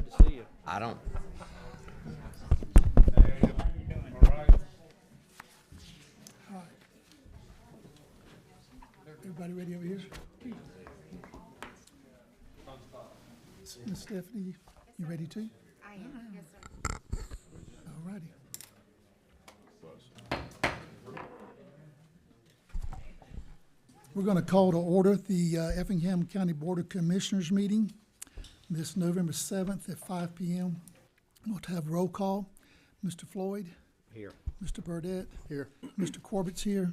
to see you. I don't. Everybody ready over here? Miss Stephanie, you ready too? I am, yes, sir. All righty. We're going to call to order the Effingham County Board of Commissioners meeting this November 7th at 5 p.m. We'll have roll call. Mr. Floyd? Here. Mr. Burdette? Here. Mr. Corbett's here.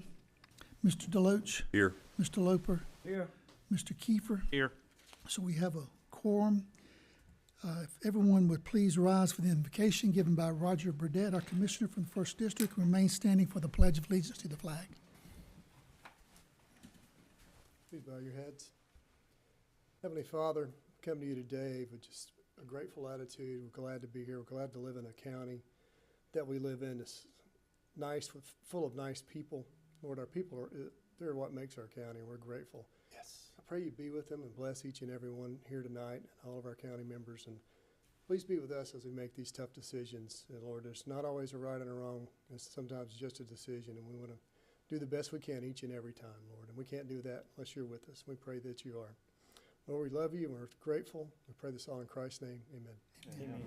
Mr. Deloach? Here. Mr. Loper? Here. Mr. Kiefer? Here. So we have a quorum. If everyone would please rise for the invocation given by Roger Burdette, our commissioner from the 1st District, and remain standing for the Pledge of Allegiance to the flag. Please bow your heads. Heavenly Father, come to you today with just a grateful attitude. We're glad to be here. We're glad to live in a county that we live in. It's nice, full of nice people. Lord, our people they're what makes our county, and we're grateful. Yes. I pray you be with them and bless each and every one here tonight and all of our county members. And please be with us as we make these tough decisions. And Lord, there's not always a right and a wrong. It's sometimes just a decision, and we want to do the best we can each and every time, Lord. And we can't do that unless you're with us. We pray that you are. Lord, we love you and we're grateful. We pray this all in Christ's name. Amen. Amen.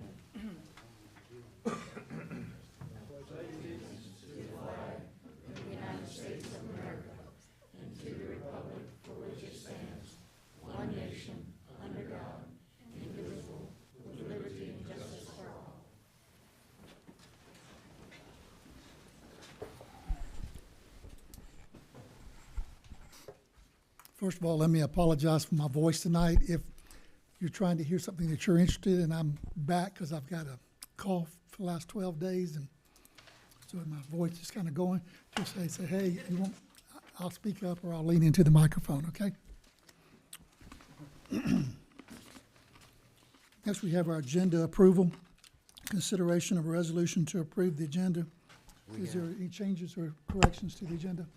First of all, let me apologize for my voice tonight. If you're trying to hear something that you're interested in, I'm back because I've got a cough for the last 12 days, and so my voice is kind of going. Just say, hey, you want, I'll speak up or I'll lean into the microphone, okay? Next, we have our agenda approval. Consideration of a resolution to approve the agenda. Is there any changes or corrections to the agenda?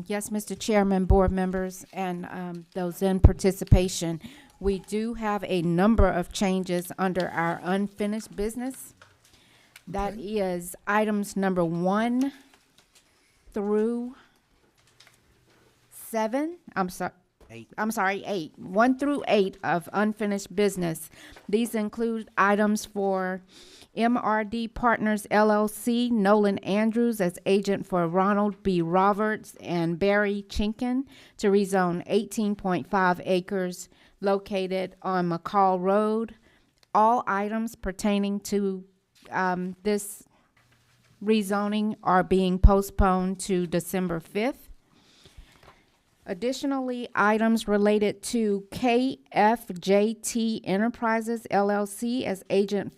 Yes, Mr. Chairman, board members, and those in participation. We do have a number of changes under our unfinished business. That Okay. is items number 1 through 7. I'm sorry, 8. 1 through 8 of unfinished business. These include items for MRD Partners LLC, Nolan Andrews as agent for Ronald B. Roberts and Barry Chinkin to rezone 18.5 acres located on McCall Road. All items pertaining to this rezoning are being postponed to December 5th. Additionally, items related to KFJT Enterprises LLC as agent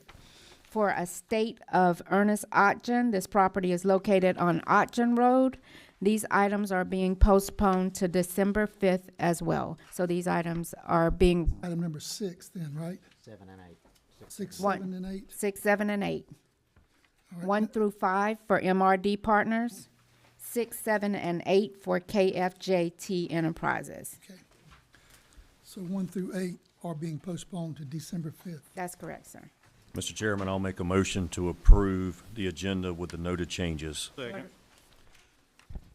for estate of Ernest Otgen. This property is located on Otgen Road. These items are being postponed to December 5th as well. So these items are being Item number 6 then, right? 7 and 8. 6, One. 7, and 8? 6, 7, and 8. All right. 1 through 5 for MRD Partners. 6, 7, and 8 for KFJT Enterprises. Okay. So 1 through 8 are being postponed to December 5th. That's correct, sir. Mr. Chairman, I'll make a motion to approve the agenda with the noted changes. Second.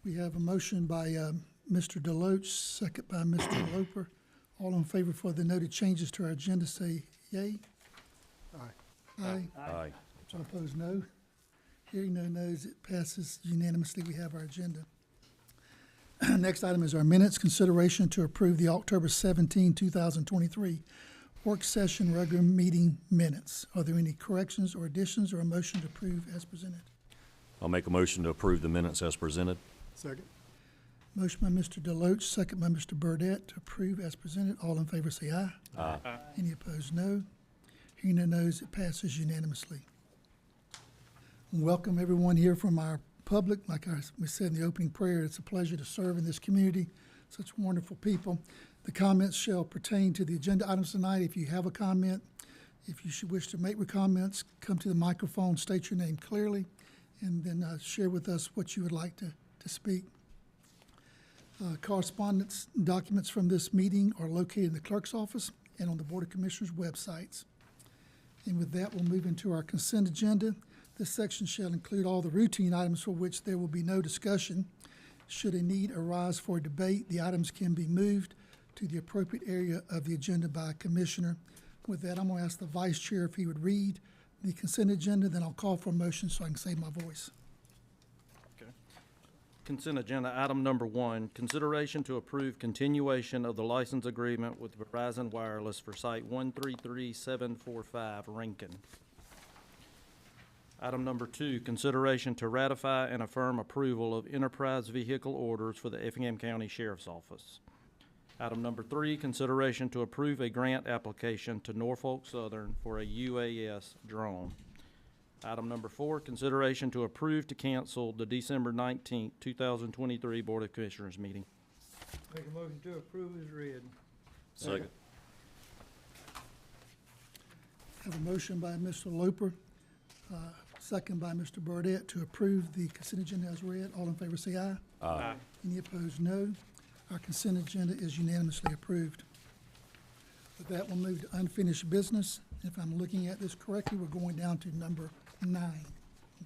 We have a motion by Mr. Deloach, second by Mr. Loper. All in favor for the noted changes to our agenda, say yea. Aye. Aye. Aye. All opposed, no. Hearing no no's, it passes unanimously. We have our agenda. Next item is our minutes. Consideration to approve the October 17, 2023 work session regular meeting minutes. Are there any corrections or additions or a motion to approve as presented? I'll make a motion to approve the minutes as presented. Second. Motion by Mr. Deloach, second by Mr. Burdette to approve as presented. All in favor say aye. Aye. Any opposed, no. Hearing no no's, it passes unanimously. Welcome everyone here from our public. Like we said in the opening prayer, it's a pleasure to serve in this community. Such wonderful people. The comments shall pertain to the agenda items tonight. If you have a comment, if you should wish to make comments, come to the microphone, state your name clearly, and then share with us what you would like to speak. Correspondence documents from this meeting are located in the clerk's office and on the Board of Commissioners websites. And with that, we'll move into our consent agenda. This section shall include all the routine items for which there will be no discussion. Should a need arise for debate, the items can be moved to the appropriate area of the agenda by a commissioner. With that, I'm going to ask the vice chair if he would read the consent agenda, then I'll call for a motion so I can save my voice. Consent agenda, item number 1, consideration to approve continuation of the license agreement with Verizon Wireless for site 133745 Rankin. Item number 2, consideration to ratify and affirm approval of enterprise vehicle orders for the Effingham County Sheriff's Office. Item number 3, consideration to approve a grant application to Norfolk Southern for a UAS drone. Item number 4, consideration to approve to cancel the December 19th, 2023 Board of Commissioners meeting. Make a motion to approve as read. Second. Have a motion by Mr. Loper, second by Mr. Burdette to approve the consent agenda as read. All in favor say aye. Aye. Any opposed, no. Our consent agenda is unanimously approved. With that, we'll move to unfinished business. If I'm looking at this correctly, we're going down to number 9,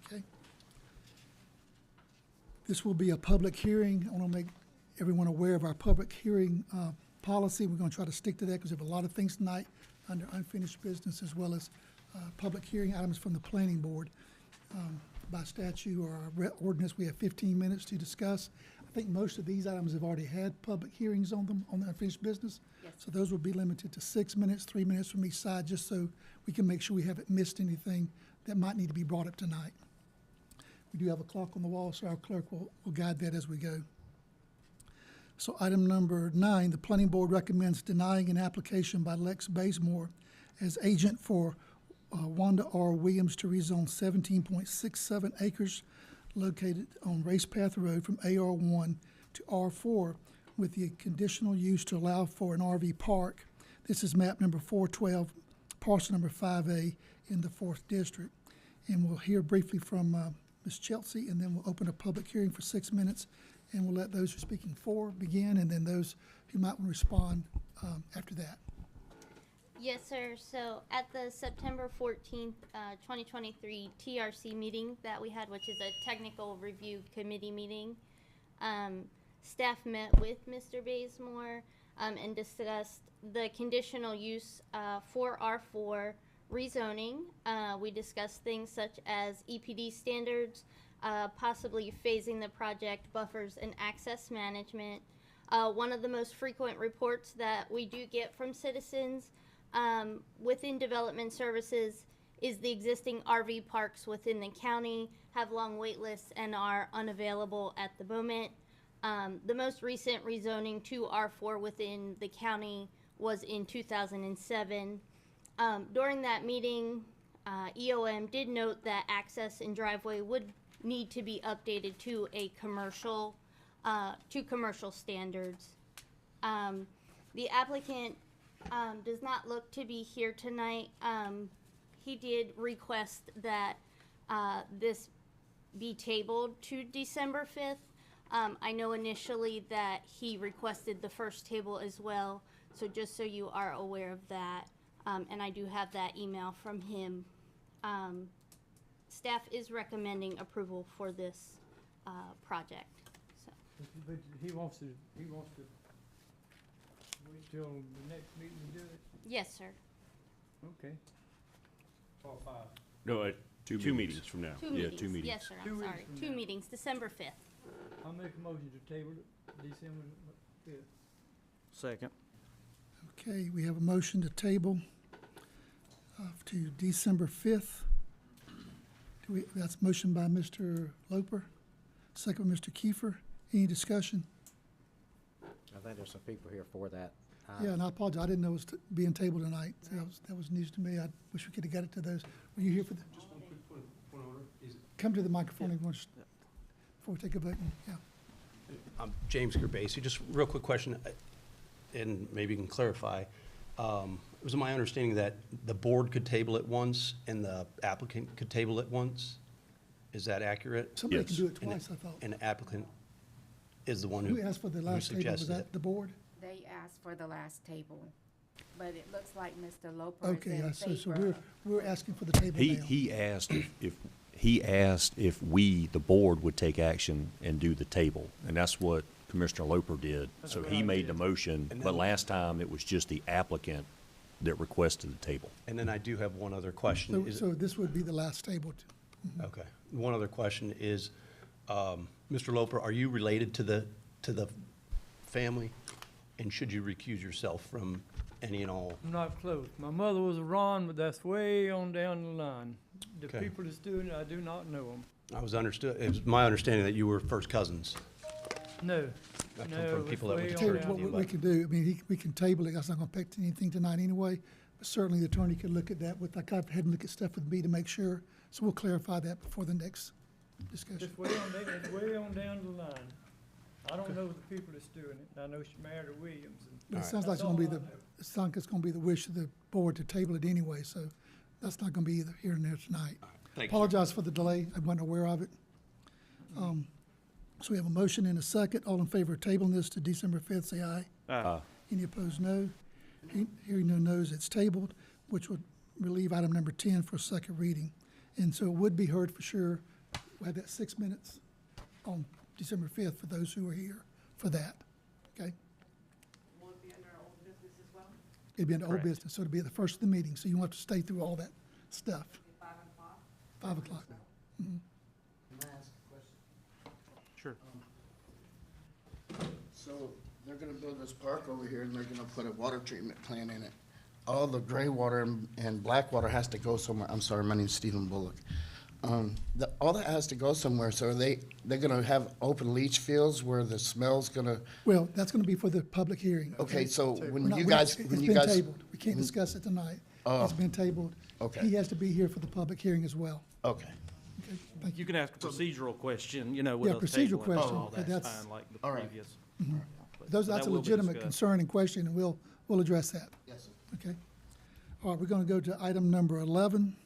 okay? This will be a public hearing. I want to make everyone aware of our public hearing policy. We're going to try to stick to that because we have a lot of things tonight under unfinished business as well as public hearing items from the planning board. By statute or our ordinance, we have 15 minutes to discuss. I think most of these items have already had public hearings on them on the unfinished business. Yes. So those will be limited to 6 minutes, 3 minutes from each side, just so we can make sure we haven't missed anything that might need to be brought up tonight. We do have a clock on the wall, so our clerk will guide that as we go. So item number 9, the planning board recommends denying an application by Lex Bazemore as agent for Wanda R. Williams to rezone 17.67 acres located on Race Path Road from AR1 to R4 with the conditional use to allow for an RV park. This is map number 412, parcel number 5A in the 4th District. And we'll hear briefly from Ms. Chelsea, and then we'll open a public hearing for 6 minutes, and we'll let those who are speaking for begin, and then those who might want to respond after that. Yes, sir. So at the September 14th, 2023 TRC meeting that we had, which is a technical review committee meeting, staff met with Mr. Bazemore and discussed the conditional use for R4 rezoning. We discussed things such as EPD standards, possibly phasing the project, buffers, and access management. One of the most frequent reports that we do get from citizens within development services is the existing RV parks within the county have long wait lists and are unavailable at the moment. The most recent rezoning to R4 within the county was in 2007. During that meeting, EOM did note that access and driveway would need to be updated to a commercial standards. The applicant does not look to be here tonight. He did request that this be tabled to December 5th. I know initially that he requested the first table as well, so just so you are aware of that. And I do have that email from him. Staff is recommending approval for this project. So. But he wants to wait till the next meeting to do it? Yes, sir. Okay. Or 5. No, two meetings from now. Two Yeah, meetings. 2 meetings. Yes, sir. 2 I'm weeks sorry. from 2 now. meetings, December 5th. I'll make a motion to table it December 5th. Second. Okay, we have a motion to table to December 5th. That's a motion by Mr. Loper, second by Mr. Kiefer. Any discussion? I think there's some people here for that. Yeah, and I apologize, I didn't know it was being tabled tonight. So that was news to me. I wish we could have got it to those. Were you here for the? Just one quick point of order. Come to the microphone before we take a vote. Yeah. I'm James Gerbasi. Just real quick question, and maybe you can clarify. It was my understanding that the board could table it once and the applicant could table it once. Is that accurate? Somebody can Yes. do it twice, I thought. And the applicant is the one who Who asked for the last table? Was suggested that it. the board? They asked for the last table. But it looks like Mr. Loper is Okay, in so favor. we're asking for the table now. He asked if we, the board, would take action and do the table, and that's what Commissioner Loper did. So he made the motion, And but then- last time it was just the applicant that requested the table. And then I do have one other question. So this would be the last table. Okay. One other question is, Mr. Loper, are you related to the family? And should you recuse yourself from any and all? I'm not close. My mother was a Ron, but that's way on down the line. The Okay. people that's doing it, I do not know them. It was my understanding that you were first cousins. No, I come no, from it's people that went way to Tell you church on what with you, we but- can do, I mean, we can table it, that's not gonna affect anything tonight anyway, but certainly the attorney could look at that with, like, I've had him look at stuff with me to make sure, so we'll clarify that before the next discussion. It's way on down, it's way on down the line. I don't know the people that's doing it. I know she's married to Williams. And But it sounds like it's gonna be it sounds like it's gonna be the wish of the board to table it anyway, so that's not gonna be either here and there tonight. Thank you. Apologize for the delay, I wasn't aware of it. So we have a motion and a second, all in favor of tabling this to December 5th, say aye. Any opposed, no. Hearing no nos, it's tabled, which would relieve item number 10 for second reading. And so it would be heard for sure, we'll have that 6 minutes on December 5th for those who are here for that, okay? Will it be under old business as well? It'd be an old Correct. business, so it'd be at the first of the meeting, so you won't have to stay through all that stuff. 5 o'clock? 5 o'clock. Sure. So they're gonna build this park over here and they're gonna put a water treatment plant in it. All the gray water and black water has to go somewhere. I'm sorry, my name's Stephen Bullock. All that has to go somewhere, so they're gonna have open leach fields where the smell's gonna, Well, that's gonna be for the public hearing. okay, so We're when not- you we're not- guys, It's when you been guys. tabled. We can't discuss it tonight. Oh. It's been tabled. Okay. He has to be here for the public hearing as well. Okay, Okay, thank you. You can ask a procedural question, you know, with Yeah, us procedural tabling and question, all, okay, that's that's- fine, like the all right. previous. But That's that a will be legitimate discussed. concern and question, and we'll address that. yes, sir. Okay. All right, we're gonna go to item number 11.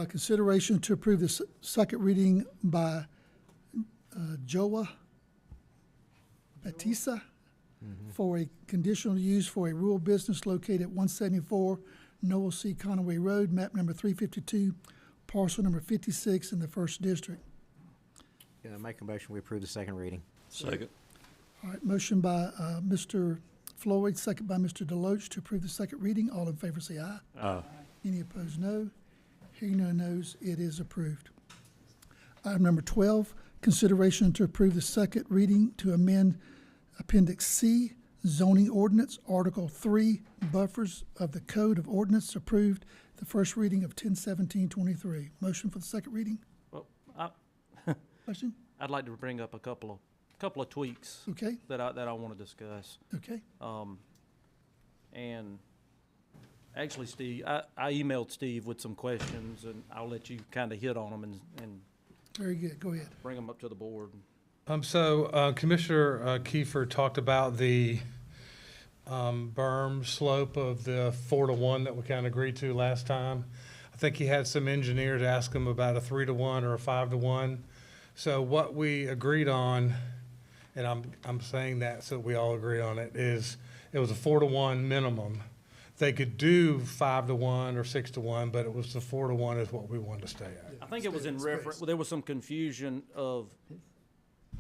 Consideration to approve the second reading by Joa Batista for a conditional use for a rural business located at 174 Noel C. Conaway Road, map number 352, parcel number 56 in the first district. Gonna make a motion, we approve the second reading. Second. All right, motion by Mr. Floyd, second by Mr. Deloach to approve the second reading. All in favor say aye. Any opposed, no. Hearing no nos, it is approved. Item number 12, consideration to approve the second reading to amend Appendix C, zoning ordinance, Article 3, buffers of the Code of Ordinance approved, the first reading of 10/17/23. Motion for the second reading? Well, Question? I'd like to bring up a couple of tweaks Okay, that I want to discuss. okay. And actually, Steve, I emailed Steve with some questions, and I'll let you kind of hit on them and Very good, go ahead. bring them up to the board. So Commissioner Kiefer talked about the berm slope of the 4-to-1 that we kind of agreed to last time. I think he had some engineers ask him about a 3-to-1 or a 5-to-1. So what we agreed on, and I'm saying that so we all agree on it, is it was a 4-to-1 minimum. They could do 5-to-1 or 6-to-1, but it was the 4-to-1 is what we wanted to stay at. I think it was in reference, there was some confusion of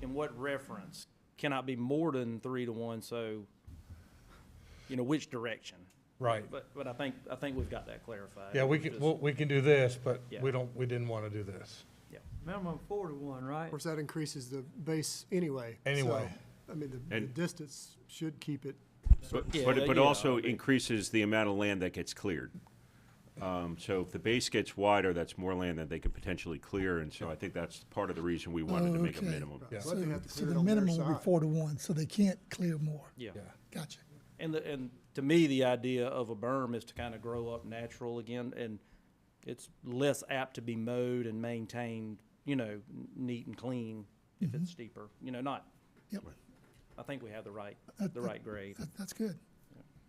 in what reference cannot be more than 3-to-1, so, you know, which direction. Right. But I think we've got that clarified. Yeah, we Just- can, we can do this, but Yeah. we didn't want to do this. minimum 4-to-1, right? Of course, that increases the base anyway. Anyway. So, I mean, the And- distance should keep it. But, Yeah, but it yeah, also I mean- increases the amount of land that gets cleared. So if the base gets wider, that's more land that they could potentially clear, and so I think that's part of the reason we wanted to make a Okay. minimum. Yeah. But they have to So clear it the on their minimum will be side. 4-to-1, so they can't clear more. Yeah. Yeah. Gotcha. And to me, the idea of a berm is to kind of grow up natural again, and it's less apt to be mowed and maintained, you know, neat and clean if it's steeper, you know, not. Yep. I think we have the right That- grade. That's good.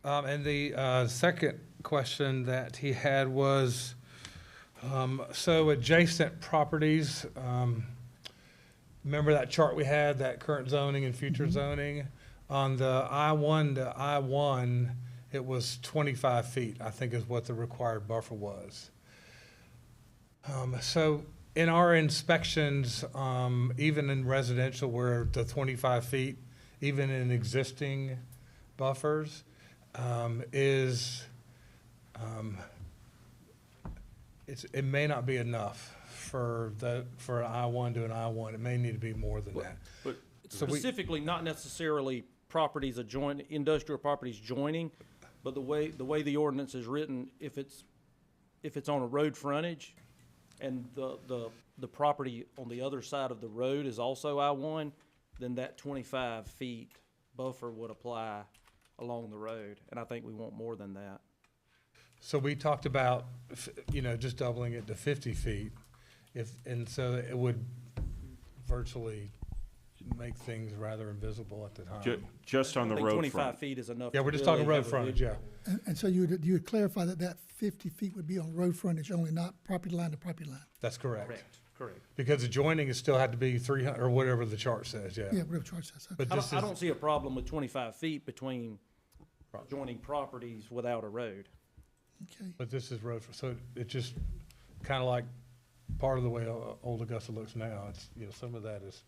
And the second question that he had was, so adjacent properties, remember that chart we had, that current zoning and future zoning? On the I-1 to I-1, it was 25 feet, I think is what the required buffer was. So in our inspections, even in residential where the 25 feet, even in existing buffers, it may not be enough for an I-1 to an I-1. It may need to be more than that. But So specifically, not necessarily properties adjoin, industrial properties joining, but the way the ordinance is written, if it's on a road frontage and the property on the other side of the road is also I-1, then that 25 feet buffer would apply along the road, and I think we want more than that. So we talked about, just doubling it to 50 feet, and so it would virtually make things rather invisible at the time. Just on I the think road 25 front. feet is enough. Yeah, to we're just really talking road have a frontage, visual. yeah. And so you would clarify that 50 feet would be on road frontage only, not property line to property line? That's correct. Correct. Because adjoining, it still had to be 300, or whatever the chart says, yeah. Yeah, whatever charge says. Okay. But I this don't is, see a problem with 25 feet between joining properties without a road. Okay. but this is road, so it just kind of like part of the way Old Augusta looks now. It's, some of that is.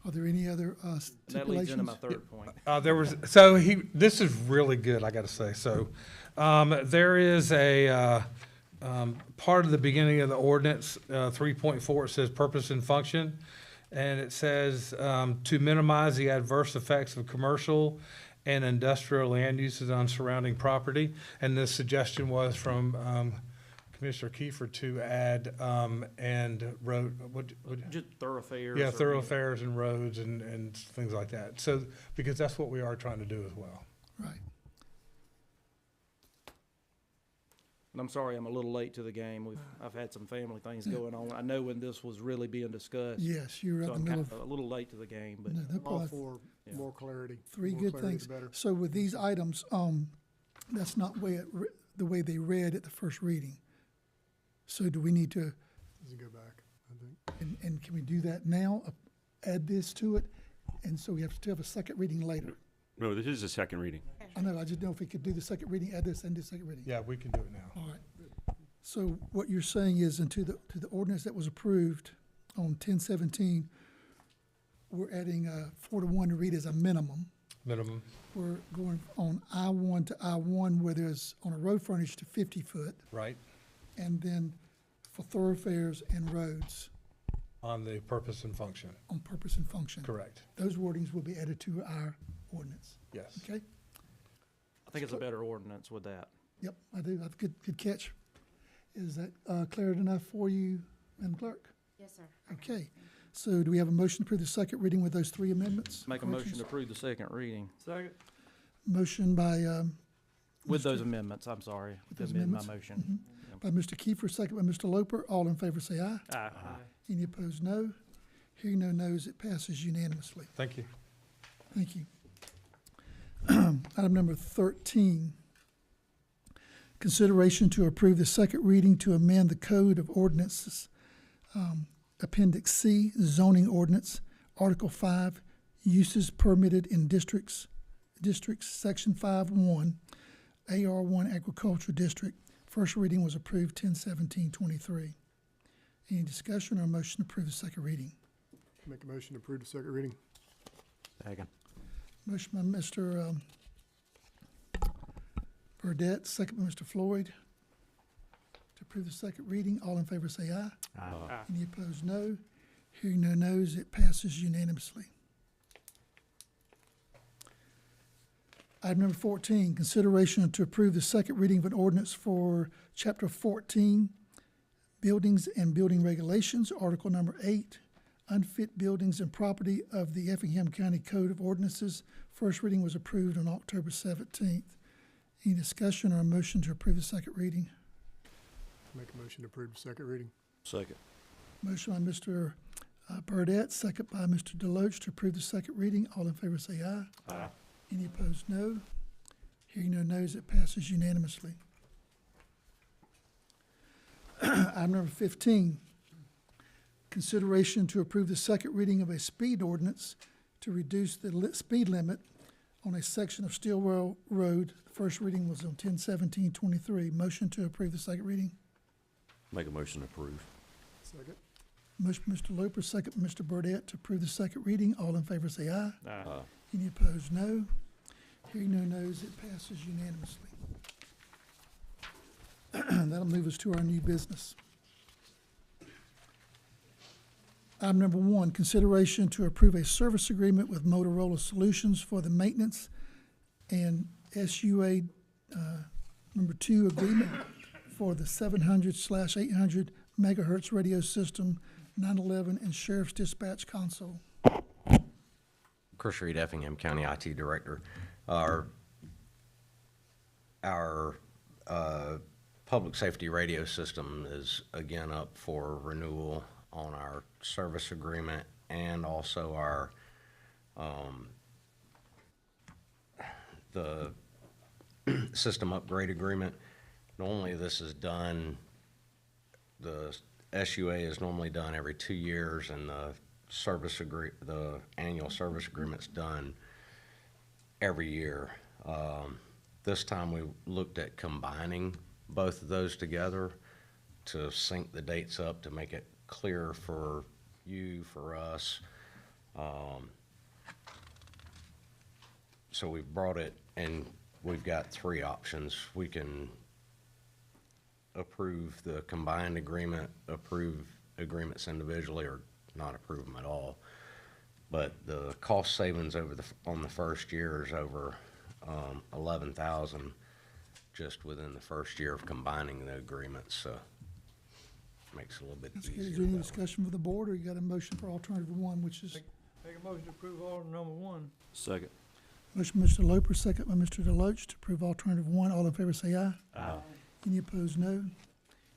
Are there any other And that leads into stipulations? my third point. This is really good, I gotta say. So, there is a, part of the beginning of the ordinance, 3.4, it says purpose and function. And it says, to minimize the adverse effects of commercial and industrial land uses on surrounding property. And the suggestion was from, Commissioner Kiefer to add, and road, Just thoroughfares. yeah, or, thoroughfares and roads and things like that. So, because that's what we are trying to do as well. Right. And I'm sorry, I'm a little late to the game. I've had some family things going on. I know when this was really being discussed. Yes, you're So at the I'm middle kind of, of a little late to the game, but no, no All problem. for Yeah. more clarity. Three More good clarity, things. the better. So with these items, that's not the way they read at the first reading. So do we need to, Doesn't go back, I think. and can we do that now? Add this to it? And so we have to have a second reading later. No, this is a second reading. I know, I just know if we could do the second reading, add this and do the second reading. Yeah, we can do it now. All right. So what you're saying is, to the ordinance that was approved on 10/17, we're adding 4-to-1 to read as a minimum. Minimum, We're going on I-1 to I-1 where there's on a road frontage to 50 foot, right, and then for thoroughfares and roads on the purpose and function, on purpose and function. correct, Those wordings will be added to our ordinance. yes. Okay? I think it's a better ordinance with that. Yep, I do. That's good catch. Is that clear enough for you, Madam Clerk? Yes, sir. Okay. So do we have a motion to approve the second reading with those three amendments? Make a motion corrections? to approve the second reading. Second. Motion by, With those amendments, I'm sorry. With To those amend my amendments? motion. by Mr. Kiefer, second by Mr. Loper. All in favor say aye. Aye. Any opposed, no. Hearing no nos, it passes unanimously. Thank you. Thank you. Item number 13, consideration to approve the second reading to amend the Code of Ordinances, Appendix C, zoning ordinance, Article 5, uses permitted in districts, Section 5-1, AR1 Agricultural District. First reading was approved 10/17/23. Any discussion or motion to approve the second reading? Make a motion to approve the second reading. Second. Motion by Mr. Burdette, second by Mr. Floyd. To approve the second reading, all in favor say aye. Aye. Any opposed, no. Hearing no nos, it passes unanimously. Item number 14, consideration to approve the second reading of an ordinance for Chapter 14, Buildings and Building Regulations, Article number 8, Unfit Buildings and Property of the Effingham County Code of Ordinances. First reading was approved on October 17th. Any discussion or a motion to approve the second reading? Make a motion to approve the second reading. Second. Motion by Mr. Burdette, second by Mr. Deloach to approve the second reading. All in favor say aye. Aye. Any opposed, no. Hearing no nos, it passes unanimously. Item number 15, consideration to approve the second reading of a speed ordinance to reduce the speed limit on a section of Stillwell Road. The first reading was on 10/17/23. Motion to approve the second reading. Make a motion to approve. Second. Motion by Mr. Loper, second by Mr. Burdette to approve the second reading. All in favor say aye. Aye. Any opposed, no. Hearing no nos, it passes unanimously. That'll move us to our new business. Item number 1, consideration to approve a service agreement with Motorola Solutions for the maintenance and SUA number 2 agreement for the 700/800 megahertz radio system, 911, and Sheriff's Dispatch Console. Chris Reed, Effingham County IT Director. Our public safety radio system is again up for renewal on our service agreement and also our, the system upgrade agreement. Normally this is done, the SUA is normally done every 2 years, and the annual service agreement's done every year. This time we looked at combining both of those together to sync the dates up to make it clear for you, for us. So we've brought it, and we've got 3 options. We can approve the combined agreement, approve agreements individually, or not approve them at all. But the cost savings on the first year is over $11,000 just within the first year of combining the agreements. So makes it a little bit That's easier. good. Is there any that way. discussion for the board, or you got a motion for alternative 1, which is Make a motion to approve order number 1. Second. motion by Mr. Loper, second by Mr. Deloach to approve alternative 1. All in favor say aye. Aye. Any opposed, no.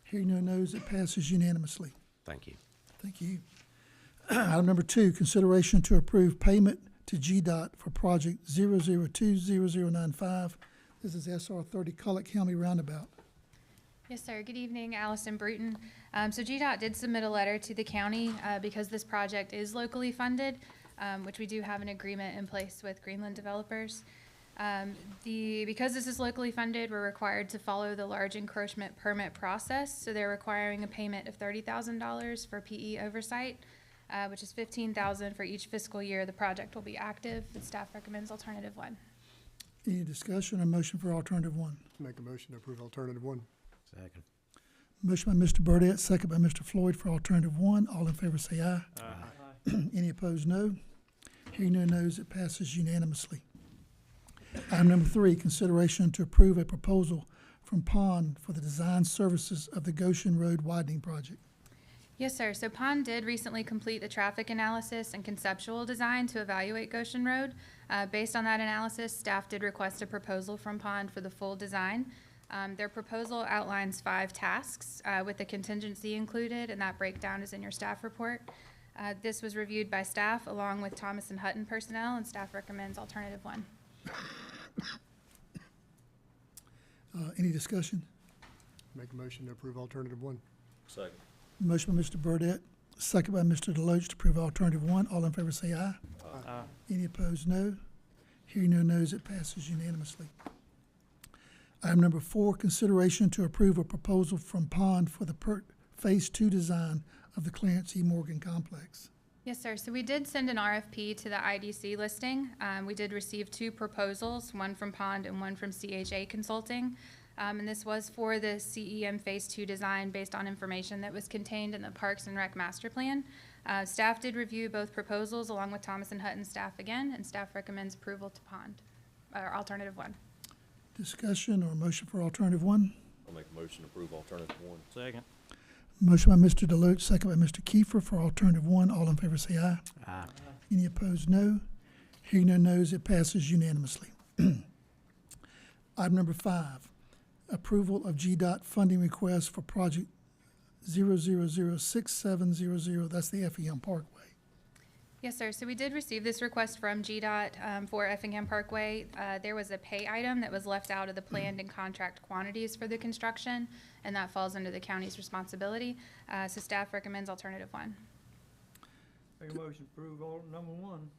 Hearing no nos, it passes unanimously. Thank you. Thank you. Item number 2, consideration to approve payment to GDOT for project 0020095. This is SR 30 Culloch County Roundabout. Yes, sir. Good evening, Allison Bruton. So GDOT did submit a letter to the county because this project is locally funded, which we do have an agreement in place with Greenland developers. Because this is locally funded, we're required to follow the large encroachment permit process. So they're requiring a payment of $30,000 for PE oversight, which is $15,000 for each fiscal year the project will be active. The staff recommends alternative 1. Any discussion or motion for alternative 1? Make a motion to approve alternative 1. Second. Motion by Mr. Burdette, second by Mr. Floyd for alternative 1. All in favor say aye. Aye. Any opposed, no. Hearing no nos, it passes unanimously. Item number 3, consideration to approve a proposal from Pond for the design services of the Goshen Road widening project. Yes, sir. So Pond did recently complete the traffic analysis and conceptual design to evaluate Goshen Road. Based on that analysis, staff did request a proposal from Pond for the full design. Their proposal outlines 5 tasks with the contingency included, and that breakdown is in your staff report. This was reviewed by staff along with Thomas and Hutton personnel, and staff recommends alternative 1. Any discussion? Make a motion to approve alternative 1. Second. Motion by Mr. Burdette, second by Mr. Deloach to approve alternative 1. All in favor say aye. Aye. Any opposed, no. Hearing no nos, it passes unanimously. Item number 4, consideration to approve a proposal from Pond for the Phase 2 design of the Clarence E. Morgan Complex. Yes, sir. So we did send an RFP to the IDC listing. We did receive 2 proposals, one from Pond and one from CHA Consulting. And this was for the CEM Phase 2 design based on information that was contained in the Parks and Rec Master Plan. Staff did review both proposals along with Thomas and Hutton staff again, and staff recommends approval to Pond, or alternative 1. Discussion or motion for alternative 1? I'll make a motion to approve alternative 1. Second. Motion by Mr. Deloach, second by Mr. Kiefer for alternative 1. All in favor say aye. Aye. Any opposed, no. Hearing no nos, it passes unanimously. Item number 5, approval of GDOT funding request for project 0006700. That's the Effingham Parkway. Yes, sir. So we did receive this request from GDOT for Effingham Parkway. There was a pay item that was left out of the planned and contract quantities for the construction, and that falls under the county's responsibility. So staff recommends alternative 1. Make a motion to approve order number 1.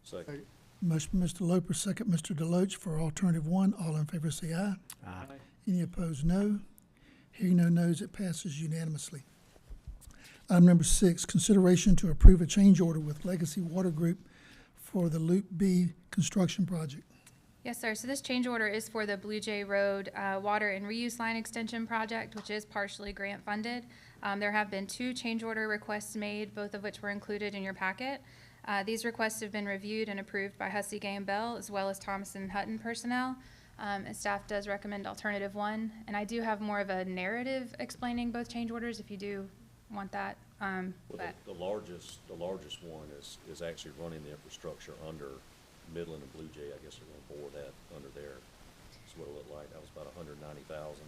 Second. Motion by Mr. Loper, second Mr. Deloach for alternative one. All in favor say aye. Aye. Any opposed, no. Hearing no nos, it passes unanimously. Item number 6, consideration to approve a change order with Legacy Water Group for the Loop B construction project. Yes, sir. So this change order is for the Blue Jay Road Water and Reuse Line Extension Project, which is partially grant funded. There have been 2 change order requests made, both of which were included in your packet. These requests have been reviewed and approved by Hussey, Gay and Bell, as well as Thomas and Hutton personnel. And staff does recommend alternative 1. And I do have more of a narrative explaining both change orders if you do want that. Well, But the largest one is actually running the infrastructure under Midland and Blue Jay. I guess they're gonna bore that under there. That's what it looked like. That was about 190,000.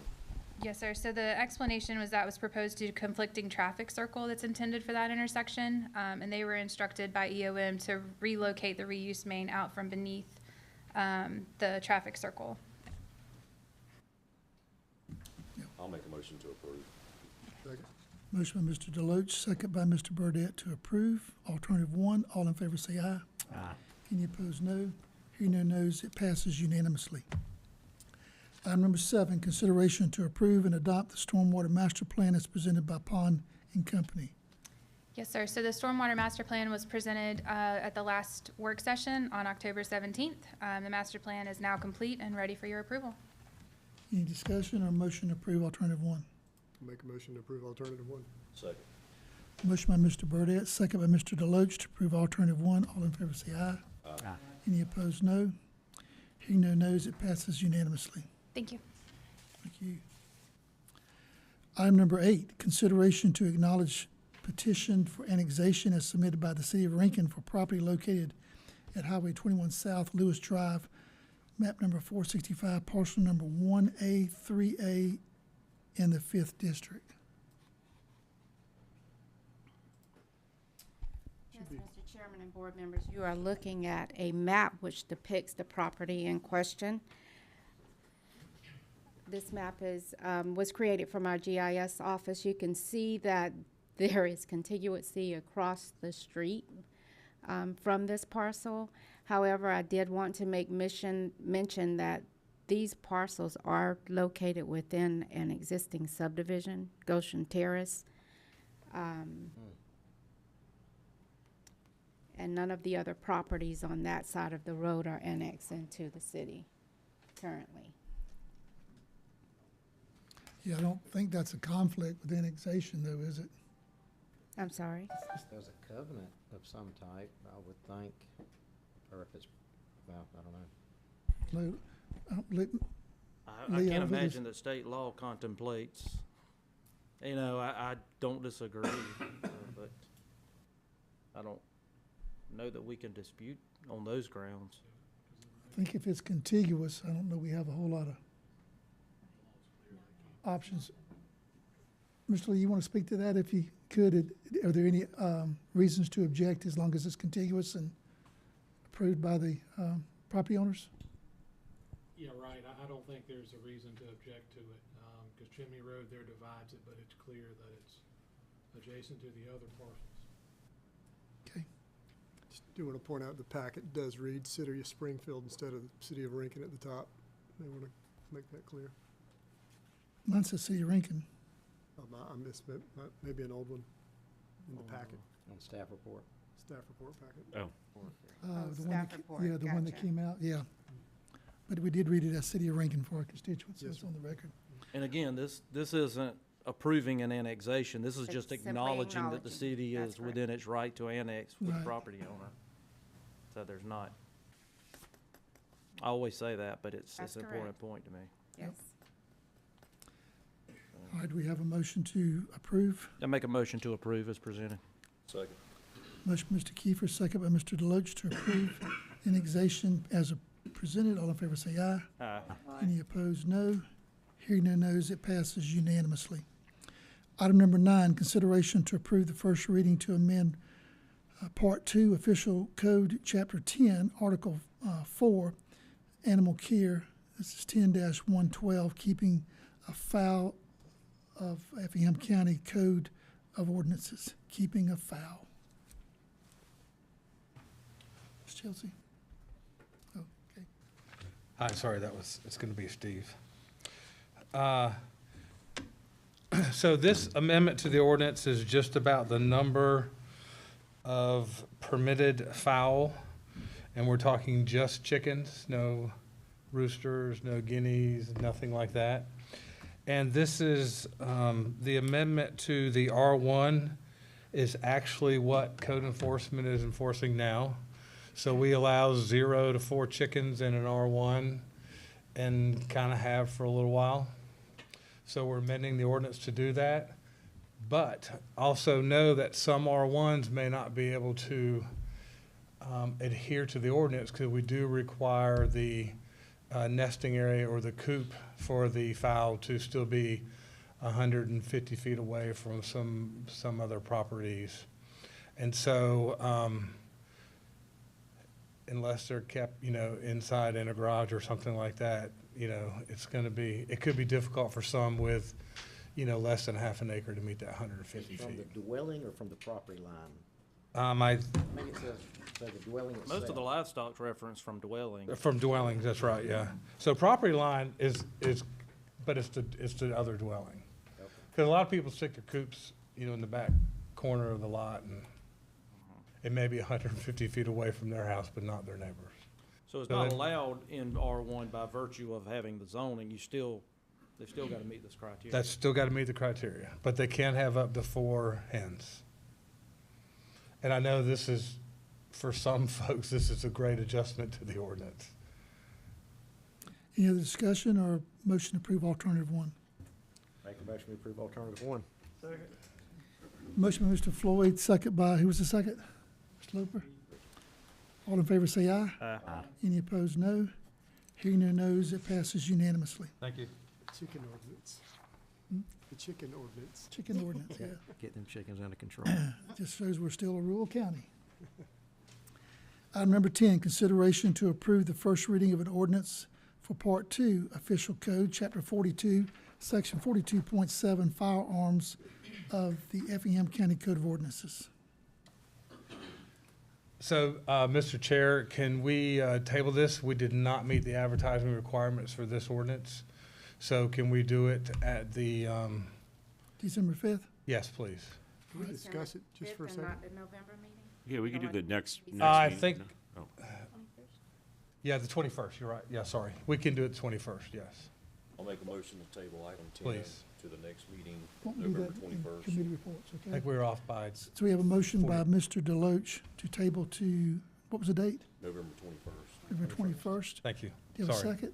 yes, sir. So the explanation was that was proposed due to conflicting traffic circle that's intended for that intersection. And they were instructed by EOM to relocate the reuse main out from beneath the traffic circle. I'll make a motion to approve. Second. Motion by Mr. Deloach, second by Mr. Burdette to approve. Alternative 1, all in favor say aye. Aye. Any opposed, no. Hearing no nos, it passes unanimously. Item number 7, consideration to approve and adopt the stormwater master plan as presented by Pond and Company. Yes, sir. So the stormwater master plan was presented at the last work session on October 17th. The master plan is now complete and ready for your approval. Any discussion or motion to approve alternative 1? Make a motion to approve alternative 1. Second. Motion by Mr. Burdette, second by Mr. Deloach to approve alternative 1. All in favor say aye. Aye. Any opposed, no. Hearing no nos, it passes unanimously. Thank you. Thank you. Item number 8, consideration to acknowledge petition for annexation as submitted by the City of Rankin for property located at Highway 21 South, Lewis Drive, map number 465, parcel number 1A, 3A in the 5th District. Yes, Mr. Chairman and board members, you are looking at a map which depicts the property in question. This map was created from our GIS office. You can see that there is contiguity across the street from this parcel. However, I did want to make mention that these parcels are located within an existing subdivision, Goshen Terrace. And none of the other properties on that side of the road are annexed into the city currently. Yeah, I don't think that's a conflict with annexation though, is it? I'm sorry? There's a covenant of some type, I would think, or if it's, well, I don't know. Lou, I don't believe- I Lee, can't over this- imagine that state law contemplates, you know, I don't disagree, but I don't know that we can dispute on those grounds. I think if it's contiguous, I don't know we have a whole lot of options. Mr. Lee, you want to speak to that if you could? Are there any reasons to object as long as it's contiguous and approved by the property owners? Yeah, right. I don't think there's a reason to object to it, because Chimney Road there divides it, but it's clear that it's adjacent to the other parcels. Okay. Just do want to point out the packet does read City of Springfield instead of the City of Rankin at the top. They want to make that clear. Mine says City of Rankin. I missed maybe an old one in the packet, On staff report. staff report packet. Oh, The one staff that report, yeah, the one that gotcha. came out, yeah. But we did read it as City of Rankin for our constituents, so Yes, it's sir. on the record. And again, this isn't approving an annexation, this is It's just simply acknowledging that the acknowledging. city That's is within its right to annex with the Right. property owner. So there's not, I always say that, but it's That's an important correct. point to me. Yes. All right, we have a motion to approve. I make a motion to approve as presented. Second. Motion by Mr. Kiefer, second by Mr. Deloach to approve annexation as presented. All in favor say aye. Aye. Any opposed, no. Hearing no nos, it passes unanimously. Item number 9, consideration to approve the first reading to amend Part 2, Official Code, Chapter 10, Article 4, Animal Care. This is 10-112, keeping afoul of Effingham County Code of Ordinances, keeping afoul. Ms. Chelsea? Hi, sorry, it's gonna be Steve. So this amendment to the ordinance is just about the number of permitted fowl, and we're talking just chickens, no roosters, no guineas, nothing like that. And this is, the amendment to the R1 is actually what code enforcement is enforcing now. So we allow 0 to 4 chickens in an R1 and kind of have for a little while. So we're amending the ordinance to do that. But also know that some R1s may not be able to adhere to the ordinance because we do require the nesting area or the coop for the fowl to still be 150 feet away from some other properties. And so unless they're kept, inside in a garage or something like that, it could be difficult for some with, less than half an acre to meet that 150 From feet. the dwelling or from the property line? I I think it says, the dwelling itself. Most of the livestock's reference from dwelling. From dwellings, that's right, yeah. So property line but it's the other dwelling. Okay. Because a lot of people stick their coops, in the back corner of the lot, and it may be 150 feet away from their house, but not their neighbors. So it's So not that- allowed in R1 by virtue of having the zoning, they've still gotta meet this criteria. That's still got to meet the criteria, but they can have up to 4 hens. And I know this is, for some folks, this is a great adjustment to the ordinance. Any other discussion or motion to approve alternative one? Make a motion to approve alternative one. Second. Motion by Mr. Floyd, second by, who was the second? Mr. Loper? All in favor say aye. Aye. Any opposed, no. Hearing no no's, it passes unanimously. Thank you. Chicken ordinance. The chicken ordinance. Chicken ordinance, yeah. Get them chickens under control. Just shows we're still a rural county. Item number 10, consideration to approve the first reading of an ordinance for Part 2, Official Code, Chapter 42, Section 42.7, firearms of the Effingham County Code of Ordinances. So, Mr. Chair, can we table this? We did not meet the advertising requirements for this ordinance. So can we do it at the, December 5th? yes, please. Can we discuss it just for a second? the November meeting? Yeah, we could do the next I meeting. think, Oh. yeah, the 21st, you're right. Yeah, sorry. We can do it the 21st, yes. I'll make a motion to table item 10 Please. to the next meeting, Won't do November that in 21st. committee reports, I okay? think we were off by, So we have a motion by Mr. Deloach to table to, what was the date? November 21st. November 21st. thank you. Do you have a Sorry. second?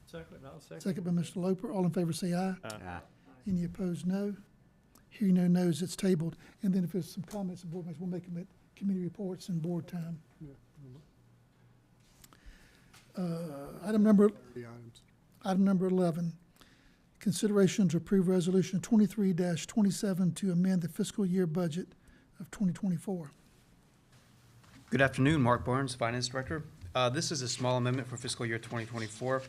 Second, I'll second. Second by Mr. Loper. All in favor say aye. Aye. Any opposed, no. Hearing no no's, it's tabled. And then if there's some comments the board makes, we'll make them at committee reports and board time. Item number 11, consideration to approve resolution 23-27 to amend the fiscal year budget of 2024. Good afternoon, Mark Barnes, Finance Director. This is a small amendment for fiscal year 2024.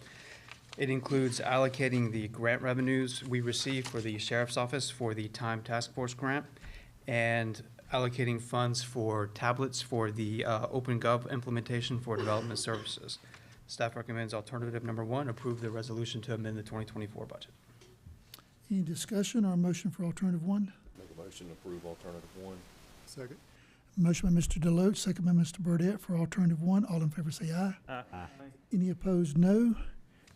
It includes allocating the grant revenues we received for the Sheriff's Office for the Time Task Force grant and allocating funds for tablets for the OpenGov implementation for development services. Staff recommends alternative number 1, approve the resolution to amend the 2024 budget. Any discussion or a motion for alternative one? Make a motion to approve alternative 1. Second. Motion by Mr. Deloach, second by Mr. Burdette for alternative one. All in favor say aye. Aye. Any opposed, no.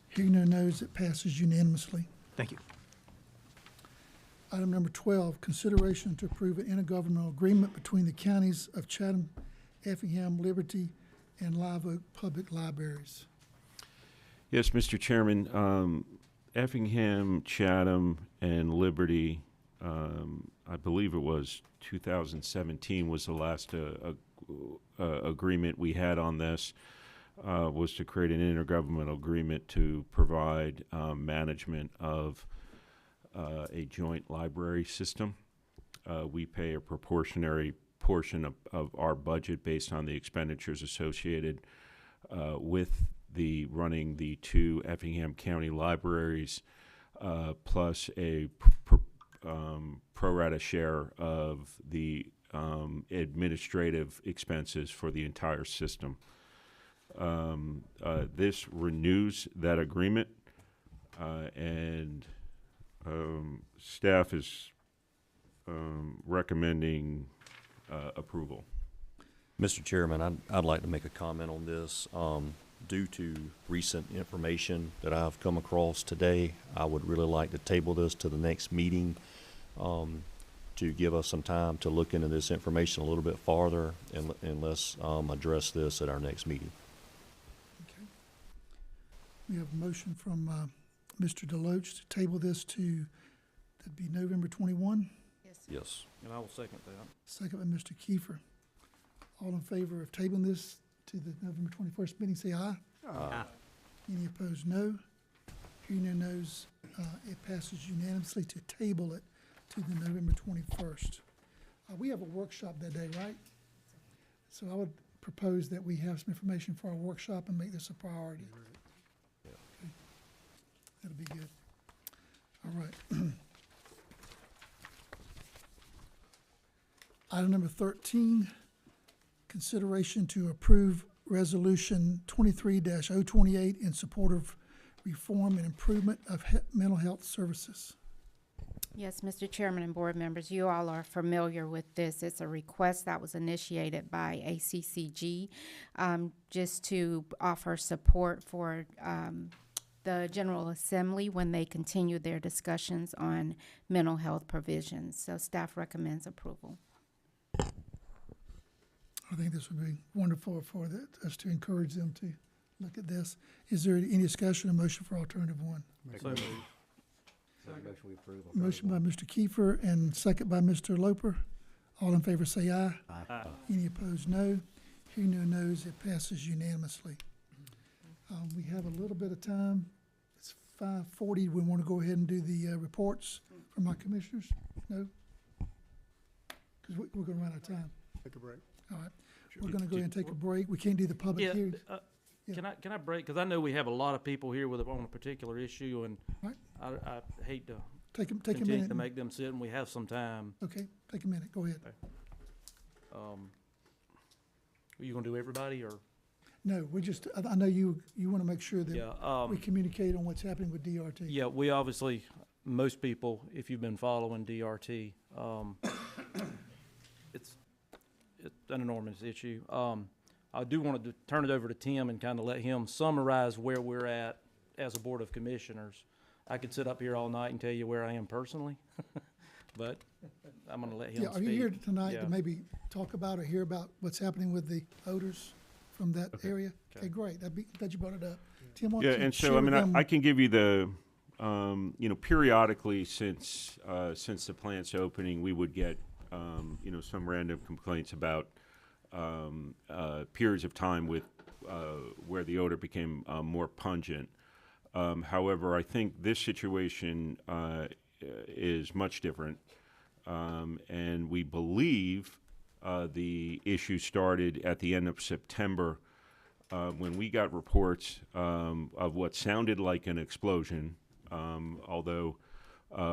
Hearing no no's, it passes unanimously. Thank you. Item number 12, consideration to approve an intergovernmental agreement between the counties of Chatham, Effingham, Liberty, and Live Oak Public Libraries. Yes, Mr. Chairman, Effingham, Chatham, and Liberty, I believe it was 2017 was the last agreement we had on this, was to create an intergovernmental agreement to provide management of a joint library system. We pay a proportionary portion of our budget based on the expenditures associated with the running the 2 Effingham County libraries, plus a pro rata share of the administrative expenses for the entire system. This renews that agreement, and staff is recommending approval. Mr. Chairman, I'd like to make a comment on this. Due to recent information that I've come across today, I would really like to table this to the next meeting to give us some time to look into this information a little bit farther, and let's address this at our next meeting. Okay. We have a motion from Mr. Deloach to table this to, that'd be November 21. Yes. And I will second that. Second by Mr. Kiefer. All in favor of tabling this to the November 21st meeting, say aye. Aye. Any opposed, no. Hearing no noes, it passes unanimously to table it to the November 21st. We have a workshop that day, right? So I would propose that we have some information for our workshop and make this a priority. Okay. That'll be good. All right. Item number 13, consideration to approve Resolution 23-028 in support of reform and improvement of mental health services. Yes, Mr. Chairman and board members, you all are familiar with this. It's a request that was initiated by ACCG just to offer support for the General Assembly when they continue their discussions on mental health provisions. So staff recommends approval. I think this would be wonderful for us to encourage them to look at this. Is there any discussion or motion for alternative one? Motion we approve. Motion by Mr. Kiefer and second by Mr. Loper. All in favor say aye. Aye. Any opposed, no. Hearing no noes, it passes unanimously. We have a little bit of time. It's 5:40. We want to go ahead and do the reports from our commissioners? No? Because we're going to run out of time. Take a break. All right. We're going to go ahead and take a break. We can't do the public Yeah, hearing. Yeah. can I break, because I know we have a lot of people here on a particular issue, and Right. I hate to Take a continue minute. to and- make them sit, and we have some time. Okay, take a minute. Go ahead. Are you gonna do everybody, or? No, we just, I know you want to make sure that Yeah, we communicate on what's happening with DRT. yeah, we obviously, most people, if you've been following DRT, it's an enormous issue. I do want to turn it over to Tim and kind of let him summarize where we're at as a Board of Commissioners. I could sit up here all night and tell you where I am personally, but I'm going to let him Yeah, speak. are you here tonight Yeah. to maybe talk about or hear about what's happening with the odors from that area? Okay, great. Glad you brought it up. Tim, why don't Yeah, you and share so, I with mean, them- I can give you the, periodically since the plant's opening, we would get, some random complaints about periods of time with, where the odor became more pungent. However, I think this situation is much different, and we believe the issue started at the end of September when we got reports of what sounded like an explosion, although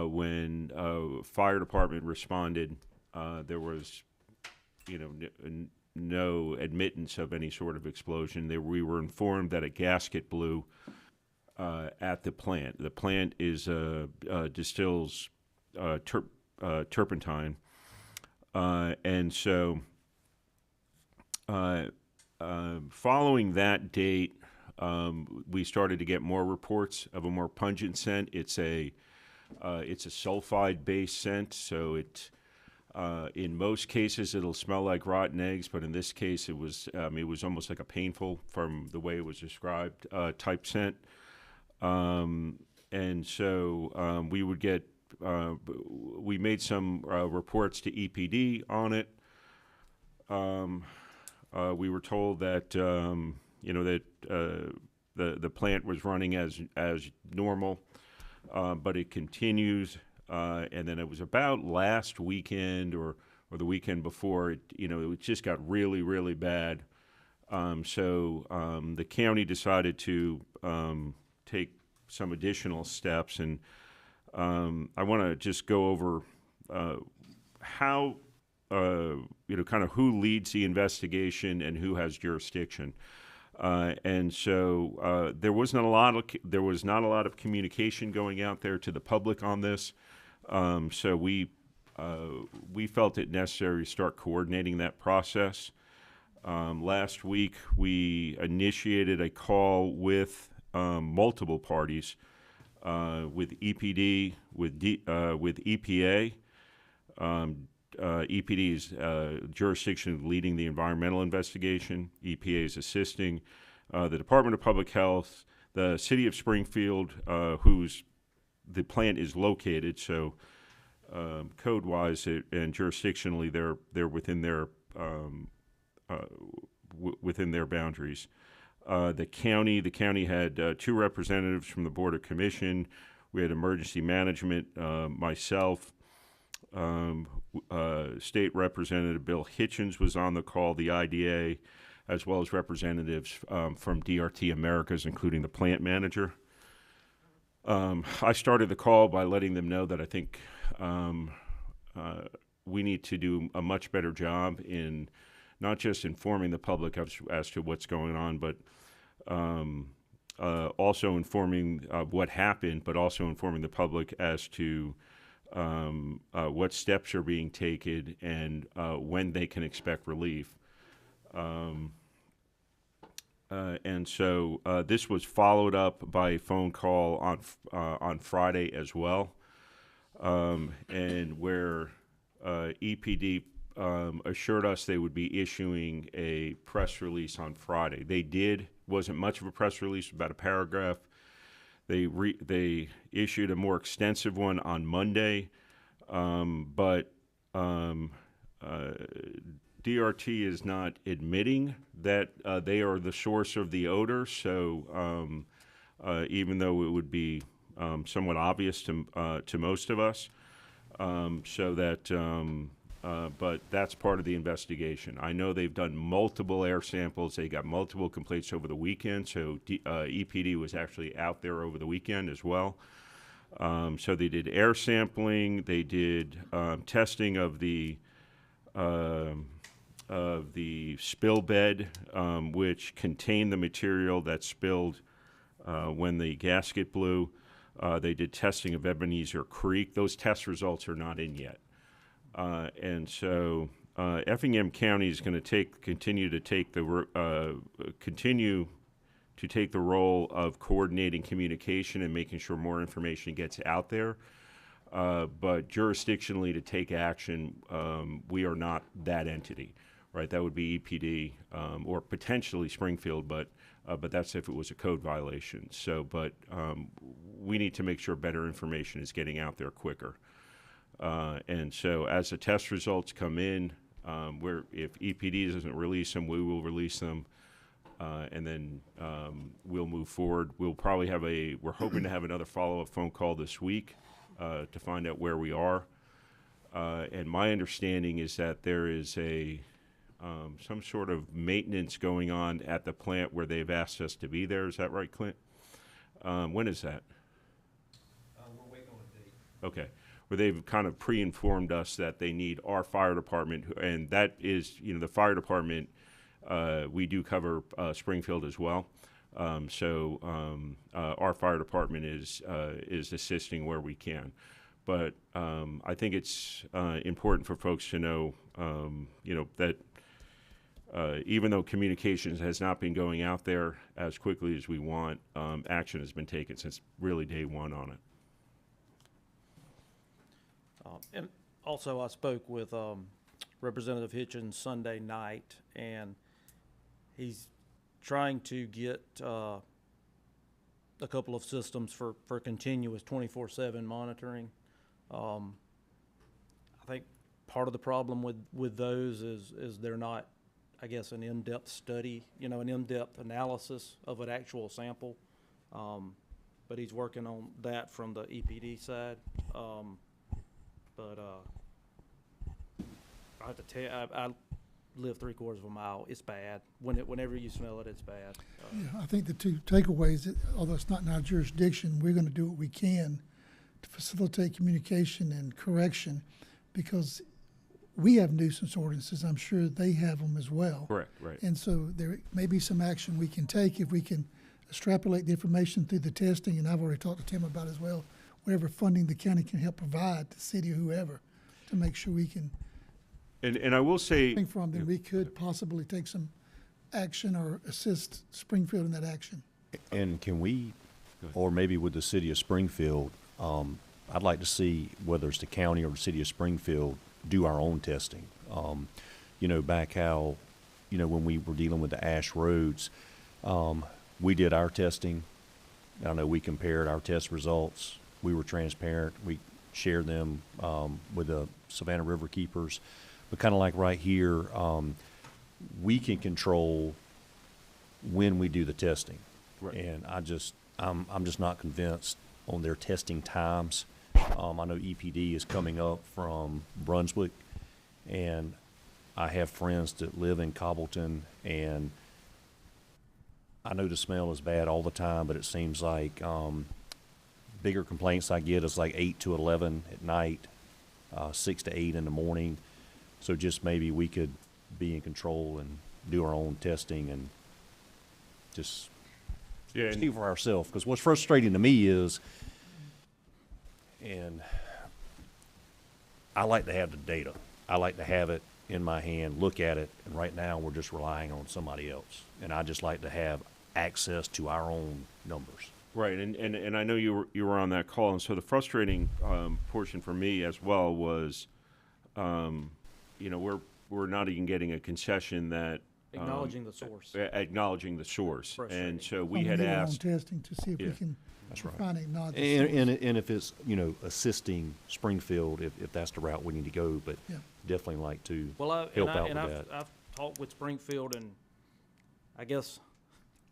when fire department responded, there was, no admittance of any sort of explosion. We were informed that a gasket blew at the plant. The plant distills turpentine, and so following that date, we started to get more reports of a more pungent scent. It's a sulfide-based scent, so in most cases it'll smell like rotten eggs, but in this case it was almost like a painful, from the way it was described, type scent. And so we would get, we made some reports to EPD on it. We were told that the plant was running as normal, but it continues. And then it was about last weekend or the weekend before, it just got really, really bad. So the county decided to take some additional steps, and I want to just go over how, kind of who leads the investigation and who has jurisdiction. And so there was not a lot of communication going out there to the public on this. So we felt it necessary to start coordinating that process. Last week, we initiated a call with multiple parties, with EPD, with EPA. EPD is jurisdiction leading the environmental investigation. EPA is assisting the Department of Public Health, the City of Springfield, whose the plant is located. So code-wise and jurisdictionally, they're within their within their boundaries. The county had 2 representatives from the Board of Commission. We had emergency management, myself, State Representative Bill Hitchens was on the call, the IDA, as well as representatives from DRT Americas, including the plant manager. I started the call by letting them know that I think we need to do a much better job in not just informing the public as to what's going on, but also informing what happened, but also informing the public as to what steps are being taken and when they can expect relief. And so this was followed up by a phone call on Friday as well, and where EPD assured us they would be issuing a press release on Friday. They did. Wasn't much of a press release, about a paragraph. They issued a more extensive one on Monday, but DRT is not admitting that they are the source of the odor. So even though it would be somewhat obvious to most of us, but that's part of the investigation. I know they've done multiple air samples. They got multiple complaints over the weekend, so EPD was actually out there over the weekend as well. So they did air sampling. They did testing of the spill bed, which contained the material that spilled when the gasket blew. They did testing of Ebenezer Creek. Those test results are not in yet. And so Effingham County is going to continue to take the role of coordinating communication and making sure more information gets out there. But jurisdictionally, to take action, we are not that entity, right? That would be EPD or potentially Springfield, but that's if it was a code violation. So, but we need to make sure better information is getting out there quicker. And so as the test results come in, if EPD doesn't release them, we will release them, and then we'll move forward. We're hoping to have another follow-up phone call this week to find out where we are. And my understanding is that there is some sort of maintenance going on at the plant where they've asked us to be there. Is that right, Clint? When is that? We're waiting on a date. Okay. Where they've kind of pre-informed us that they need our fire department, and that is, the fire department, we do cover Springfield as well. So our fire department is assisting where we can. But I think it's important for folks to know, that even though communications has not been going out there as quickly as we want, action has been taken since really day one on it. And also, I spoke with Representative Hitchens Sunday night, and he's trying to get a couple of systems for continuous 24/7 monitoring. I think part of the problem with those is they're not, I guess, an in-depth study, an in-depth analysis of an actual sample. But he's working on that from the EPD side. But I have to tell you, I live 3/4 of a mile. It's bad. Whenever you smell it, it's bad. Yeah, I think the two takeaways, although it's not in our jurisdiction, we're going to do what we can to facilitate communication and correction, because we have nuisance ordinances, I'm sure they have them as well. Correct, right. And so there may be some action we can take if we can extrapolate the information through the testing, and I've already talked to Tim about as well, whatever funding the county can help provide, the city or whoever, to make sure we can And I will say, bring from, then we could possibly take some action or assist Springfield in that action. And can we, or maybe with the city of Springfield, I'd like to see whether it's the county or the city of Springfield do our own testing. You know, back how, you know, when we were dealing with the ash roads, we did our testing. I know we compared our test results. We were transparent. We shared them with the Savannah River Keepers. But kind of like right here, we can control when we do the testing. Right. And I'm just not convinced on their testing times. I know EPD is coming up from Brunswick, and I have friends that live in Cobbleton, and I know the smell is bad all the time, but it seems like bigger complaints I get is like 8 to 11 at night, 6 to 8 in the morning. So just maybe we could be in control and do our own testing and just see for ourselves. Because what's frustrating to me is, and I like to have the data. I like to have it in my hand, look at it, and right now we're just relying on somebody else. And I just like to have access to our own numbers. right, and I know you were on that call, and so the frustrating portion for me as well was, you know, we're not even getting a concession that Acknowledging the source. acknowledging the source, Frustrating. and so we Well, had do our own asked. testing to see if we Yeah. can That's right. find acknowledge the source. And if it's, you know, assisting Springfield, if that's the route we need to go, but Yeah. definitely like to Well, help out with that. I've talked with Springfield and I guess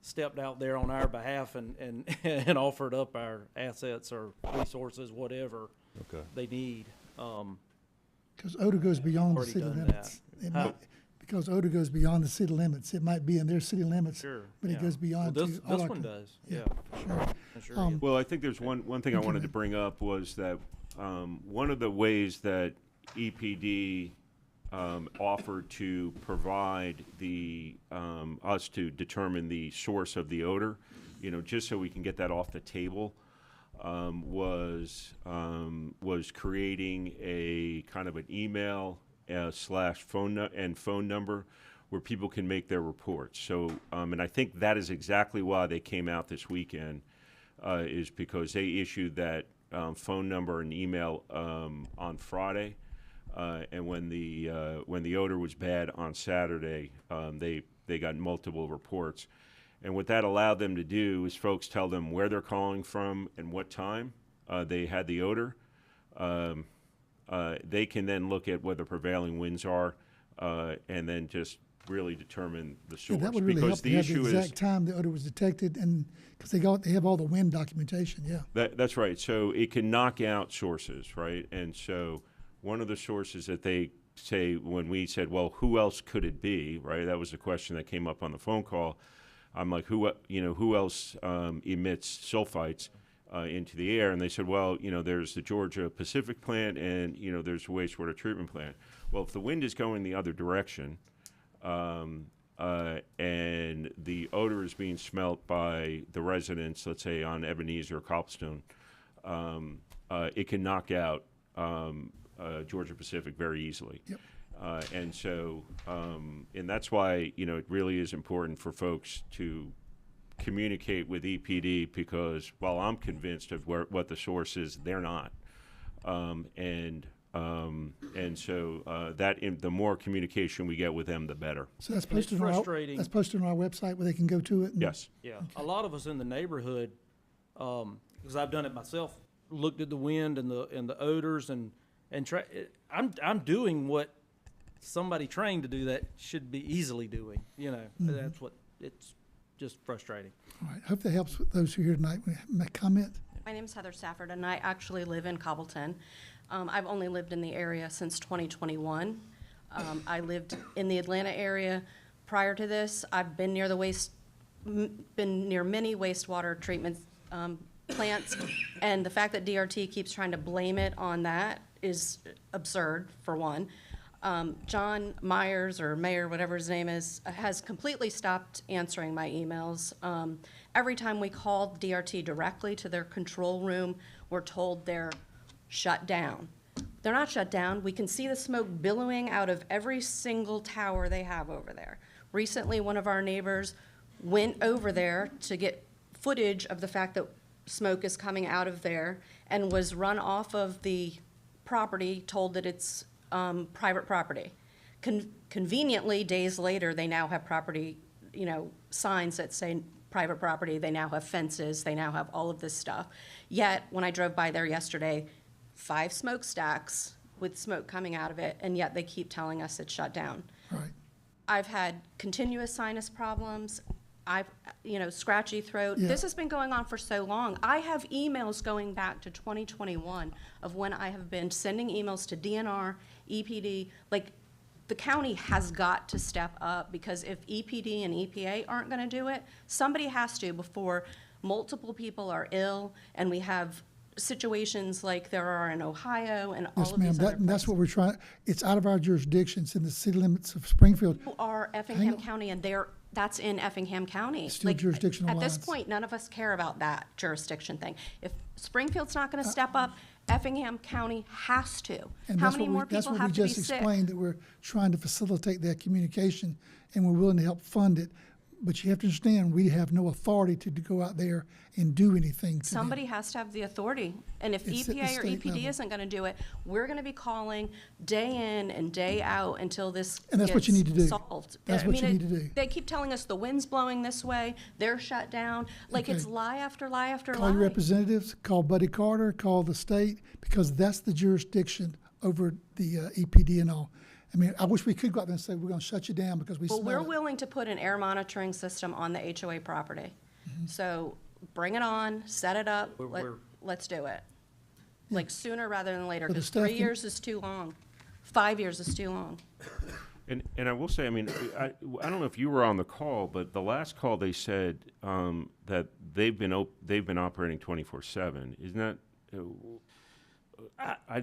stepped out there on our behalf and and offered up our assets or resources, whatever Okay. they need. Because odor goes beyond the Already city done limits. It might, because odor goes beyond the city limits. It might be in their city limits, Sure. but yeah. it goes beyond Well, to this all our one co- does. Yeah, Yeah. sure. It sure Um, is. Well, I think there's one thing I Okay, wanted Ray. to bring up was that one of the ways that EPD offered to provide us to determine the source of the odor, you know, just so we can get that off the table, was creating a kind of an email slash phone number where people can make their reports. So, and I think that is exactly why they came out this weekend, is because they issued that phone number and email on Friday, and when the odor was bad on Saturday, they got multiple reports. And what that allowed them to do is folks tell them where they're calling from and what time they had the odor. They can then look at what the prevailing winds are, and then just really determine the Yeah, source. that would really help Because to the have the issue exact is time the odor was detected, and, because they have all the wind documentation, yeah. that's right. So it can knock out sources, right? And so one of the sources that they say when we said, well, who else could it be, right? That was the question that came up on the phone call. I'm like, who else emits sulfites into the air? And they said, well, you know, there's the Georgia Pacific plant and, you know, there's a wastewater treatment plant. Well, if the wind is going the other direction, and the odor is being smelt by the residents, let's say on Ebenezer or Cobblestone, it can knock out Georgia Pacific very easily. Yep. And so, and that's why, you know, it really is important for folks to communicate with EPD, because while I'm convinced of what the source is, they're not. And so the more communication we get with them, the better. So that's And it's posted on our, frustrating. that's posted on our website where they can go to it? and- Yes. Yeah, a lot of us in the neighborhood, because I've done it myself, looked at the wind and the odors and I'm doing what somebody trained to do that should be easily doing. You know, that's what it's just frustrating. All right, hope that helps with those who are here tonight. May I comment? My name is Heather Stafford, and I actually live in Cobbleton. I've only lived in the area since 2021. I lived in the Atlanta area prior to this. I've been near been near many wastewater treatment plants, and the fact that DRT keeps trying to blame it on that is absurd, for one. John Myers, or Mayor, whatever his name is, has completely stopped answering my emails. Every time we call DRT directly to their control room, we're told they're shut down. They're not shut down. We can see the smoke billowing out of every single tower they have over there. Recently, one of our neighbors went over there to get footage of the fact that smoke is coming out of there and was run off of the property, told that it's private property. Conveniently, days later, they now have property, signs that say private property. They now have fences. They now have all of this stuff. Yet, when I drove by there yesterday, 5 smokestacks with smoke coming out of it, and yet they keep telling us it's shut down. Right. I've had continuous sinus problems. Scratchy throat. Yeah. This has been going on for so long. I have emails going back to 2021 of when I have been sending emails to DNR, EPD. Like, the county has got to step up, because if EPD and EPA aren't going to do it, somebody has to before multiple people are ill and we have situations like there are in Ohio and all Yes, of ma'am, these other places. that's what we're trying, it's out of our jurisdiction, it's in the city limits of Springfield. You are Effingham County, and that's in Effingham County. It's still jurisdictional At this lines. point, none of us care about that jurisdiction thing. If Springfield's not gonna step up, Effingham County has to. And How that's many what more that's people what have we to be just sick? explained, that we're trying to facilitate that communication, and we're willing to help fund it. But you have to understand, we have no authority to go out there and do anything to them. Somebody has to have the authority. And if It's at the EPA or state EPD level. isn't gonna do it, we're gonna be calling day in and day out until this And that's what you gets need to do. solved. That's I what mean, you need to do. They keep telling us the wind's blowing this way, they're shut down. Like, it's Okay. lie after lie after lie. Call your representatives, call Buddy Carter, call the state, because that's the jurisdiction over the EPD and all. I mean, I wish we could go out there and say, we're gonna shut you down because we Well, we're smell it. willing to put an air monitoring system on the HOA property. Mm-hmm. So bring it on, set it up, We're- let's do it. Like, sooner rather than later, But the because staff 3 can- years is too long. 5 years is too long. And I will say, I mean, I don't know if you were on the call, but the last call they said that they've been operating 24/7. Isn't that?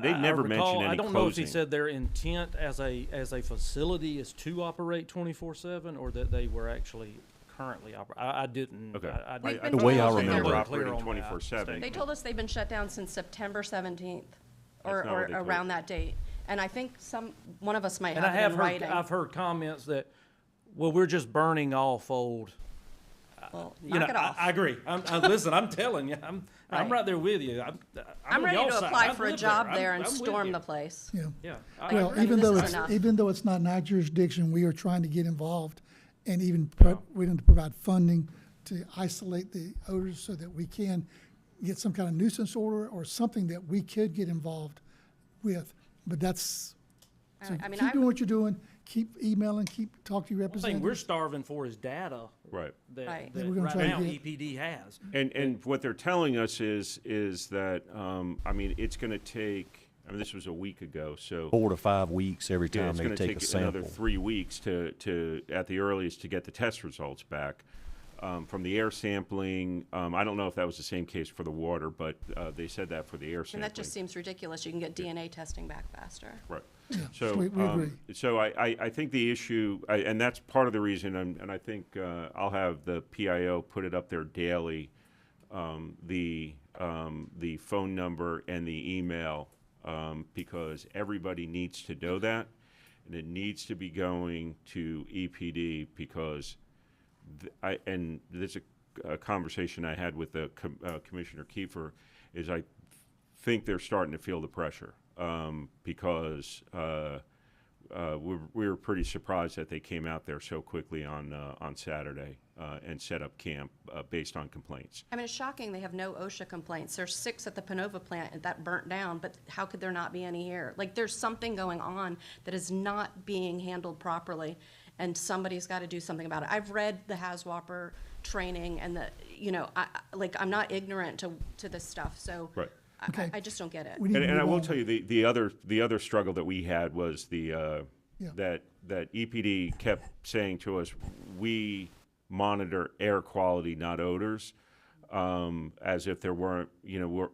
They never mentioned any I don't know if he closing. said their intent as a facility is to operate 24/7, or that they were actually currently I didn't. Okay. They've been the told way I that remember they're- operating Clear on that 24/7. They told us they've been shut down since September 17th, or That's not what they told around that date. And I think one of us might And I have it have in heard, writing. I've heard comments that, well, we're just burning off old. Well, You know, knock it off. I agree. Listen, I'm telling you, I'm Right. right there with you. I'm I'm on ready y'all to side. apply I've for a lived job I'm- there and I'm with storm you. the place. Yeah. Yeah. Well, I mean, even this though is it's, enough. even though it's not in our jurisdiction, we are trying to get involved and even we're going to provide funding to isolate the odors so that we can get some kind of nuisance order or something that we could get involved with. But that's, so I mean, keep doing what you're doing, keep emailing, keep talking to your One thing we're representatives. starving for is data Right. that, Right. That that we're gonna right try to now get. EPD has. And what they're telling us is that I mean, it's going to take. I mean, this was a week ago, so 4 to 5 weeks every yeah, time it's they going to take take a another sample. 3 weeks to at the earliest to get the test results back from the air sampling. I don't know if that was the same case for the water, but they said that for the air And sampling. that just seems ridiculous. You can get DNA testing back faster. Right. Yeah, So, we agree. so I think the issue, and that's part of the reason, and I think I'll have the PIO put it up there daily, the phone number and the email, because everybody needs to know that, and it needs to be going to EPD because, and there's a conversation I had with the Commissioner Kiefer, is I think they're starting to feel the pressure. Because we were pretty surprised that they came out there so quickly on Saturday and set up camp based on complaints. I mean, it's shocking they have no OSHA complaints. There's 6 at the Panova plant that burnt down, but how could there not be any here? Like, there's something going on that is not being handled properly, and somebody's got to do something about it. I've read the HAZWOPER training, and I'm not ignorant to this stuff, so Right. Okay. I just don't get it. We need to And I move will on. tell you the other struggle that we had was that EPD kept saying to us, we monitor air quality, not odors. as if there weren't,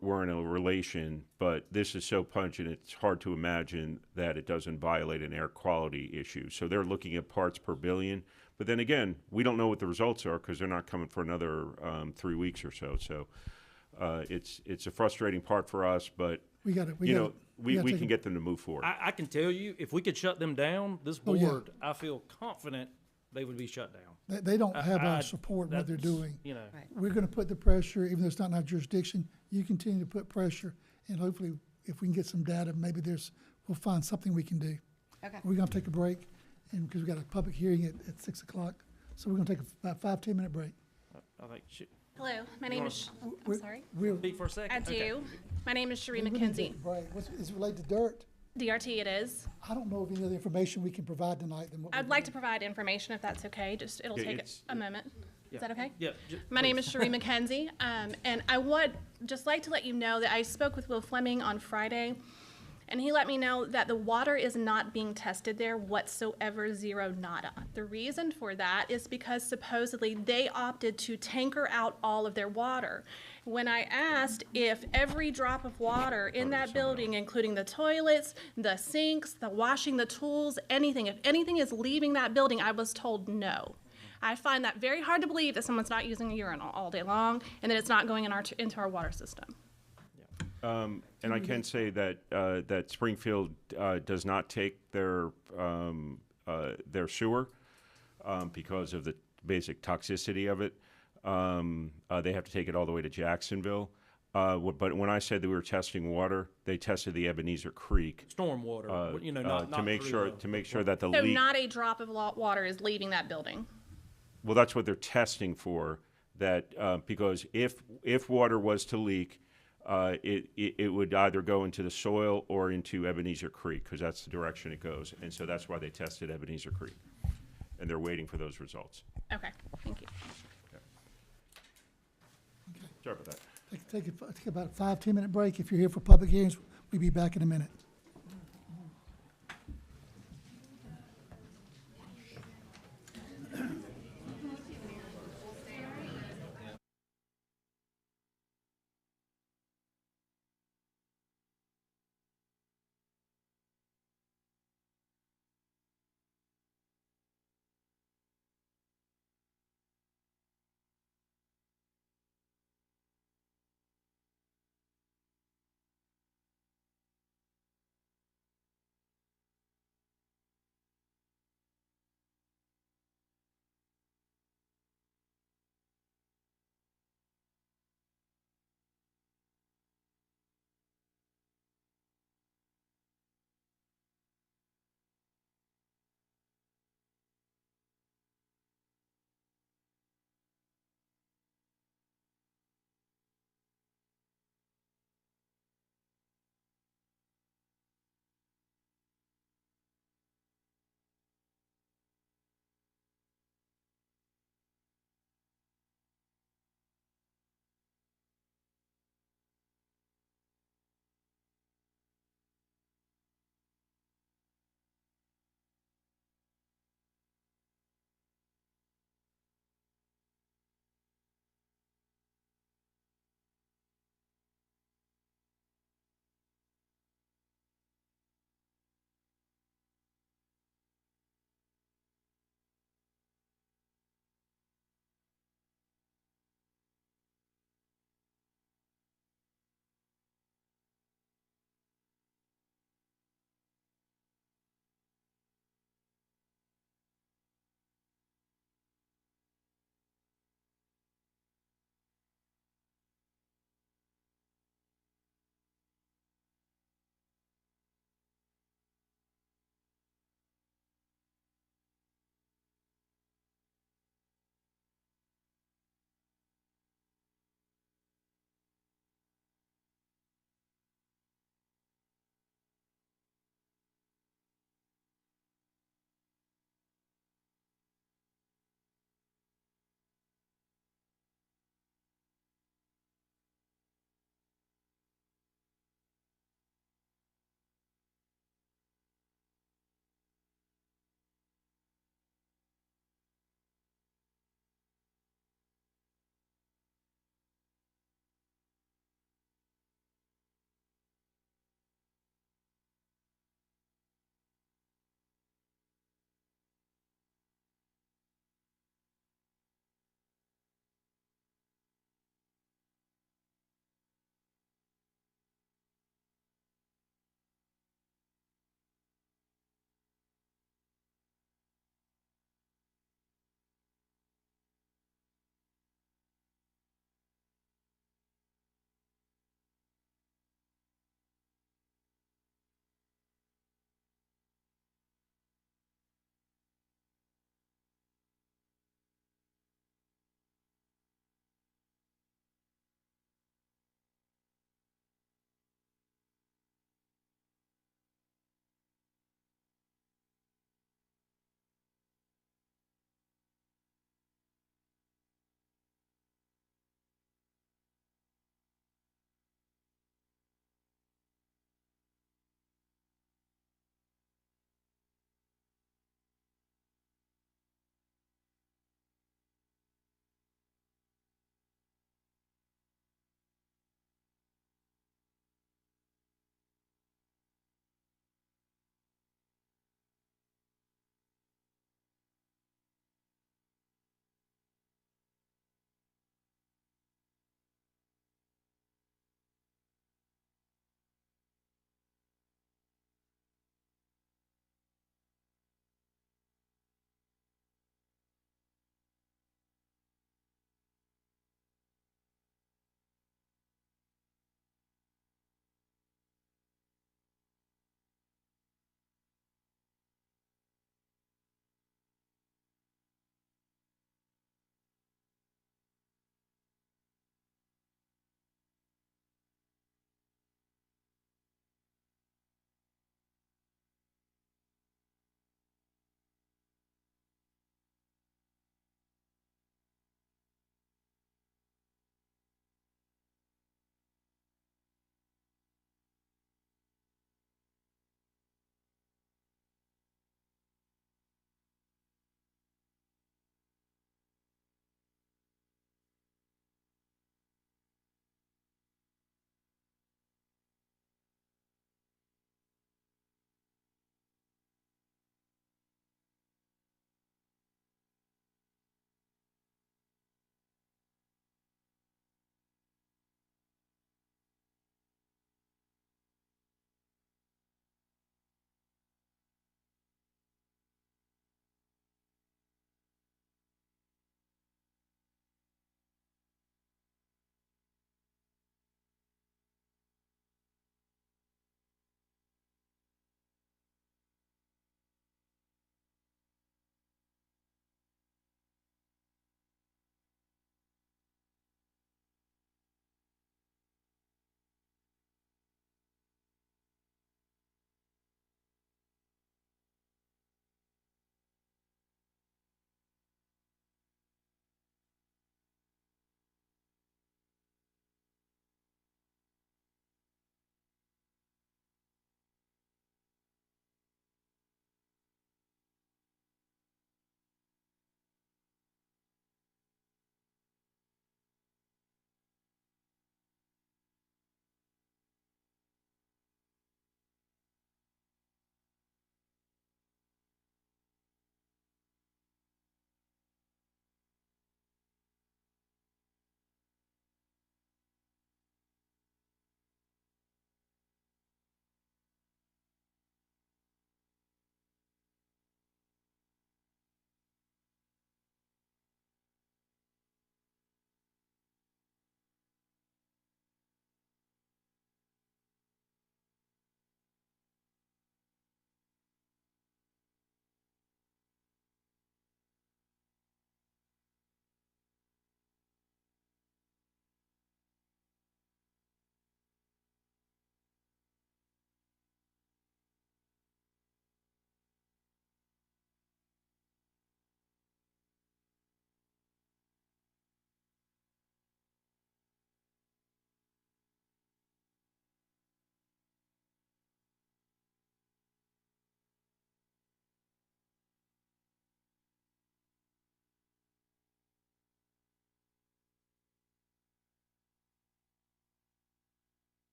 weren't a relation. But this is so pungent, it's hard to imagine that it doesn't violate an air quality issue. So they're looking at parts per billion. But then again, we don't know what the results are because they're not coming for another 3 weeks or so. So it's a frustrating part for us, but We got it. we can get them to move forward. I can tell you, if we could shut them down, this Oh, yeah. board, I feel confident they would be shut down. They don't have I- our support in what they're that's, doing. You know, We're gonna put the pressure, even though it's not in our jurisdiction, you continue to put pressure, and hopefully, if we can get some data, maybe we'll find something we can do. Okay. We're gonna take a break, and because we got a public hearing at 6 o'clock, so we're gonna take about 5-10 minute break. I think, Hello, my name is, I'm We're- sorry. We'll, speak for a second? I Okay. do. My name is Sheree we need to McKenzie. take a break. Is it related to dirt? DRT it is. I don't know of any other information we can provide tonight than what. I'd like to provide information if that's okay, just, it'll Yeah, take it's- a moment. Is that okay? Yeah. My name is Sheree McKenzie, and I would just like to let you know that I spoke with Will Fleming on Friday, and he let me know that the water is not being tested there whatsoever, zero nada. The reason for that is because supposedly they opted to tanker out all of their water. When I asked if every drop of water in that building, including the toilets, the sinks, the washing, the tools, anything, if anything is leaving that building, I was told no. I find that very hard to believe that someone's not using a urinal all day long and that it's not going into our water system. And I can say that that Springfield does not take their sewer because of the basic toxicity of it. They have to take it all the way to Jacksonville. But when I said that we were testing water, they tested the Ebenezer Creek Stormwater, not to make through sure that the So leak. not a drop of water is leaving that building. Well, that's what they're testing for. That because if water was to leak, it would either go into the soil or into Ebenezer Creek because that's the direction it goes, and so that's why they tested Ebenezer Creek, and they're waiting for those results. Okay, thank you. Sorry about that. Take about a 5-10 minute break. If you're here for public hearings, we'll be back in a minute.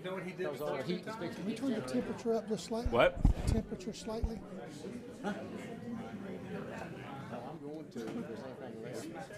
know what he did? Because all the heat is Can we turn the temperature up just slightly? What? Temperature slightly? I'm going to, if there's anything left.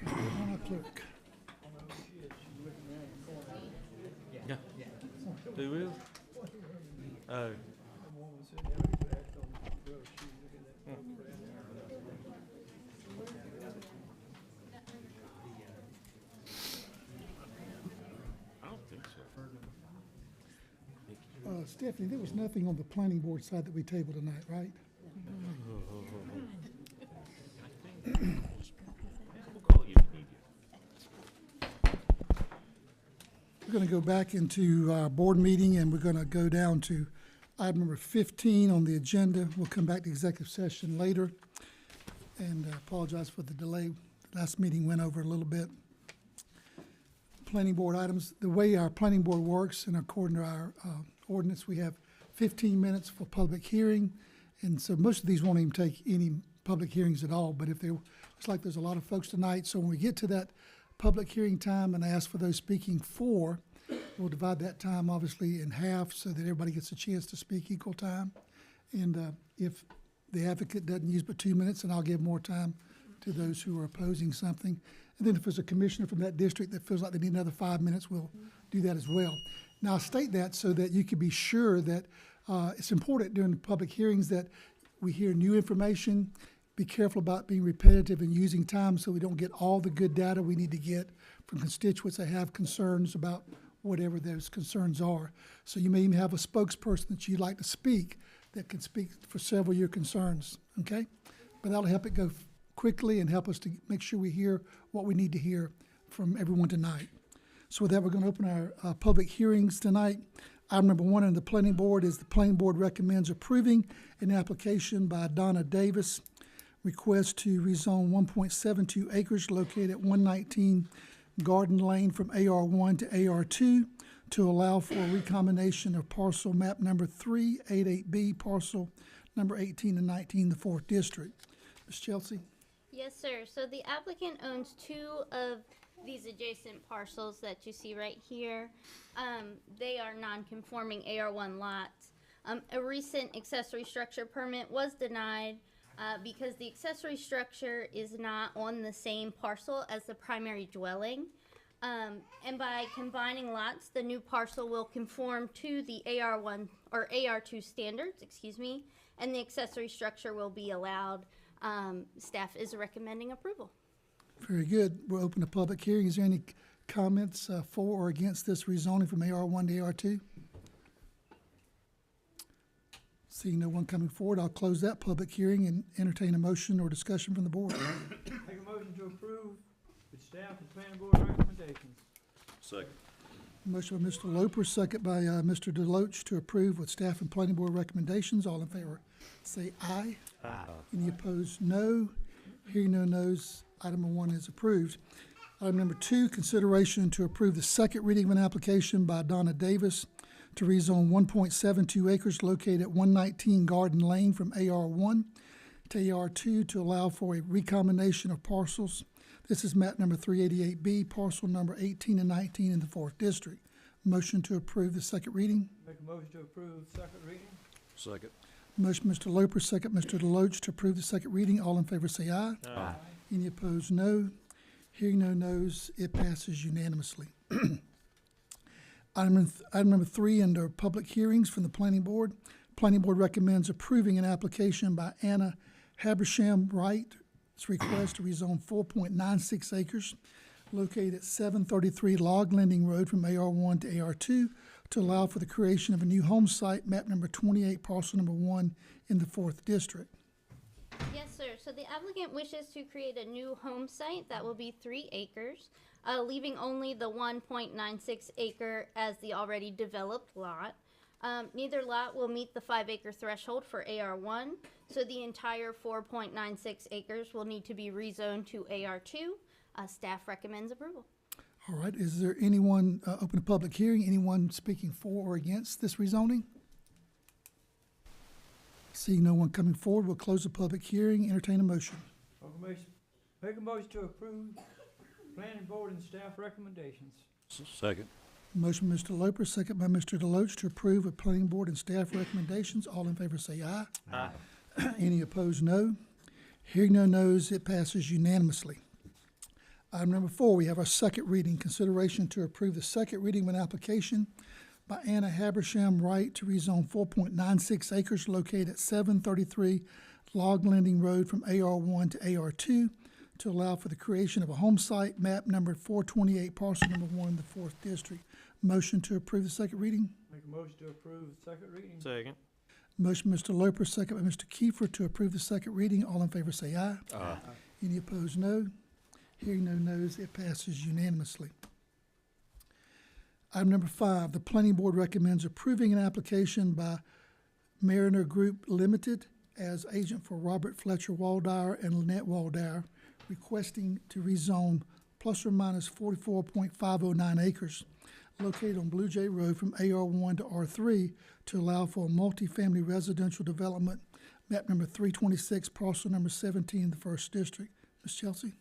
Donna Clerk. Yeah. Who is? Oh. I don't think so. Stephanie, there was nothing on the planning board side that we tabled tonight, right? We'll call you if need you. We're going to go back into our board meeting, and we're going to go down to item number 15 on the agenda. We'll come back to executive session later, and apologize for the delay. The last meeting went over a little bit. Planning board items, the way our planning board works, and according to our ordinance, we have 15 minutes for public hearing, and so most of these won't even take any public hearings at all, but if there, looks like there's a lot of folks tonight, so when we get to that public hearing time and ask for those speaking for, we'll divide that time obviously in half so that everybody gets a chance to speak equal time. And if the advocate doesn't use but 2 minutes, then I'll give more time to those who are opposing something. And then if there's a commissioner from that district that feels like they need another 5 minutes, we'll do that as well. Now, I state that so that you can be sure that it's important during the public hearings that we hear new information. Be careful about being repetitive and using time so we don't get all the good data we need to get from constituents that have concerns about whatever those concerns are. So you may even have a spokesperson that you'd like to speak that can speak for several of your concerns, okay? But that'll help it go quickly and help us to make sure we hear what we need to hear from everyone tonight. So with that, we're going to open our public hearings tonight. Item number 1 in the planning board is the planning board recommends approving an application by Donna Davis, request to rezone 1.72 acres located at 119 Garden Lane from AR1 to AR2 to allow for a recombination of parcel map number 388B, parcel number 18 and 19, the 4th district. Ms. Chelsea? Yes, sir. So the applicant owns 2 of these adjacent parcels that you see right here. They are non-conforming AR1 lots. A recent accessory structure permit was denied because the accessory structure is not on the same parcel as the primary dwelling. And by combining lots, the new parcel will conform to the AR1 or AR2 standards, and the accessory structure will be allowed. Staff is recommending approval. Very good. We'll open the public hearing. Is there any comments for or against this rezoning from AR1 to AR2? Seeing no one coming forward, I'll close that public hearing and entertain a motion or discussion from the board. Make a motion to approve with staff and planning board recommendations. Second. Motion by Mr. Loper, second by Mr. Deloach to approve with staff and planning board recommendations. All in favor, say aye. Aye. Any opposed, no. Hearing no nos, item number 1 is approved. Item number 2, consideration to approve the second reading of an application by Donna Davis to rezone 1.72 acres located at 119 Garden Lane from AR1 to AR2 to allow for a recombination of parcels. This is map number 388B, parcel number 18 and 19 in the 4th district. Motion to approve the second reading. Make a motion to approve second reading. Second. Motion Mr. Loper, second Mr. Deloach to approve the second reading. All in favor say aye. Aye. Any opposed, no. Hearing no nos, it passes unanimously. Item number 3 under public hearings from the planning board. Planning board recommends approving an application by Anna Habersham Wright, It's a request to rezone 4.96 acres located at 733 Log Landing Road from AR1 to AR2 to allow for the creation of a new home site, map number 28, parcel number 1 in the 4th District. Yes, sir. So the applicant wishes to create a new home site that will be 3 acres, leaving only the 1.96 acre as the already developed lot. Neither lot will meet the 5-acre threshold for AR1, so the entire 4.96 acres will need to be rezoned to AR2. Staff recommends approval. All right, is there anyone, open a public hearing, anyone speaking for or against this rezoning? Seeing no one coming forward, we'll close the public hearing, entertain a motion. Make a motion to approve planning board and staff recommendations. Second. Motion by Mr. Loper, second by Mr. Deloach to approve of planning board and staff recommendations. All in favor say aye. Aye. Any opposed, no. Hearing no nos, it passes unanimously. Item number 4, we have our second reading, consideration to approve the second reading of an application by Anna Habersham Wright to rezone 4.96 acres located at 733 Log Landing Road from AR1 to AR2 to allow for the creation of a home site, map number 428, parcel number 1 in the 4th District. Motion to approve the second reading. Make a motion to approve the second reading. Second. Motion Mr. Loper, second by Mr. Kiefer to approve the second reading. All in favor say aye. Aye. Any opposed, no. Hearing no nos, it passes unanimously. Item number 5, the planning board recommends approving an application by Mariner Group Limited as agent for Robert Fletcher Waldauer and Lynette Waldauer, requesting to rezone plus or minus 44.509 acres located on Blue Jay Road from AR1 to R3 to allow for a multifamily residential development, map number 326, parcel number 17 in the 1st District. Ms. Chelsea?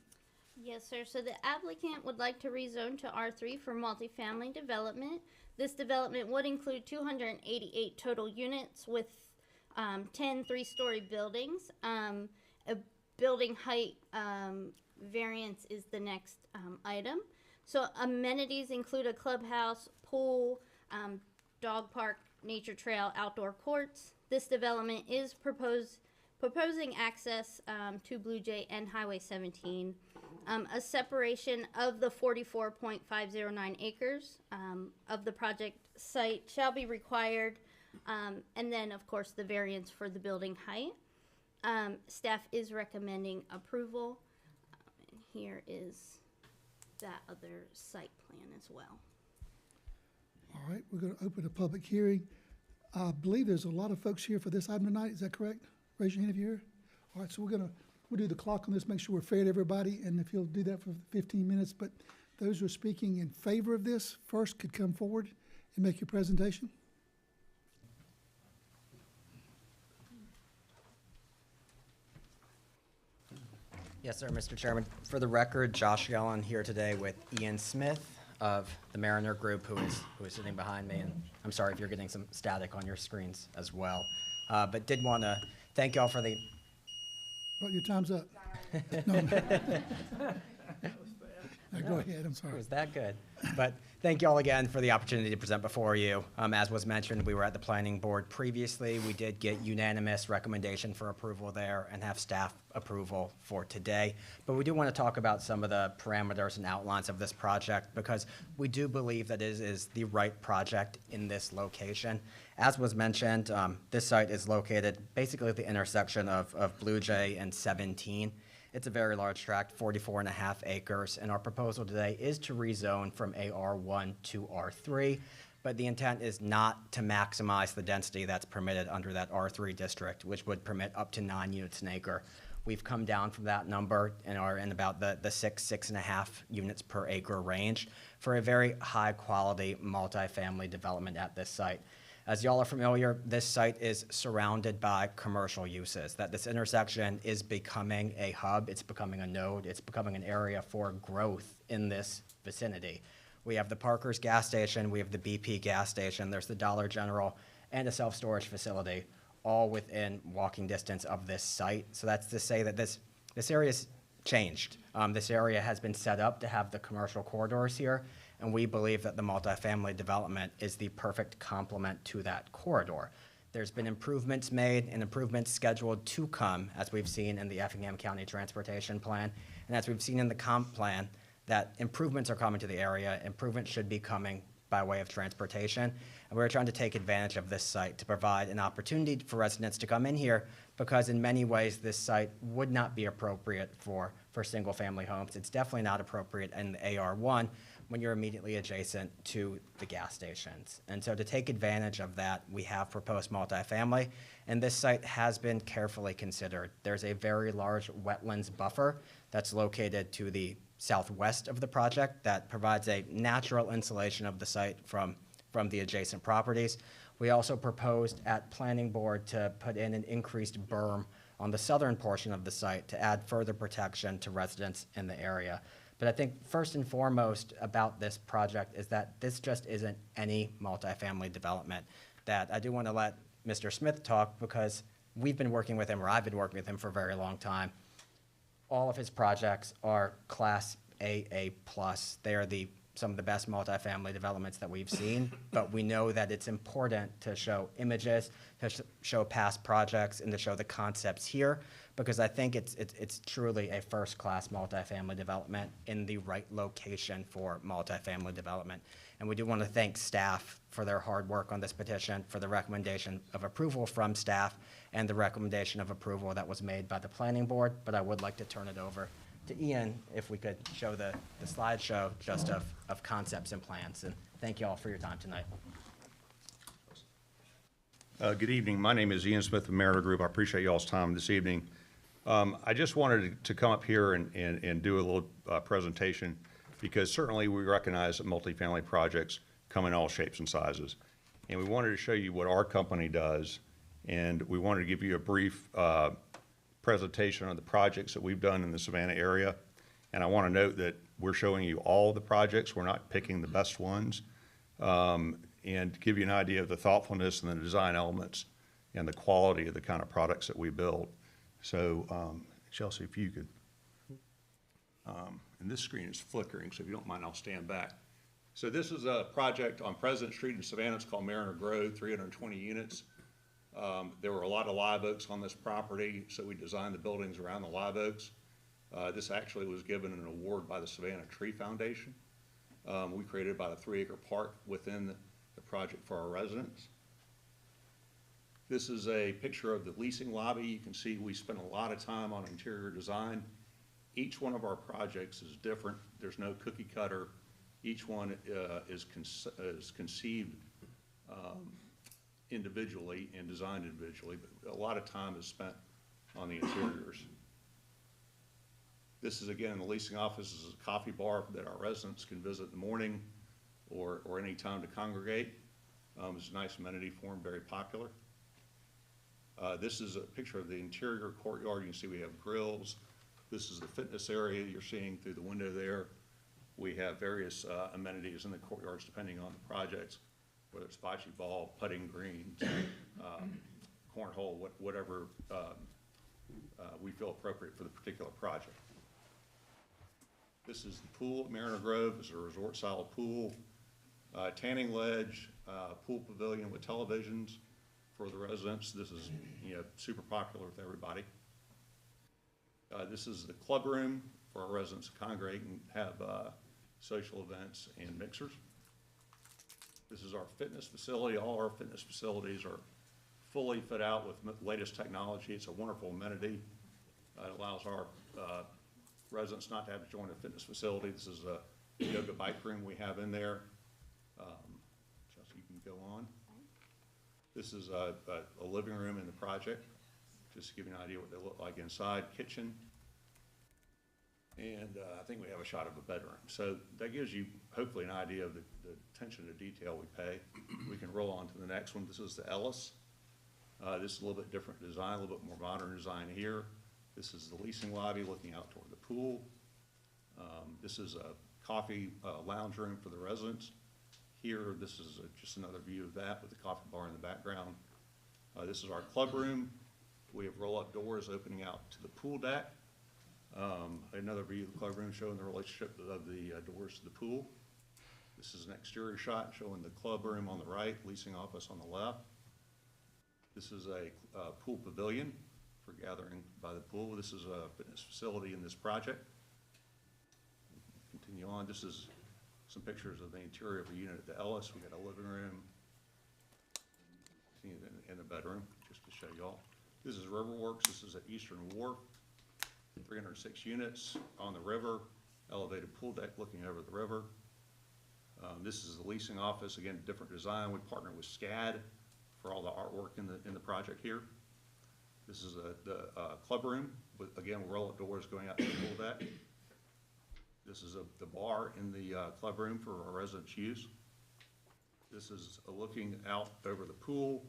Yes, sir. So the applicant would like to rezone to R3 for multifamily development. This development would include 288 total units with 10 3-story buildings. A building height variance is the next item. So amenities include a clubhouse, pool, dog park, nature trail, outdoor courts. This development is proposing access to Blue Jay and Highway 17. A separation of the 44.509 acres of the project site shall be required, and then, of course, the variance for the building height. Staff is recommending approval. And here is that other site plan as well. All right, we're going to open a public hearing. I believe there's a lot of folks here for this item tonight. Is that correct? Raise your hand if you're here. All right, so we'll do the clock on this, make sure we're fair to everybody, and if you'll do that for 15 minutes. But those who are speaking in favor of this first could come forward and make your presentation. Yes, sir, Mr. Chairman. For the record, Josh Yellen here today with Ian Smith of the Mariner Group, who is sitting behind me. And I'm sorry if you're getting some static on your screens as well. But did want to thank y'all for the... Well, your time's up. No. No, go ahead, I'm sorry. Was that good? But thank you all again for the opportunity to present before you. As was mentioned, we were at the planning board previously. We did get unanimous recommendation for approval there and have staff approval for today. But we do want to talk about some of the parameters and outlines of this project because we do believe that it is the right project in this location. As was mentioned, this site is located basically at the intersection of Blue Jay and 17. It's a very large tract, 44.5 acres, and our proposal today is to rezone from AR1 to R3, but the intent is not to maximize the density that's permitted under that R3 district, which would permit up to 9 units an acre. We've come down from that number and are in about the 6.5 units per acre range for a very high-quality multifamily development at this site. As y'all are familiar, this site is surrounded by commercial uses, that this intersection is becoming a hub, it's becoming a node, it's becoming an area for growth in this vicinity. We have the Parker's gas station, we have the BP gas station, there's the Dollar General, and a self-storage facility, all within walking distance of this site. So that's to say that this area's changed. This area has been set up to have the commercial corridors here, and we believe that the multifamily development is the perfect complement to that corridor. There's been improvements made and improvements scheduled to come, as we've seen in the Effingham County Transportation Plan, and as we've seen in the comp plan, that improvements are coming to the area. Improvements should be coming by way of transportation. And we're trying to take advantage of this site to provide an opportunity for residents to come in here, because in many ways, this site would not be appropriate for single-family homes. It's definitely not appropriate in the AR1 when you're immediately adjacent to the gas stations. And so to take advantage of that, we have proposed multifamily, and this site has been carefully considered. There's a very large wetlands buffer that's located to the southwest of the project that provides a natural insulation of the site from the adjacent properties. We also proposed at Planning Board to put in an increased berm on the southern portion of the site to add further protection to residents in the area. But I think first and foremost about this project is that this just isn't any multifamily development. That I do want to let Mr. Smith talk, because we've been working with him, or I've been working with him for a very long time. All of his projects are Class AA+. They are some of the best multifamily developments that we've seen, but we know that it's important to show images, to show past projects, and to show the concepts here, because I think it's truly a first-class multifamily development in the right location for multifamily development. And we do want to thank staff for their hard work on this petition, for the recommendation of approval from staff, and the recommendation of approval that was made by the Planning Board. But I would like to turn it over to Ian, if we could show the slideshow just of concepts and plans. And thank you all for your time tonight. Good evening. My name is Ian Smith of Mariner Group. I appreciate y'all's time this evening. I just wanted to come up here and do a little presentation, because certainly we recognize that multifamily projects come in all shapes and sizes. And we wanted to show you what our company does, and we wanted to give you a brief presentation on the projects that we've done in the Savannah area. And I want to note that we're showing you all the projects. We're not picking the best ones. And to give you an idea of the thoughtfulness and the design elements and the quality of the kind of products that we build. So, Chelsea, if you could, and this screen is flickering, so if you don't mind, I'll stand back. So this is a project on President Street in Savannah. It's called Mariner Grove, 320 units. There were a lot of live oaks on this property, so we designed the buildings around the live oaks. This actually was given an award by the Savannah Tree Foundation. We created about a 3-acre park within the project for our residents. This is a picture of the leasing lobby. You can see we spent a lot of time on interior design. Each one of our projects is different. There's no cookie cutter. Each one is conceived individually and designed individually, but a lot of time is spent on the interiors. This is, again, the leasing office. This is a coffee bar that our residents can visit in the morning or any time to congregate. It's a nice amenity for them, very popular. This is a picture of the interior courtyard. You can see we have grills. This is the fitness area you're seeing through the window there. We have various amenities in the courtyards depending on the projects, whether it's bocce ball, putting greens, cornhole, whatever we feel appropriate for the particular project. This is the pool at Mariner Grove. It's a resort-style pool, tanning ledge, pool pavilion with televisions for the residents. This is, super popular with everybody. This is the club room for our residents to congregate and have social events and mixers. This is our fitness facility. All our fitness facilities are fully fit out with latest technology. It's a wonderful amenity. It allows our residents not to have to join a fitness facility. This is a yoga bike room we have in there. Chelsea, you can go on. This is a living room in the project, just to give you an idea what they look like inside. Kitchen. And I think we have a shot of a bedroom. So that gives you hopefully an idea of the attention to detail we pay. We can roll on to the next one. This is the Ellis. This is a little bit different design, a little bit more modern design here. This is the leasing lobby looking out toward the pool. This is a coffee lounge room for the residents. Here, this is just another view of that with the coffee bar in the background. This is our club room. We have roll-up doors opening out to the pool deck. Another view of the club room showing the relationship of the doors to the pool. This is an exterior shot showing the club room on the right, leasing office on the left. This is a pool pavilion for gathering by the pool. This is a fitness facility in this project. Continue on. This is some pictures of the interior of a unit at the Ellis. We got a living room and a bedroom, just to show you all. This is Riverworks. This is at Eastern Wharf. 306 units on the river, elevated pool deck looking over the river. This is the leasing office. Again, different design. We partner with SCAD for all the artwork in the project here. This is the club room with, again, roll-up doors going out to the pool deck. This is the bar in the club room for our residents' use. This is looking out over the pool,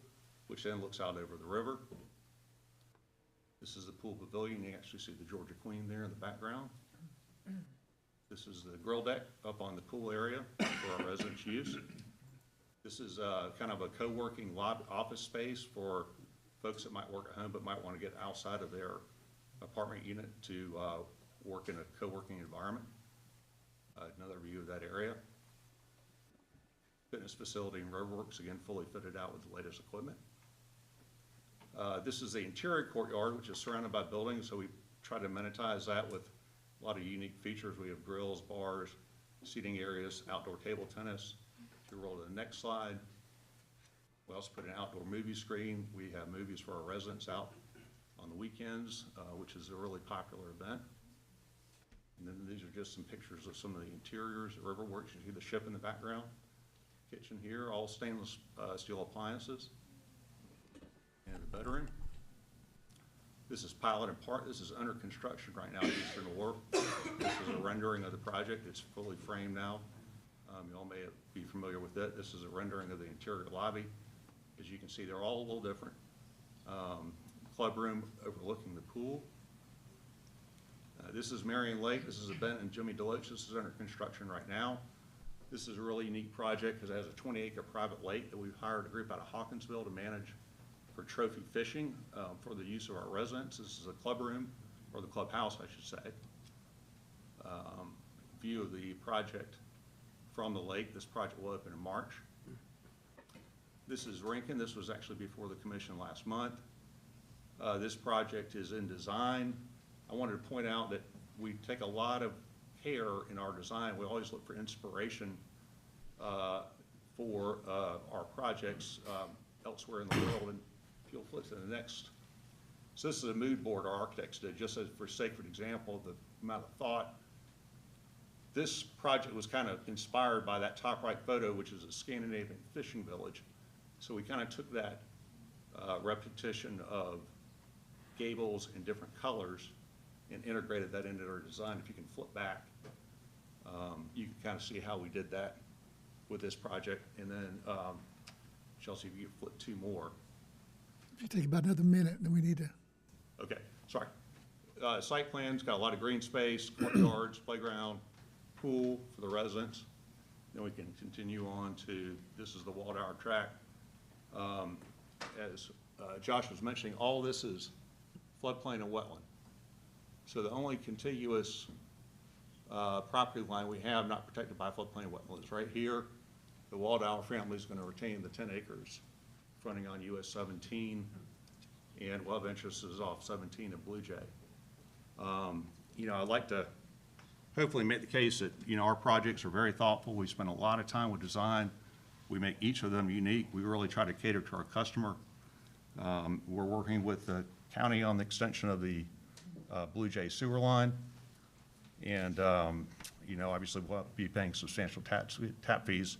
which then looks out over the river. This is the pool pavilion. You actually see the Georgia Queen there in the background. This is the grill deck up on the pool area for our residents' use. This is kind of a co-working office space for folks that might work at home but might want to get outside of their apartment unit to work in a co-working environment. Another view of that area. Fitness facility and roadworks, again, fully fitted out with the latest equipment. This is the interior courtyard, which is surrounded by buildings, so we try to amenitize that with a lot of unique features. We have grills, bars, seating areas, outdoor table tennis. If you roll to the next slide, we also put an outdoor movie screen. We have movies for our residents out on the weekends, which is a really popular event. And then these are just some pictures of some of the interiors at Riverworks. You see the ship in the background. Kitchen here, all stainless steel appliances. And the bedroom. This is pilot and part. This is under construction right now at Eastern Wharf. This is a rendering of the project. It's fully framed now. You all may be familiar with it. This is a rendering of the interior lobby. As you can see, they're all a little different. Club room overlooking the pool. This is Marion Lake. This is a Bent and Jimmy Deloach. This is under construction right now. This is a really unique project because it has a 20-acre private lake that we've hired a group out of Hawkinsville to manage for trophy fishing for the use of our residents. This is a club room, or the clubhouse, I should say. View of the project from the lake. This project will open in March. This is Rankin. This was actually before the commission last month. This project is in design. I wanted to point out that we take a lot of care in our design. We always look for inspiration for our projects elsewhere in the world. And if you'll flip to the next. So this is a mood board our architects did, just as for sacred example, the amount of thought. This project was kind of inspired by that top right photo, which is a Scandinavian fishing village. So we kind of took that repetition of gables in different colors and integrated that into our design. If you can flip back, you can kind of see how we did that with this project. And then, Chelsea, if you could flip two more. If you take about another minute, then we need to. Okay, sorry. Site plan's got a lot of green space, courtyards, playground, pool for the residents. Then we can continue on to, this is the Walled Hour track. As Josh was mentioning, all this is floodplain and wetland. So the only contiguous property line we have not protected by floodplain and wetland is right here. The Walled Hour family is going to retain the 10 acres fronting on US 17, and we'll have interests off 17 and Blue Jay. You know, I'd like to hopefully make the case that, you know, our projects are very thoughtful. We spend a lot of time with design. We make each of them unique. We really try to cater to our customer. We're working with the county on the extension of the Blue Jay sewer line. And, you know, obviously we'll be paying substantial tap fees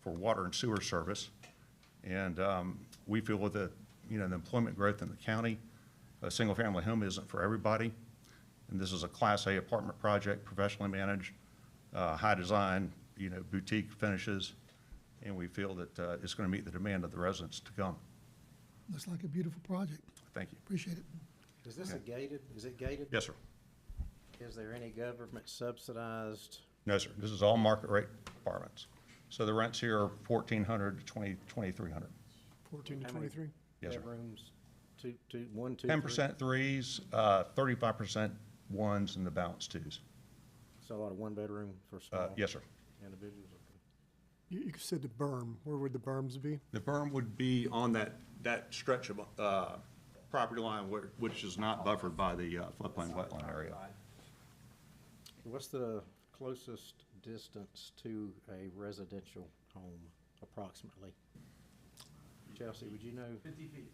for water and sewer service. And we feel with the, you know, the employment growth in the county, a single family home isn't for everybody. And this is a Class A apartment project, professionally managed, high design, you know, boutique finishes. And we feel that it's going to meet the demand of the residents to come. Looks like a beautiful project. Thank you. Appreciate it. Is this a gated, is it gated? Yes, sir. Is there any government subsidized? No, sir. This is all market rate apartments. So the rents here are 1,400 to 2,300. 14 to 23? Yes, sir. Bedrooms, one, two, 10% threes, 35% ones, and the balance twos. So a lot of one bedroom for small? Yes, sir. Individuals? You said the berm. Where would the berms be? The berm would be on that that stretch of, property line which is not buffered by the, floodplain wetland area. What's the closest distance to a residential home approximately? Chelsea, would you know? 50 feet.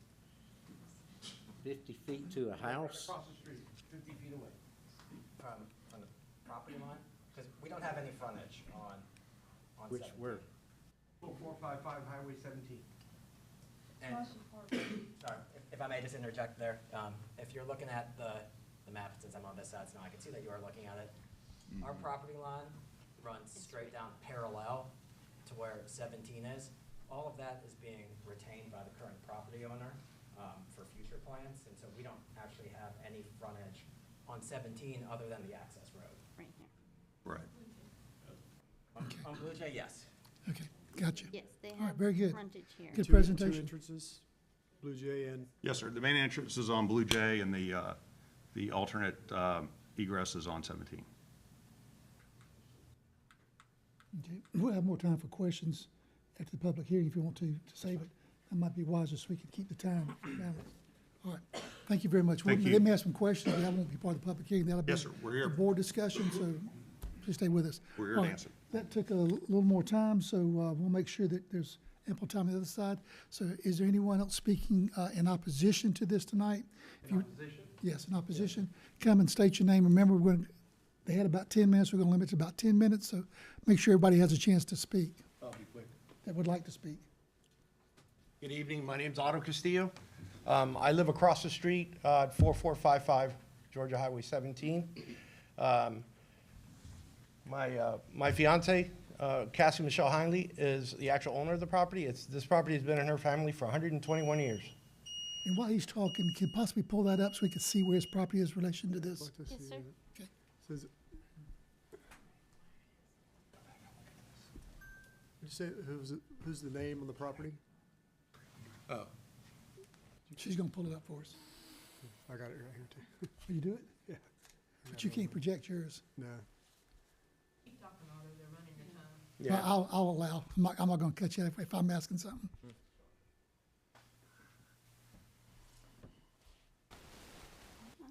50 feet to a house? Across the street, 50 feet away. From the property line? Because we don't have any frontage on Which, 17. where? 4455 Highway 17. And, sorry, if I may just interject there, if you're looking at the map, since I'm on this side, so now I can see that you are looking at it. Our property line runs straight down parallel to where 17 is. All of that is being retained by the current property owner for future plans, and so we don't actually have any frontage on 17 other than the access road. Right here. Right. On Blue Jay, yes. Okay, gotcha. Yes, they All right, have very good. frontage here. Good Two presentation. entrances, Blue Jay and Yes, sir. The main entrance is on Blue Jay, and the alternate egress is on 17. Okay, we'll have more time for questions after the public hearing if you want to save it. That might be wiser so we can keep the time balanced. All right, thank you very much. Thank you. Let me ask some questions, but that won't be part of the public hearing. That'll be Yes, sir. We're here. a board discussion, so please stay with us. We're here All to right, answer. that took a little more time, so we'll make sure that there's ample time on the other side. So is there anyone else speaking in opposition to this tonight? Opposition? Yes, in opposition. Come and state your name. Remember, they had about 10 minutes. We're going to limit to about 10 minutes, so make sure everybody has a chance to speak I'll be quick. that would like to speak. Good evening, my name's Otto Castillo. I live across the street, 4455 Georgia Highway 17. My fiance, Cassie Michelle Heinley, is the actual owner of the property. This property has been in her family for 121 years. And while he's talking, can you possibly pull that up so we can see where his property is in relation to this? Yes, sir. Okay. says, did you say who's the name on the property? Oh. She's going to pull it up for us. I got it right here too. Will you do it? Yeah. But you can't project yours. No. Yeah. I'll allow. I'm not going to cut you if I'm asking something.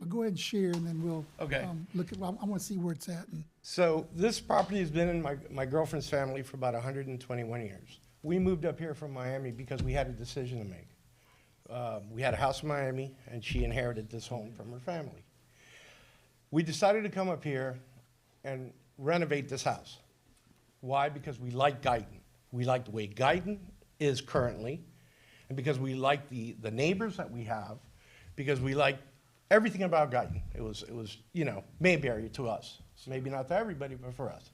Well, go ahead and share, and then we'll Okay. look at. I want to see where it's at. And So this property has been in my girlfriend's family for about 121 years. We moved up here from Miami because we had a decision to make. We had a house in Miami, and she inherited this home from her family. We decided to come up here and renovate this house. Why? Because we like Guyton. We like the way Guyton is currently, and because we like the neighbors that we have, because we like everything about Guyton. It was, Mayberry to us. Maybe not to everybody, but for us.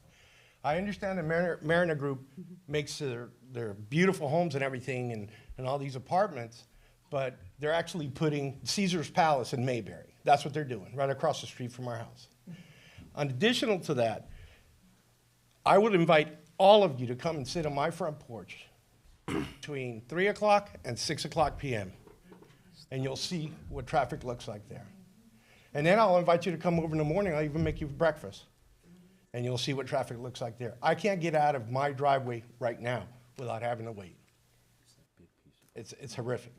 I understand the Mariner Group makes their beautiful homes and everything and all these apartments, but they're actually putting Caesar's Palace in Mayberry. That's what they're doing, right across the street from our house. In addition to that, I would invite all of you to come and sit on my front porch between 3 o'clock and 6 o'clock p.m. and you'll see what traffic looks like there. And then I'll invite you to come over in the morning. I'll even make you breakfast. And you'll see what traffic looks like there. I can't get out of my driveway right now without having to wait. It's horrific.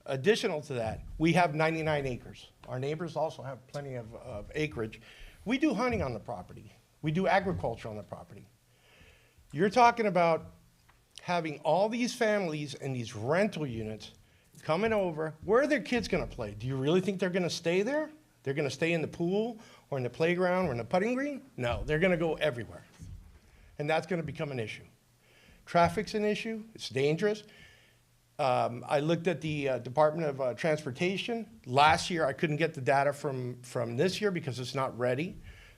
Additional to that, we have 99 acres. Our neighbors also have plenty of acreage. We do hunting on the property. We do agriculture on the property. You're talking about having all these families in these rental units coming over. Where are their kids gonna play? Do you really think they're gonna stay there? They're gonna stay in the pool or in the playground or in the putting green? No, they're gonna go everywhere. And that's gonna become an issue. Traffic's an issue, it's dangerous. I looked at the Department of Transportation. Last year, I couldn't get the data from this year because it's not ready.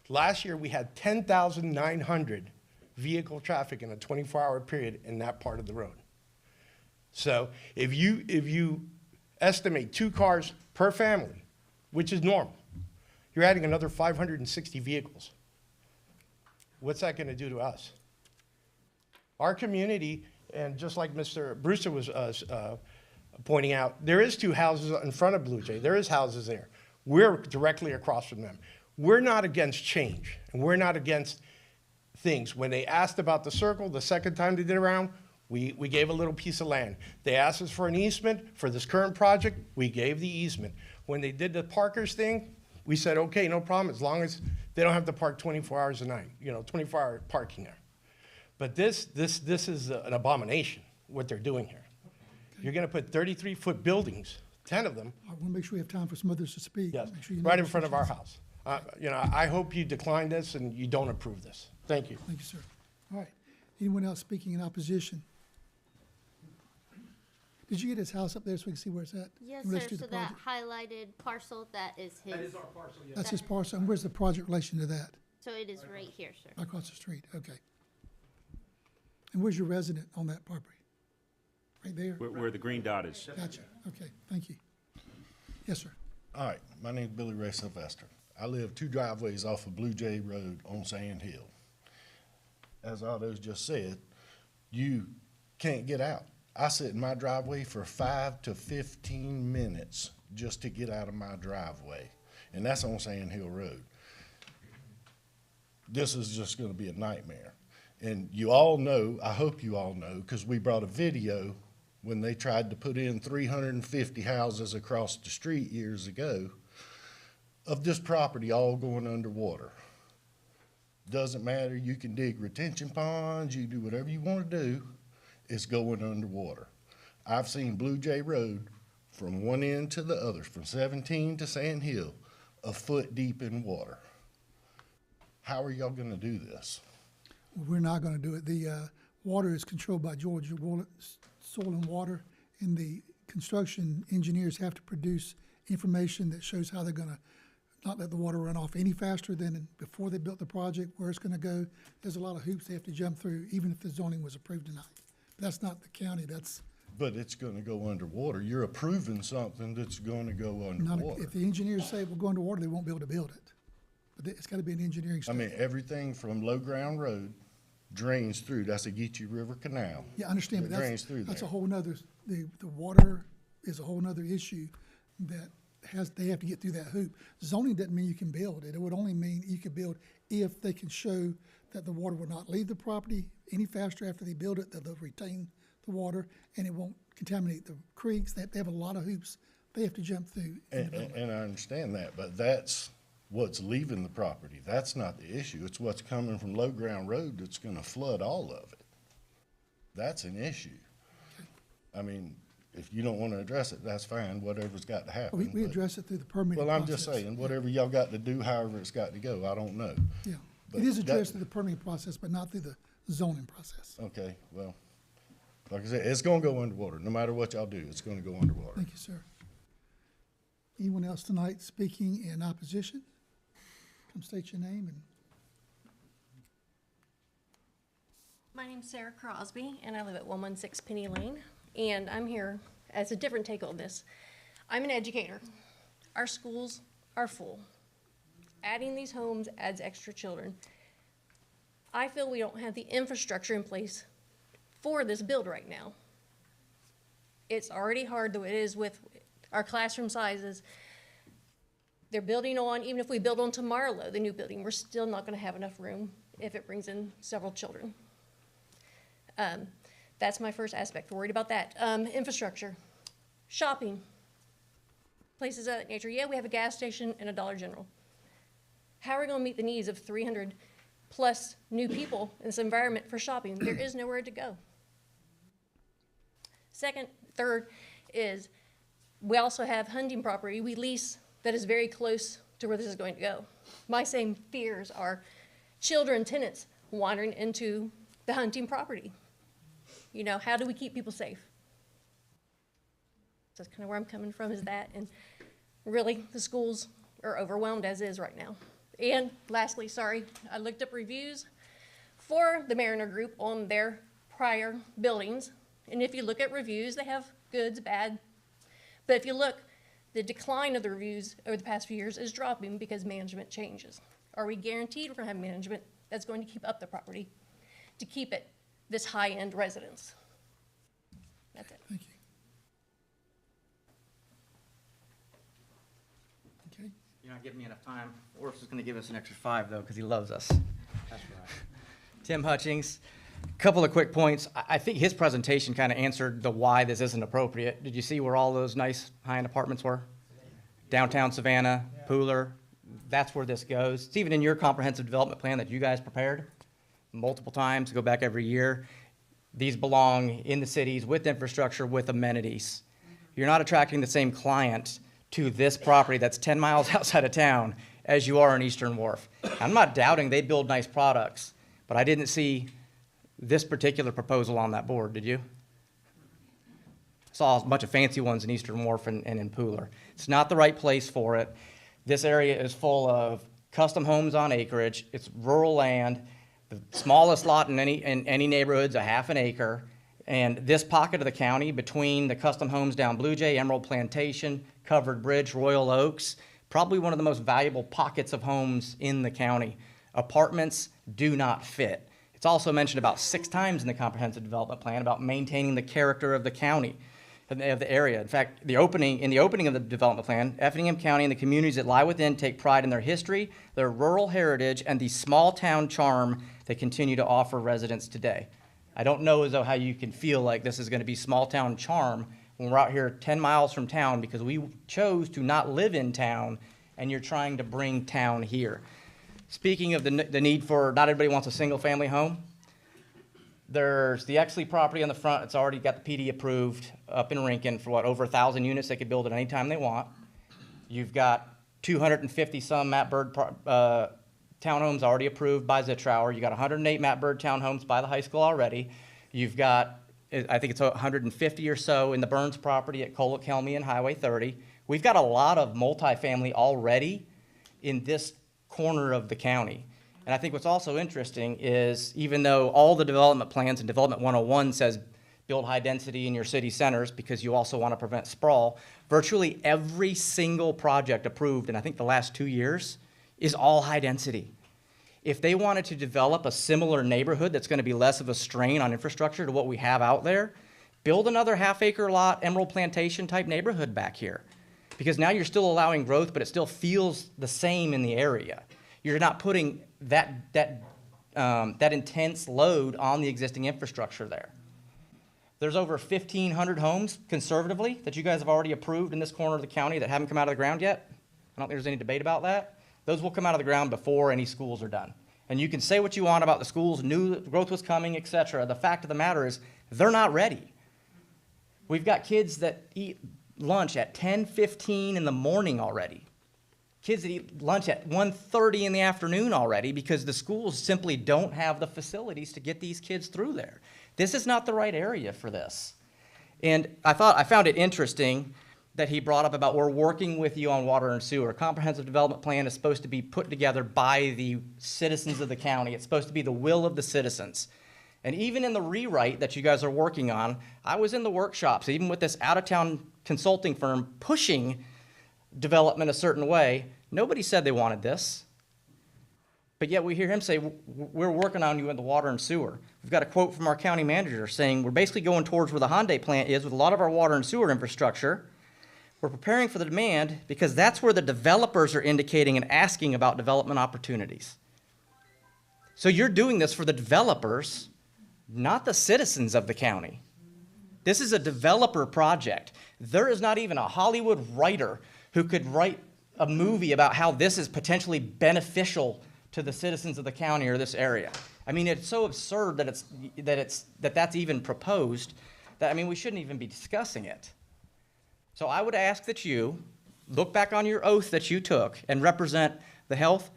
Last year, we had 10,900 vehicle traffic in a 24-hour period in that part of the road. So if you estimate 2 cars per family, which is normal, you're adding another 560 vehicles. What's that gonna do to us? Our community, and just like Mr. Brewster was pointing out, there is 2 houses in front of Blue Jay. There is houses there. We're directly across from them. We're not against change, and we're not against things. When they asked about the circle the second time they did around, We gave a little piece of land. They asked us for an easement for this current project. We gave the easement. When they did the Parkers thing, we said, okay, no problem, as long as they don't have to park 24 hours a night, 24-hour parking there. But this is an abomination, what they're doing here. You're gonna put 33-foot buildings, 10 of them. I want to make sure we have time for some others to speak. Yes, Make sure you right know in front of our restrictions. house. I hope you decline this and you don't approve this. Thank you. Thank you, sir. All right. Anyone else speaking in opposition? Did you get his house up there so we can see where it's at? Yes, in sir, relation to so the that project? highlighted parcel, that is his. That is our parcel, yes. That's his parcel. And where's the project relation to that? So it is right here, sir. Across the street, okay. And where's your resident on that property? Right there? Where the green dot is. Gotcha, okay, thank you. Yes, sir. All right, my name's Billy Ray Sylvester. I live 2 driveways off of Blue Jay Road on Sand Hill. As Otto's just said, you can't get out. I sit in my driveway for 5 to 15 minutes just to get out of my driveway, and that's on Sand Hill Road. This is just gonna be a nightmare. And you all know, I hope you all know, because we brought a video when they tried to put in 350 houses across the street years ago of this property all going underwater. Doesn't matter, you can dig retention ponds, you do whatever you want to do, it's going underwater. I've seen Blue Jay Road from one end to the other, from 17 to Sand Hill, a foot deep in water. How are y'all gonna do this? We're not gonna do it. The water is controlled by Georgia Soil and Water, and the construction engineers have to produce information that shows how they're gonna not let the water run off any faster than before they built the project, where it's gonna go. There's a lot of hoops they have to jump through, even if the zoning was approved tonight. That's not the county, that's But it's gonna go underwater. You're approving something that's gonna go not, underwater. if the engineers say we'll go underwater, they won't be able to build it. But it's gotta be an engineering I study. mean, everything from Low Ground Road drains through, that's a Geechee River Canal. Yeah, I understand, It but drains through that's a there. whole nother, the water is a whole nother issue that they have to get through that hoop. Zoning doesn't mean you can build it. It would only mean you could build if they can show that the water will not leave the property any faster after they build it, that they'll retain the water, and it won't contaminate the creeks. They have a lot of hoops they have to jump through. And I understand that, but that's what's leaving the property. That's not the issue. It's what's coming from Low Ground Road that's gonna flood all of it. That's an issue. I mean, if you don't wanna address it, that's fine, whatever's got to happen. We but- address it through the permitting Well, I'm just process. saying, whatever y'all got to do, however it's got to go, I don't know. Yeah, But it is that- addressed through the permitting process, but not through the zoning process. Okay, well, like I said, it's gonna go underwater. No matter what y'all do, it's gonna go underwater. Thank you, sir. Anyone else tonight speaking in opposition? Come state your name and My name's Sarah Crosby, and I live at 116 Penny Lane, and I'm here as a different take on this. I'm an educator. Our schools are full. Adding these homes adds extra children. I feel we don't have the infrastructure in place for this build right now. It's already hard though it is with our classroom sizes. They're building on, even if we build on Marlowe, the new building, we're still not gonna have enough room if it brings in several children. That's my first aspect. We're worried about that. Infrastructure, shopping, places of that nature. Yeah, we have a gas station and a Dollar General. How are we gonna meet the needs of 300 plus new people in this environment for shopping? There is nowhere to go. Third is we also have hunting property we lease that is very close to where this is going to go. My same fears are children, tenants wandering into the hunting property. You know, how do we keep people safe? So that's kind of where I'm coming from is that, and really the schools are overwhelmed as is right now. And lastly, sorry, I looked up reviews for the Mariner Group on their prior buildings. And if you look at reviews, they have goods, bad. But if you look, the decline of the reviews over the past few years is dropping because management changes. Are we guaranteed we're gonna have management that's going to keep up the property, to keep it this high-end residence? That's it. thank you. Okay, You're not giving me enough time. Orf's is gonna give us an extra 5 though, because he loves us. That's right. Tim Hutchings, Couple of quick points. I think his presentation kind of answered the why this isn't appropriate. Did you see where all those nice high-end apartments were? Downtown Savannah, Pooler, that's where this goes. It's even in your comprehensive development plan that you guys prepared multiple times, go back every year. These belong in the cities with infrastructure, with amenities. You're not attracting the same client to this property that's 10 miles outside of town as you are in Eastern Wharf. I'm not doubting they build nice products, but I didn't see this particular proposal on that board, did you? Saw a bunch of fancy ones in Eastern Wharf and in Pooler. It's not the right place for it. This area is full of custom homes on acreage. It's rural land. The smallest lot in any neighborhood's a half an acre. And this pocket of the county between the custom homes down Blue Jay, Emerald Plantation, Covered Bridge, Royal Oaks, probably one of the most valuable pockets of homes in the county. Apartments do not fit. It's also mentioned about 6 times in the comprehensive development plan about maintaining the character of the county, of the area. In fact, in the opening of the development plan, Effingham County and the communities that lie within take pride in their history, their rural heritage, and the small town charm they continue to offer residents today. I don't know as though how you can feel like this is going to be small town charm when we're out here 10 miles from town because we chose to not live in town and you're trying to bring town here. Speaking of the need for, not everybody wants a single family home. There's the Exley property on the front. It's already got the PD approved up in Rincon for over 1,000 units. They could build it any time they want. You've got 250 some Matt Bird townhomes already approved by Zitrower. You got 108 Matt Bird townhomes by the high school already. You've got, I think it's 150 or so in the Burns property at Colic, Helmy, and Highway 30. We've got a lot of multifamily already in this corner of the county. And I think what's also interesting is even though all the development plans and Development 101 says build high density in your city centers because you also want to prevent sprawl, virtually every single project approved in I think the last 2 years is all high density. If they wanted to develop a similar neighborhood that's going to be less of a strain on infrastructure to what we have out there, build another half-acre lot, Emerald Plantation type neighborhood back here. Because now you're still allowing growth, but it still feels the same in the area. You're not putting that intense load on the existing infrastructure there. There's over 1,500 homes, conservatively, that you guys have already approved in this corner of the county that haven't come out of the ground yet. I don't think there's any debate about that. Those will come out of the ground before any schools are done. And you can say what you want about the schools, knew that growth was coming, et cetera. The fact of the matter is they're not ready. We've got kids that eat lunch at 10:15 in the morning already. Kids that eat lunch at 1:30 in the afternoon already because the schools simply don't have the facilities to get these kids through there. This is not the right area for this. And I found it interesting that he brought up about we're working with you on water and sewer. A comprehensive development plan is supposed to be put together by the citizens of the county. It's supposed to be the will of the citizens. And even in the rewrite that you guys are working on, I was in the workshops, even with this out-of-town consulting firm pushing development a certain way. Nobody said they wanted this. But yet we hear him say, we're working on you in the water and sewer. We've got a quote from our county manager saying, we're basically going towards where the Hyundai plant is with a lot of our water and sewer infrastructure. We're preparing for the demand because that's where the developers are indicating and asking about development opportunities. So you're doing this for the developers, not the citizens of the county. This is a developer project. There is not even a Hollywood writer who could write a movie about how this is potentially beneficial to the citizens of the county or this area. I mean, it's so absurd that that's even proposed that, I mean, we shouldn't even be discussing it. So I would ask that you look back on your oath that you took and represent the health,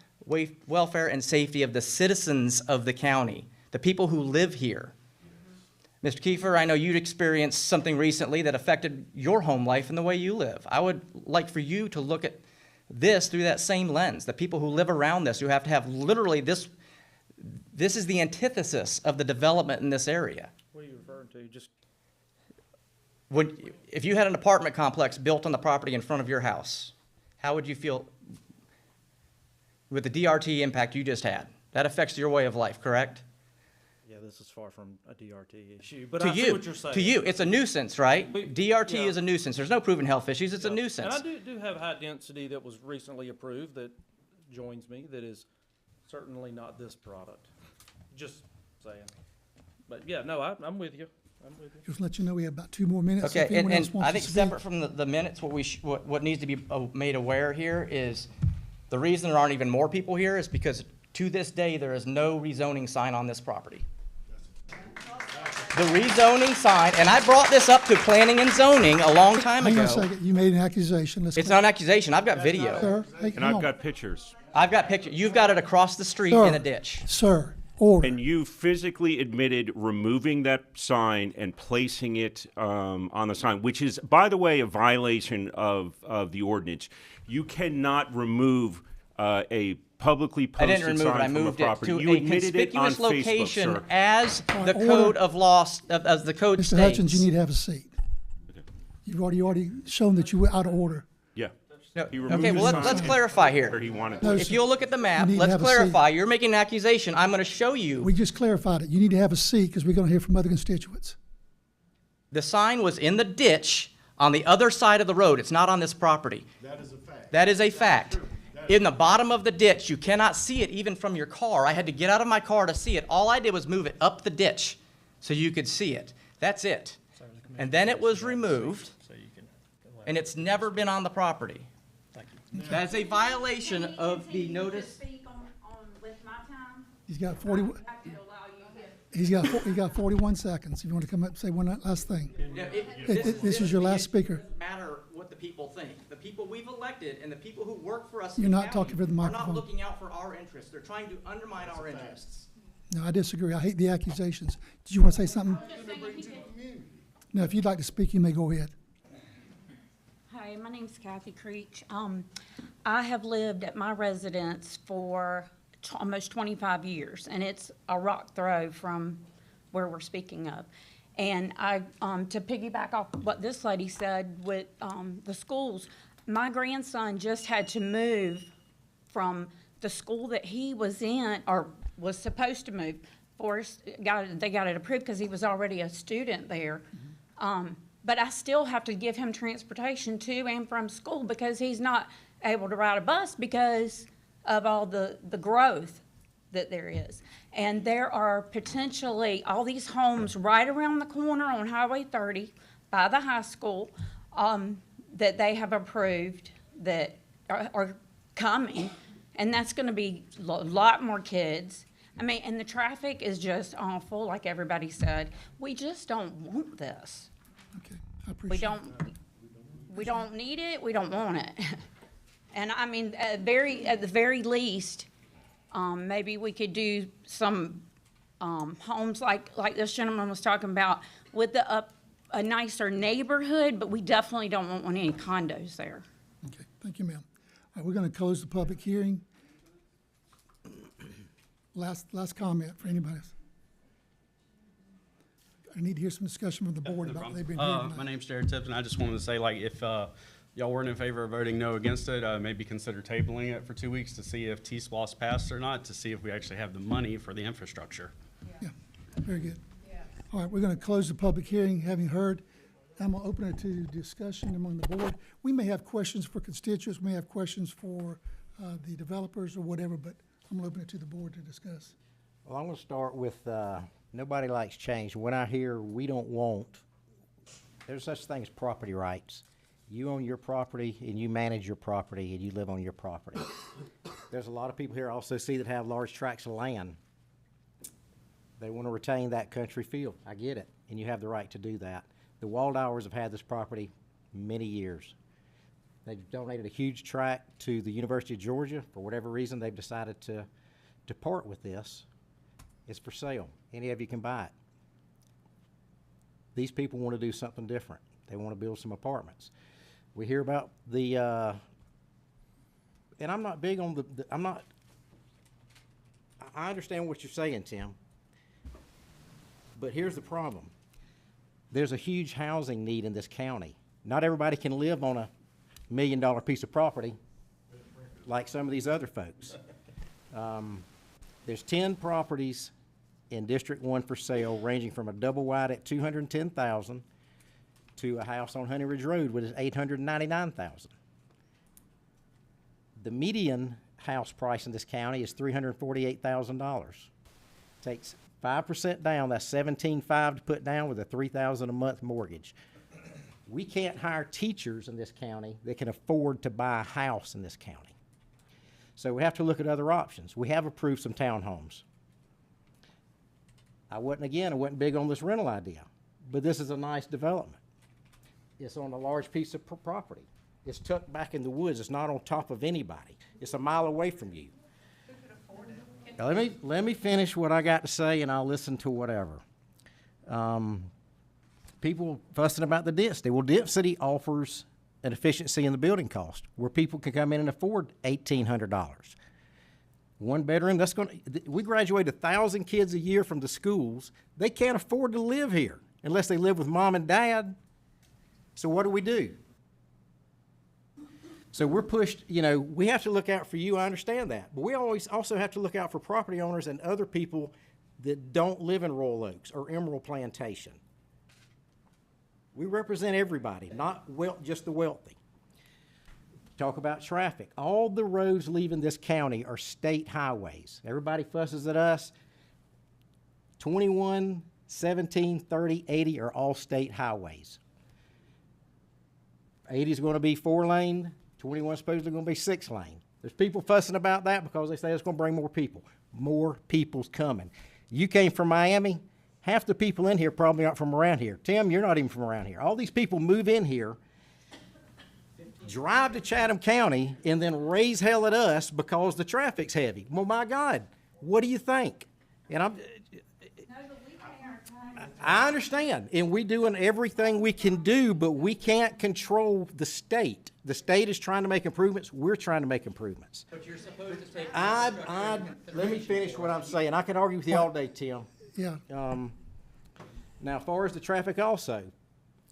welfare, and safety of the citizens of the county, the people who live here. Mr. Kiefer, I know you'd experienced something recently that affected your home life and the way you live. I would like for you to look at this through that same lens. The people who live around this, who have to have literally this is the antithesis of the development in this area. What are you referring to? Just if you had an apartment complex built on the property in front of your house, how would you feel with the DRT impact you just had? That affects your way of life, correct? Yeah, this is far from a DRT issue, but To I see what you're saying. To you, it's a nuisance, right? DRT yeah. is a nuisance. There's no proven health issues. It's a Yeah. nuisance. And I do have high density that was recently approved that joins me, that is certainly not this product. Just saying. But yeah, no, I'm with you. I'm with you. Just let you know we have about 2 more minutes. Okay, If anyone else and wants I to think speak. separate from the minutes, what needs to be made aware here is the reason there aren't even more people here is because to this day, there is no rezoning sign on this property. The rezoning sign, and I brought this up to planning and zoning a long time Hang on a ago. second, you made an accusation. Let's It's not an accusation, I've got video. Sir, hey, And hang I've on. got pictures. I've got pictures, you've got it across the street Sir. in a ditch. Sir, order. And you physically admitted removing that sign and placing it on the sign, which is, by the way, a violation of the ordinance. You cannot remove a publicly I didn't posted remove it, I sign from a moved it property. to You a admitted it on conspicuous Facebook, location sir. as the Order. code of law, as the code Mr. states. Hutchins, you need to have a seat. You've already shown that you were out of order. Yeah. No, He removed okay, well, the let's sign clarify here. where he wanted No, to. If sir. you'll look at the map, You need to let's have a clarify. You're making an accusation. I'm going to show you. We just clarified it. You need to have a seat because we're going to hear from other constituents. The sign was in the ditch on the other side of the road. It's not on this property. That is a fact. That is a fact. In the bottom of the ditch, you cannot see it even from your car. I had to get out of my car to see it. All I did was move it up the ditch so you could see it. That's it. And then it was removed, and it's never been on the property. That's a violation of the notice. He's got 40. He's got 41 seconds. If you want to come up and say one last thing. This is your last speaker. It doesn't matter what the people think. The people we've elected and the people who work for us You're in the not county talking for the are microphone. not looking out for our interests. They're trying to undermine our interests. No, I disagree. I hate the accusations. Did you want to say something? No, if you'd like to speak, you may go ahead. Hi, my name's Kathy Creech. I have lived at my residence for almost 25 years, and it's a rock throw from where we're speaking of. And to piggyback off what this lady said with the schools, my grandson just had to move from the school that he was in, or was supposed to move. They got it approved because he was already a student there. But I still have to give him transportation to and from school because he's not able to ride a bus because of all the growth that there is. And there are potentially all these homes right around the corner on Highway 30 by the high school that they have approved that are coming. And that's going to be a lot more kids. I mean, and the traffic is just awful, like everybody said. We just don't want this. Okay, I appreciate it. We don't need it, we don't want it. And I mean, at the very least, maybe we could do some homes like this gentleman was talking about with a nicer neighborhood, but we definitely don't want any condos there. Okay, thank you, ma'am. All right, we're going to close the public hearing. Last comment for anybody else. I need to hear some discussion from the board about what they've been hearing. My name's Jared Tipton. I just wanted to say, like, if y'all weren't in favor of voting no against it, maybe consider tabling it for 2 weeks to see if T-SPLOS passed or not, to see if we actually have the money for the infrastructure. Yeah, very good. All right, we're going to close the public hearing, having heard. I'm going to open it to discussion among the board. We may have questions for constituents, we may have questions for the developers or whatever, but I'm going to open it to the board to discuss. Well, I'm going to start with nobody likes change. When I hear we don't want, there's such thing as property rights. You own your property and you manage your property and you live on your property. There's a lot of people here I also see that have large tracts of land. They want to retain that country feel. I get it, and you have the right to do that. The Waldauers have had this property many years. They've donated a huge tract to the University of Georgia. For whatever reason, they've decided to part with this. It's for sale. Any of you can buy it. These people want to do something different. They want to build some apartments. We hear about the, and I'm not big on I understand what you're saying, Tim, but here's the problem. There's a huge housing need in this county. Not everybody can live on a $1 million piece of property like some of these other folks. There's 10 properties in District 1 for sale, ranging from a double wide at $210,000 to a house on Honey Ridge Road, which is $899,000. The median house price in this county is $348,000. Takes 5% down, that's 17.5 to put down with a $3,000 a month mortgage. We can't hire teachers in this county that can afford to buy a house in this county. So we have to look at other options. We have approved some townhomes. I wasn't big on this rental idea, but this is a nice development. It's on a large piece of property. It's tucked back in the woods. It's not on top of anybody. It's a mile away from you. Now, let me finish what I got to say, and I'll listen to whatever. People fussing about the density. Well, density offers an efficiency in the building cost where people can come in and afford $1,800. One bedroom, we graduate 1,000 kids a year from the schools. They can't afford to live here unless they live with mom and dad. So what do? So we're pushed, we have to look out for you, I understand that. But we always also have to look out for property owners and other people that don't live in Royal Oaks or Emerald Plantation. We represent everybody, not just the wealthy. Talk about traffic. All the roads leaving this county are state highways. Everybody fusses at us. 21, 17, 30, 80 are all state highways. 80 is going to be 4-lane. 21 is supposedly going to be 6-lane. There's people fussing about that because they say it's going to bring more people. More people's coming. You came from Miami. Half the people in here probably aren't from around here. Tim, you're not even from around here. All these people move in here, drive to Chatham County, and then raise hell at us because the traffic's heavy. Well, my God, what do you think? And I understand, and we're doing everything we can do, but we can't control the state. The state is trying to make improvements. We're trying to make improvements. But you're supposed to take. Let me finish what I'm saying. I can argue with you all day, Tim. Yeah. Now, as far as the traffic also,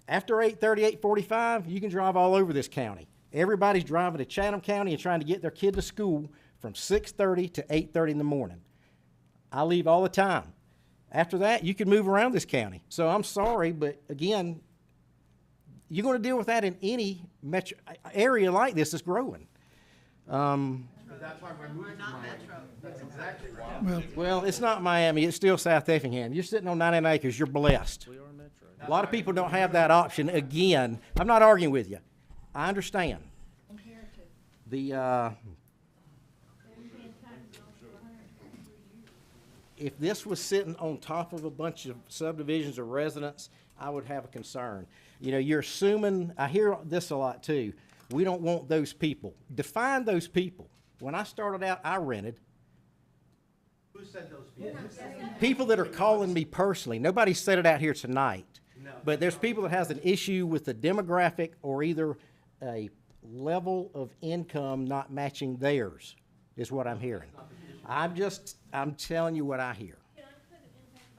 after 8:30, 8:45, you can drive all over this county. Everybody's driving to Chatham County and trying to get their kid to school from 6:30 to 8:30 in the morning. I leave all the time. After that, you can move around this county. So I'm sorry, but again, you're going to deal with that in any metro area like this that's growing. That's why we're moving to Miami. That's exactly why. Well, it's not Miami. It's still South Effingham. You're sitting on 99 acres. You're blessed. We are metro. A lot of people don't have that option. Again, I'm not arguing with you. I understand. If this was sitting on top of a bunch of subdivisions or residents, I would have a concern. You're assuming, I hear this a lot too, we don't want those people. Define those people. When I started out, I rented. Who said those people? People that are calling me personally. Nobody said it out here tonight. No. But there's people that has an issue with the demographic or either a level of income not matching theirs, is what I'm hearing. I'm telling you what I hear.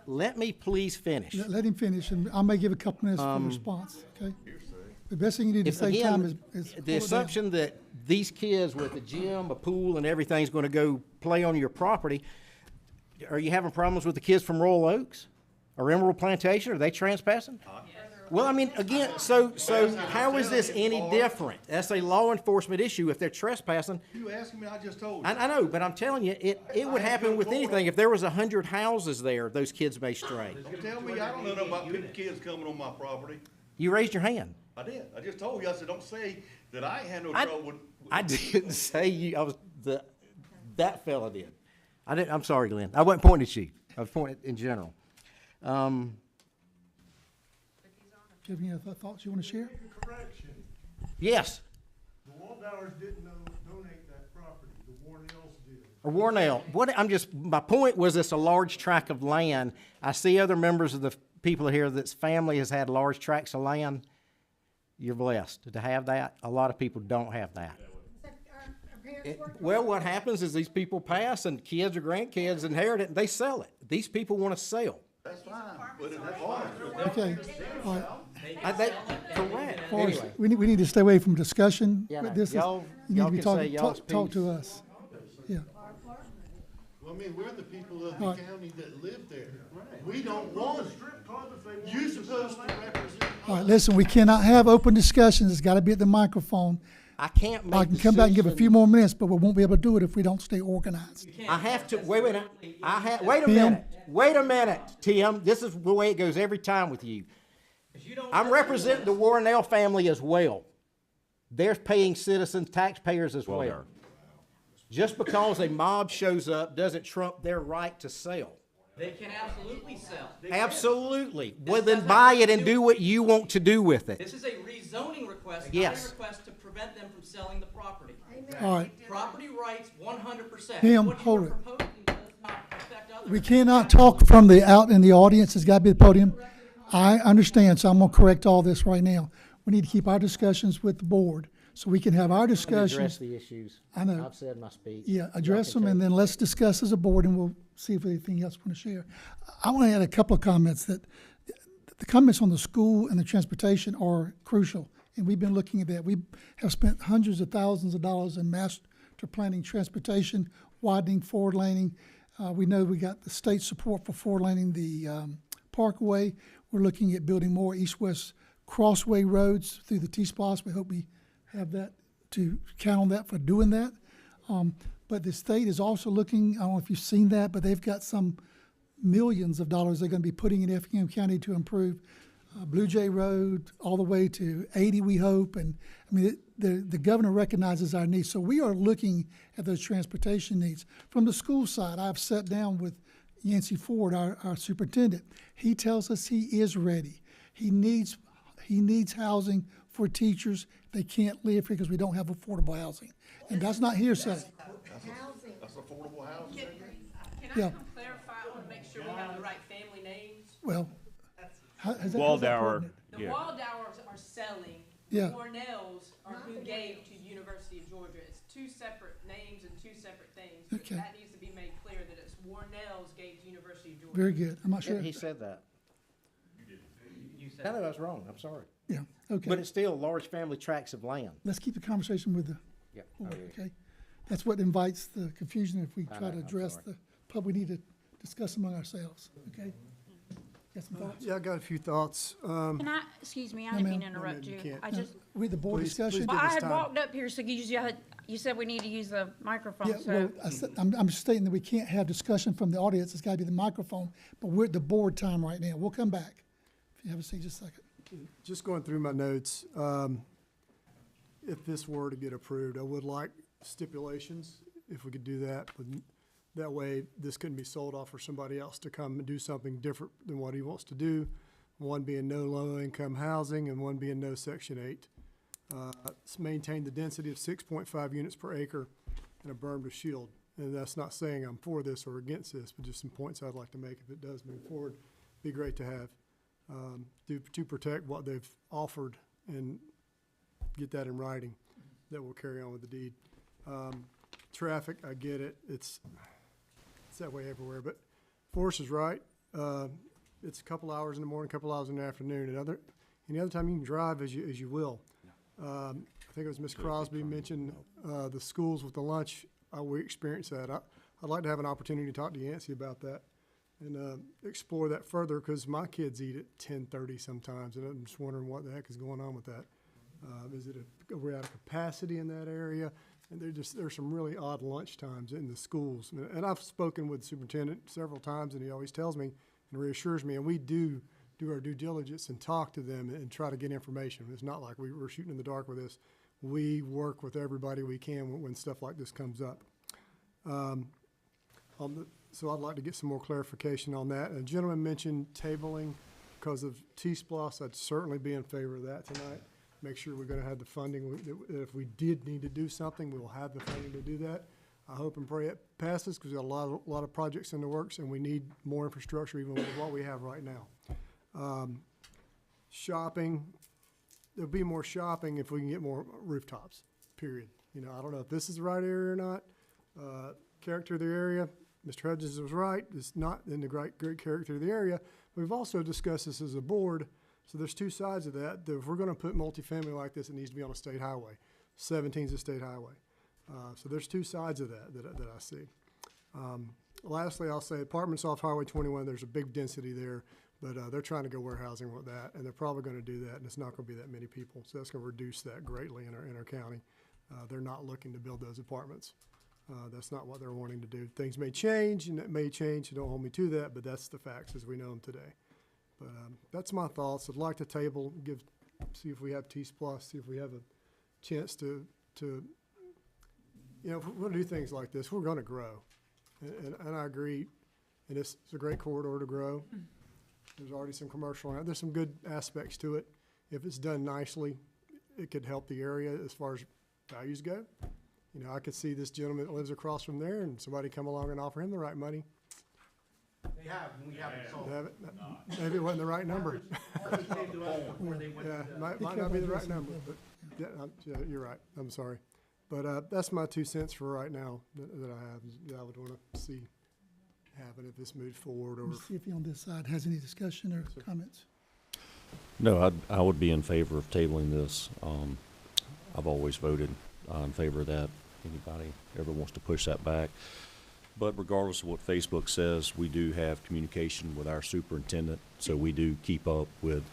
Let me please finish. Let him finish, and I may give a couple minutes for response, okay? The best thing you need to save time is the assumption that these kids with a gym, a pool, and everything's going to go play on your property. Are you having problems with the kids from Royal Oaks or Emerald Plantation? Are they trespassing? Well, I mean, again, so how is this any different? That's a law enforcement issue if they're trespassing. You asking me, I just told you. I know, but I'm telling you, it would happen with anything. If there was 100 houses there, those kids may stray. Tell me, I don't know about kids coming on my property. You raised your hand. I did. I just told you. I said, don't say that I ain't had no trouble with. I didn't say you. That fella did. I'm sorry, Glenn. I wasn't pointing at you. I was pointing in general. Do you have any other thoughts you want to share? Correction. Yes. The Waldowers didn't donate that property. The Warnells did. Or Warnell. My point was it's a large tract of land. I see other members of the people here that's family has had large tracts of land. You're blessed to have that. A lot of people don't have that. Well, what happens is these people pass and kids or grandkids inherit it and they sell it. These people want to sell. That's fine. But that's fine. Okay, all right. Correct. Forrest, Anyway. we need to stay away from discussion. Yeah, no. This is, Y'all you need to be can say y'all's talk to piece. us. Yeah. Well, I mean, we're the people of the county that live there. We don't want it. You're supposed to represent. All right, listen, we cannot have open discussions. It's got to be at the microphone. I can't make I can come back and give a few more minutes, but we won't be able to do it if we don't stay organized. I have to, wait a minute, wait a Tim? minute, Tim, this is the way it goes every time with you. I'm representing the Warnell family as well. They're paying citizens, taxpayers as well. Just because a mob shows up doesn't trump their right to sell. They can absolutely sell. Absolutely. Well, then buy it and do what you want to do with it. This is a rezoning request, Yes. not a request to prevent them from selling the property. All right. Property rights, 100%. Tim, What you hold are it. proposing does not affect others. We cannot talk from the out in the audience. It's got to be the podium. I understand, so I'm going to correct all this right now. We need to keep our discussions with the board so we can have our Let me discussions. address the issues. I know. I've said my speech. Yeah, Y'all address can them, and take then let's discuss as a board, and we'll see if anything else we want to share. I want to add a couple of comments that the comments on the school and the transportation are crucial, and we've been looking at that. We have spent hundreds of thousands of dollars in master planning transportation, widening, forward laning. We know we got the state support for forward laning the Parkway. We're looking at building more east-west crossway roads through the T-Splosh. We hope we have that to count on that for doing that. But the state is also looking, I don't know if you've seen that, but they've got some millions of dollars they're going to be putting in Effingham County to improve Blue Jay Road all the way to 80, we hope. And I mean, the governor recognizes our needs. So we are looking at those transportation needs. From the school side, I've sat down with Yancey Ford, our superintendent. He tells us he is ready. He needs housing for teachers. They can't live here because we don't have affordable housing. And that's not hearsay. That's affordable housing. Can Yeah. I clarify, I want to make sure we have the right family names. Well, how's that Waldauer, pertinent? The yeah. Waldauers are selling. Yeah. Cornells are who gave to University of Georgia. It's two separate names and two separate things. Okay. That needs to be made clear that it's Warnells gave to University of Georgia. Very good. I'm not sure. He said that. You said I know I was wrong, I'm sorry. Yeah, okay. But it's still large family tracts of land. Let's keep the conversation with the Yeah. board, okay? That's what invites the confusion if we I try know, to I'm address sorry. the we need to discuss among ourselves, okay? Got some thoughts? Yeah, I got a few thoughts. Can I, excuse me, I No, didn't ma'am. mean to interrupt you you. can't. I No, just, with the board Please- discussion? please well, I this had time. walked up here, so you said we need to use the microphone, Yeah, so. well, I'm just stating that we can't have discussion from the audience. It's got to be the microphone, but we're at the board time right now. We'll come back. If you have a seat, just a second. Just going through my notes, if this were to get approved, I would like stipulations, if we could do that. But that way, this couldn't be sold off for somebody else to come and do something different than what he wants to do. One being no low-income housing and one being no Section 8. Maintain the density of 6.5 units per acre and a berm to shield. And that's not saying I'm for this or against this, but just some points I'd like to make if it does move forward. Be great to have. To protect what they've offered and get that in writing, that will carry on with the deed. Traffic, I get it, it's that way everywhere, but Forrest is right. It's a couple hours in the morning, a couple hours in the afternoon, and any other time you can drive as you will. I think it was Ms. Crosby mentioned the schools with the lunch. We experienced that. I'd like to have an opportunity to talk to Yancey about that and explore that further, because my kids eat at 10:30 sometimes, and I'm just wondering what the heck is going on with that. Are we out of capacity in that area? And there's some really odd lunch times in the schools. And I've spoken with the superintendent several times, and he always tells me and reassures me, and we do our due diligence and talk to them and try to get information. It's not like we're shooting in the dark with this. We work with everybody we can when stuff like this comes up. So I'd like to get some more clarification on that. A gentleman mentioned tabling because of T-Splosh. I'd certainly be in favor of that tonight. Make sure we're going to have the funding. If we did need to do something, we will have the funding to do that. I hope and pray it passes, because we've got a lot of projects in the works, and we need more infrastructure even with what we have right now. Shopping, there'll be more shopping if we can get more rooftops, period. I don't know if this is the right area or not. Character of the area, Mr. Hudgens was right. It's not in the great character of the area. We've also discussed this as a board. So there's two sides of that. If we're going to put multifamily like this, it needs to be on a state highway. 17 is a state highway. So there's two sides of that I see. Lastly, I'll say apartments off Highway 21, there's a big density there, but they're trying to go warehousing with that, and they're probably going to do that, and it's not going to be that many people. So that's going to reduce that greatly in our county. They're not looking to build those apartments. That's not what they're wanting to do. Things may change, and it may change, so don't hold me to that, but that's the facts as we know them today. But that's my thoughts. I'd like to table, see if we have T-Splosh, see if we have a chance to if we're going to do things like this, we're going to grow. And I agree, and it's a great corridor to grow. There's already some commercial, there's some good aspects to it. If it's done nicely, it could help the area as far as values go. I could see this gentleman that lives across from there and somebody come along and offer him the right money. They have, and we haven't sold. Maybe it wasn't the right number. Always came to us before they went Yeah, to- might not be the right number, but yeah, you're right. I'm sorry. But that's my 2 cents for right now that I have, that I would want to see happen if this moves forward. Or Let's see if he on this side has any discussion or comments. No, I would be in favor of tabling this. I've always voted in favor of that. Anybody ever wants to push that back? But regardless of what Facebook says, we do have communication with our superintendent, so we do keep up with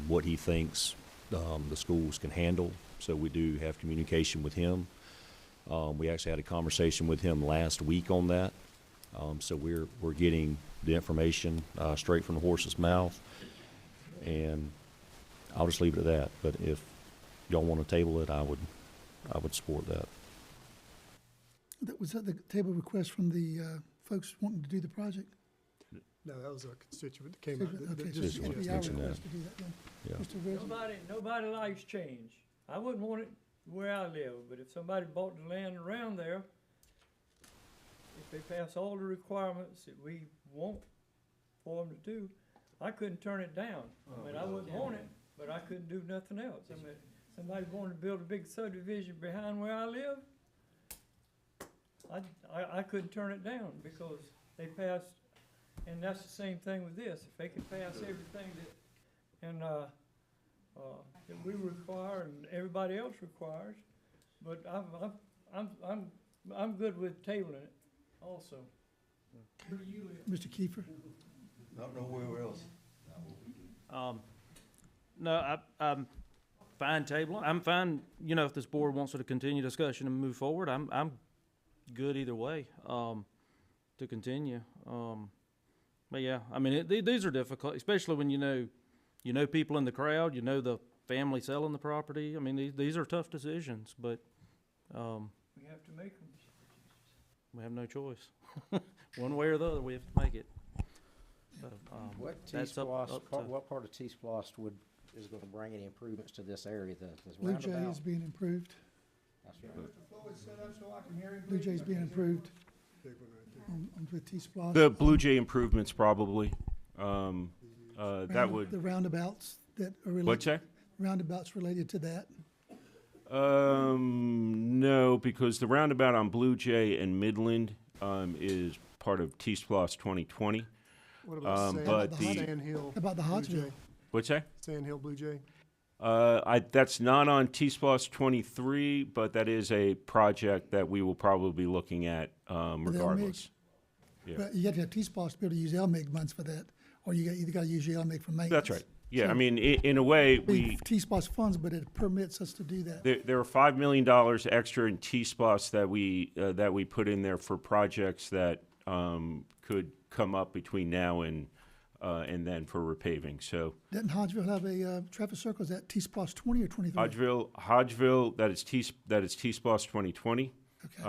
what he thinks the schools can handle. So we do have communication with him. We actually had a conversation with him last week on that. So we're getting the information straight from the horse's mouth, and I'll just leave it at that. But if y'all want to table it, I would support that. Was that the table request from the folks wanting to do the project? No, that was a constituent that came out. Okay, Just so it'd be our mentioned that. request to do that then. Yeah. Mr. Resident? Nobody likes change. I wouldn't want it where I live, but if somebody bought the land around there, if they pass all the requirements that we want for them to do, I couldn't turn it down. I mean, I wouldn't want it, but I couldn't do nothing else. I mean, somebody wanted to build a big subdivision behind where I live, I couldn't turn it down because they passed, and that's the same thing with this. If they can pass everything that we require and everybody else requires, but I'm good with tabling it also. Where do you live? Mr. Kiefer? Not nowhere else. No, I'm fine tabling. I'm fine, if this board wants to continue discussion and move forward, I'm good either way, to continue. But yeah, I mean, these are difficult, especially when you know people in the crowd, the family selling the property. I mean, these are tough decisions, but, We have to make them. we have no choice. One way or the other, we have to make it. So, What that's T-Splosh, up to- what part of T-Splosh is gonna bring any improvements to this area, this Blue Jay roundabout? is being improved. That's right. Floyd, sit up so I can hear him. Blue Jay's being improved Big one right there. on with T-Splosh. The Blue Jay improvements probably. That would, The roundabouts that are related. what's that? Roundabouts related to that. No, because the roundabout on Blue Jay and Midland is part of T-Splosh 2020. What about but Sand Hill? How about the Blue Hodgeville? Jay? What's that? Sand Hill Blue Jay? That's not on T-Splosh 23, but that is a project that we will probably be looking at regardless. Yeah. But you have to have T-Splosh to be able to use LMIG funds for that, or you either gotta use your LMIG for maintenance. That's right. Yeah, So I mean, in a way, we T-Splosh funds, but it permits us to do that. there are $5 million extra in T-Splosh that we put in there for projects that could come up between now and then for repaving. So Doesn't Hodgeville have a traffic circle? Is that T-Splosh 20 or 23? Hodgeville, that is T-Splosh 2020. Okay.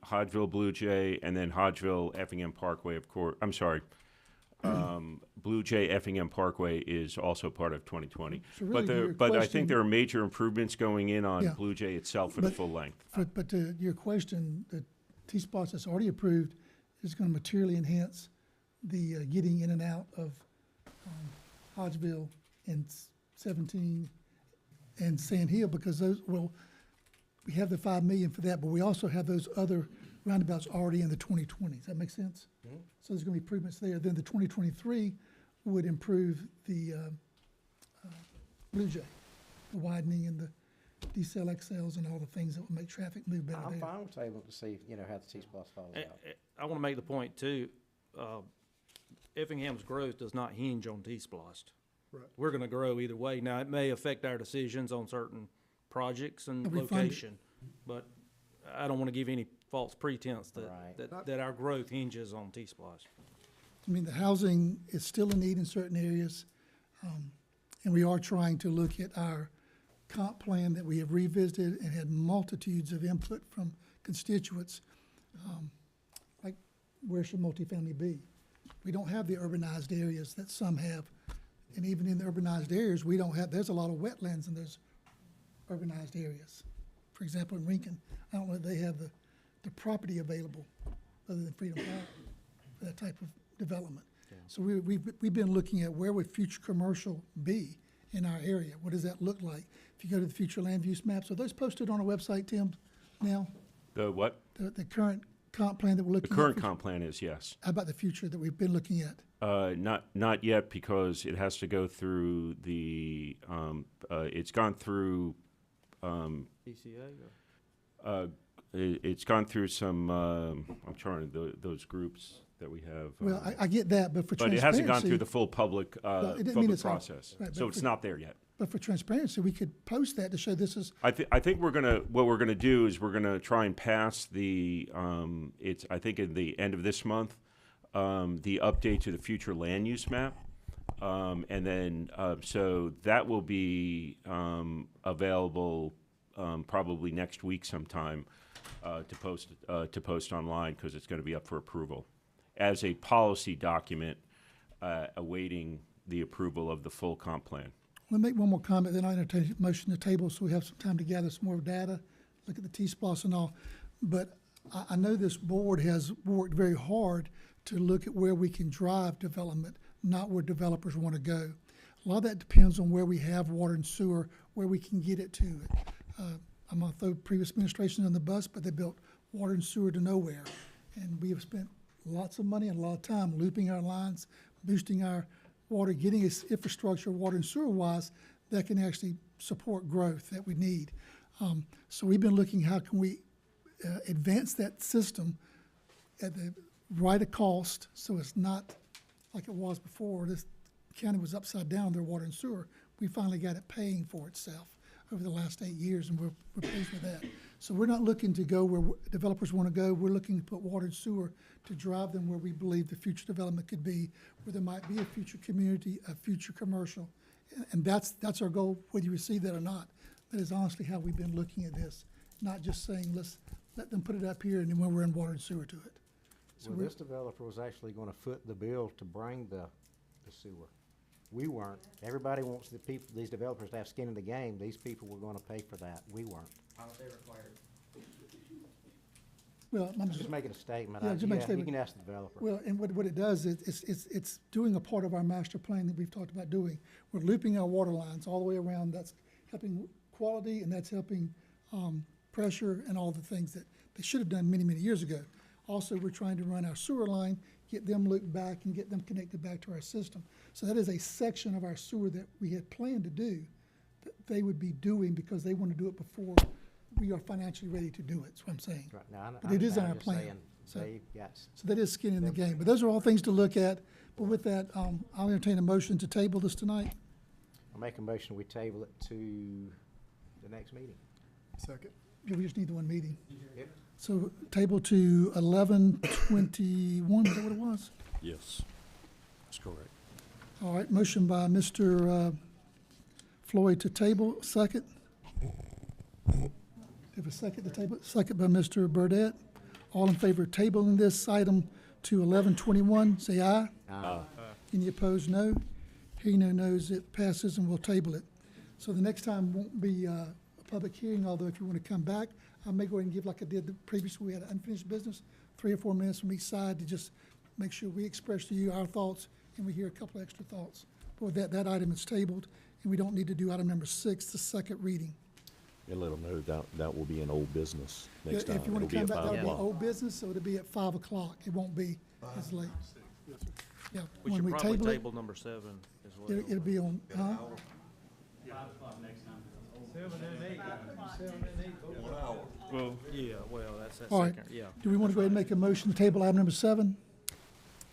Hodgeville Blue Jay, and then Hodgeville Effingham Parkway, of course. I'm sorry. Blue Jay Effingham Parkway is also part of 2020. So really to your but I question- think there are major improvements going in on Yeah. Blue Jay itself for the full length. But to your question, the T-Splosh that's already approved is gonna materially enhance the getting in and out of Hodgeville and 17 and Sand Hill, because we have the 5 million for that, but we also have those other roundabouts already in the 2020. Does that make sense? So there's gonna be improvements there. Then the 2023 would improve the Blue Jay, the widening and the decel XLs and all the things that would make traffic move better I'm there. fine with table to see, how the T-Splosh falls out. I want to make the point too, Effingham's growth does not hinge on T-Splosh. Right. We're going to grow either way. Now, it may affect our decisions on certain projects and Are we funded? location, But I don't want to give any false pretense that, Right. that our growth hinges on T-Splosh. I mean, the housing is still a need in certain areas, and we are trying to look at our comp plan that we have revisited and had multitudes of input from constituents. Like, where should multifamily be? We don't have the urbanized areas that some have, and even in the urbanized areas, we don't have, there's a lot of wetlands in those urbanized areas. For example, in Lincoln, I don't know if they have the property available other than Freedom Park for that type of development. So we've been looking at where would future commercial be in our area? What does that look like? If you go to the future land use maps, are those posted on our website, Tim, now? The what? The current comp plan that we're The looking at? current comp plan is, yes. How about the future that we've been looking at? Not yet, because it has to go through the, it's gone through, PCA? it's gone through some, I'm trying to, those groups that we have. Well, I get that, but for But transparency. it hasn't gone through the full public, No, it didn't mean public it's all- process. right, So but it's for- not there yet. But for transparency, we could post that to show this is, I think what we're gonna do is we're gonna try and pass the, it's, I think in the end of this month, the update to the future land use map. And then, so that will be, available, probably next week sometime, to post online, because it's gonna be up for approval as a policy document, awaiting the approval of the full comp plan. let me make one more comment, then I entertain a motion to table so we have some time to gather some more data, look at the T-Splosh and all. But I know this board has worked very hard to look at where we can drive development, not where developers want to go. A lot of that depends on where we have water and sewer, where we can get it to. I'm gonna throw previous administrations on the bus, but they built water and sewer to nowhere. And we have spent lots of money and a lot of time looping our lines, boosting our water, getting us infrastructure, water and sewer wise, that can actually support growth that we need. So we've been looking, how can we advance that system at the right of cost, so it's not like it was before. This county was upside down, their water and sewer. We finally got it paying for itself over the last 8 years, and we're pleased with that. So we're not looking to go where developers want to go. We're looking to put water and sewer to drive them where we believe the future development could be, where there might be a future community, a future commercial. And that's our goal, whether you receive that or not. That is honestly how we've been looking at this, not just saying, let's let them put it up here and then when we're in water and sewer to it. So Well, this developer was actually gonna foot the bill to bring the sewer. We weren't. Everybody wants these developers to have skin in the game. These people were gonna pay for that. We weren't. How are they required? well, I'm Just making a statement. Yeah, just make a You statement. can ask the developer. Well, and what it does is, it's doing a part of our master plan that we've talked about doing. We're looping our water lines all the way around. That's helping quality and that's helping pressure and all the things that they should have done many, many years ago. Also, we're trying to run our sewer line, get them looped back and get them connected back to our system. So that is a section of our sewer that we had planned to do, that they would be doing because they want to do it before we are financially ready to do it, that's what I'm saying. Right, now, But it is in I'm our just plan. saying, So- they've got So that is skin in the game. But those are all things to look at. But with that, I'll entertain a motion to table this tonight. I'll make a motion, we table it to the next meeting. Second. Yeah, we just need the one meeting. Yep. So table to 11/21, is that what it was? Yes, that's correct. All right, motion by Mr. Floyd to table, second. Have a second to table, second by Mr. Burdette. All in favor of tabling this item to 11/21, say aye. Aye. Any opposed, no. Hearing no nos, it passes and we'll table it. So the next time won't be a public hearing, although if you want to come back, I may go ahead and give like I did the previous, we had unfinished business, 3 or 4 minutes from each side to just make sure we express to you our thoughts and we hear a couple extra thoughts. But with that item is tabled and we don't need to do item number 6, the second reading. And let them know that will be an old business Yeah, next time. if you want It'll to be come at back, 5 that'll be o'clock. old business, so it'll be at 5 o'clock. It won't be as late. Yeah, We when should we probably table it, table number 7 as well. it'll be on, huh? 7 and 8, 7 and 8, both. 1 hour. Well, yeah, well, that's that All right. second, yeah. Do we want to go ahead and make a motion to table item number 7?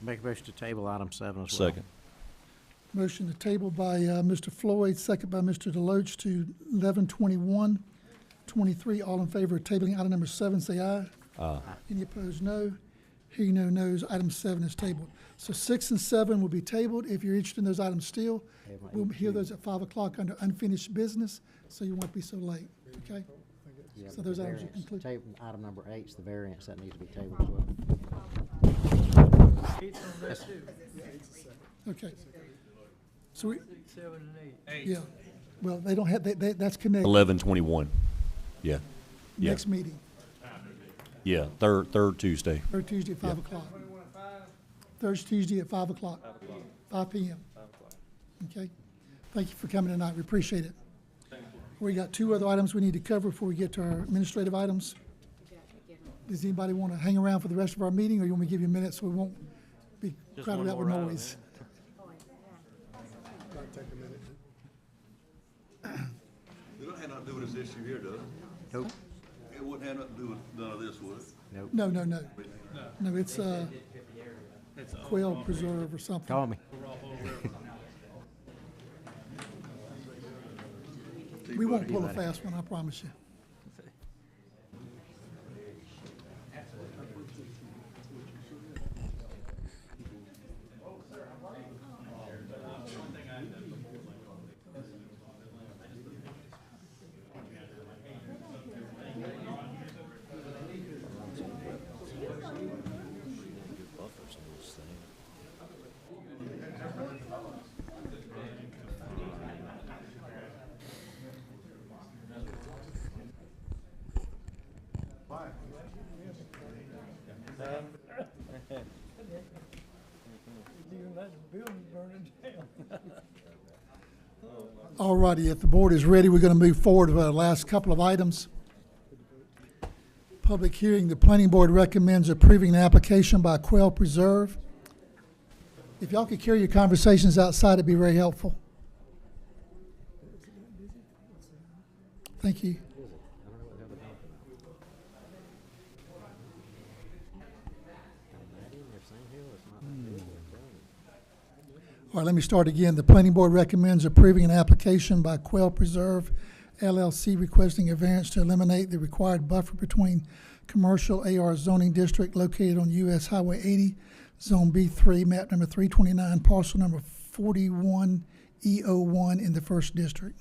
Make a motion to table item 7 as well. Second. Motion to table by Mr. Floyd, second by Mr. Deloach to 11/21. 23. All in favor of tabling item number 7, say aye. Aye. Any opposed, no. Hearing no nos, item 7 is tabled. So 6 and 7 will be tabled. If you're interested in those items still, we'll hear those at 5 o'clock under unfinished business, so you won't be so late, okay? Yeah, So but those the items are variance, concluded. item number 8 is the variance that needs to be tabled as well. Eight's on there too. Okay. So we, 6, 7, and 8. yeah, well, they don't have, that's connected. 11/21. Yeah. Yeah. Next meeting, Yeah. Third Tuesday. third Tuesday at 5 o'clock. Third Tuesday at 5 o'clock. 5 p.m. Okay. Thank you for coming tonight. We appreciate it. We got 2 other items we need to cover before we get to our administrative items. Does anybody want to hang around for the rest of our meeting, or you want me to give you a minute so we won't be Just crowded one out with more item, noise? Might take a minute. It don't have nothing to do with this issue here, does it? Nope. It wouldn't have nothing to do with none of this, would it? Nope. No, no, no. No, it's quail preserve or something. Call me. We won't pull a fast one, I promise you. Even let the building burn it down. All righty, if the board is ready, we're going to move forward with our last couple of items. Public hearing, the planning board recommends approving an application by Quail Preserve. If y'all could carry your conversations outside, it'd be very helpful. Thank you. All right, let me start again. The planning board recommends approving an application by Quail Preserve LLC requesting a variance to eliminate the required buffer between commercial AR zoning district located on US Highway 80, Zone B3, map number 329, parcel number 41E01 in the first district.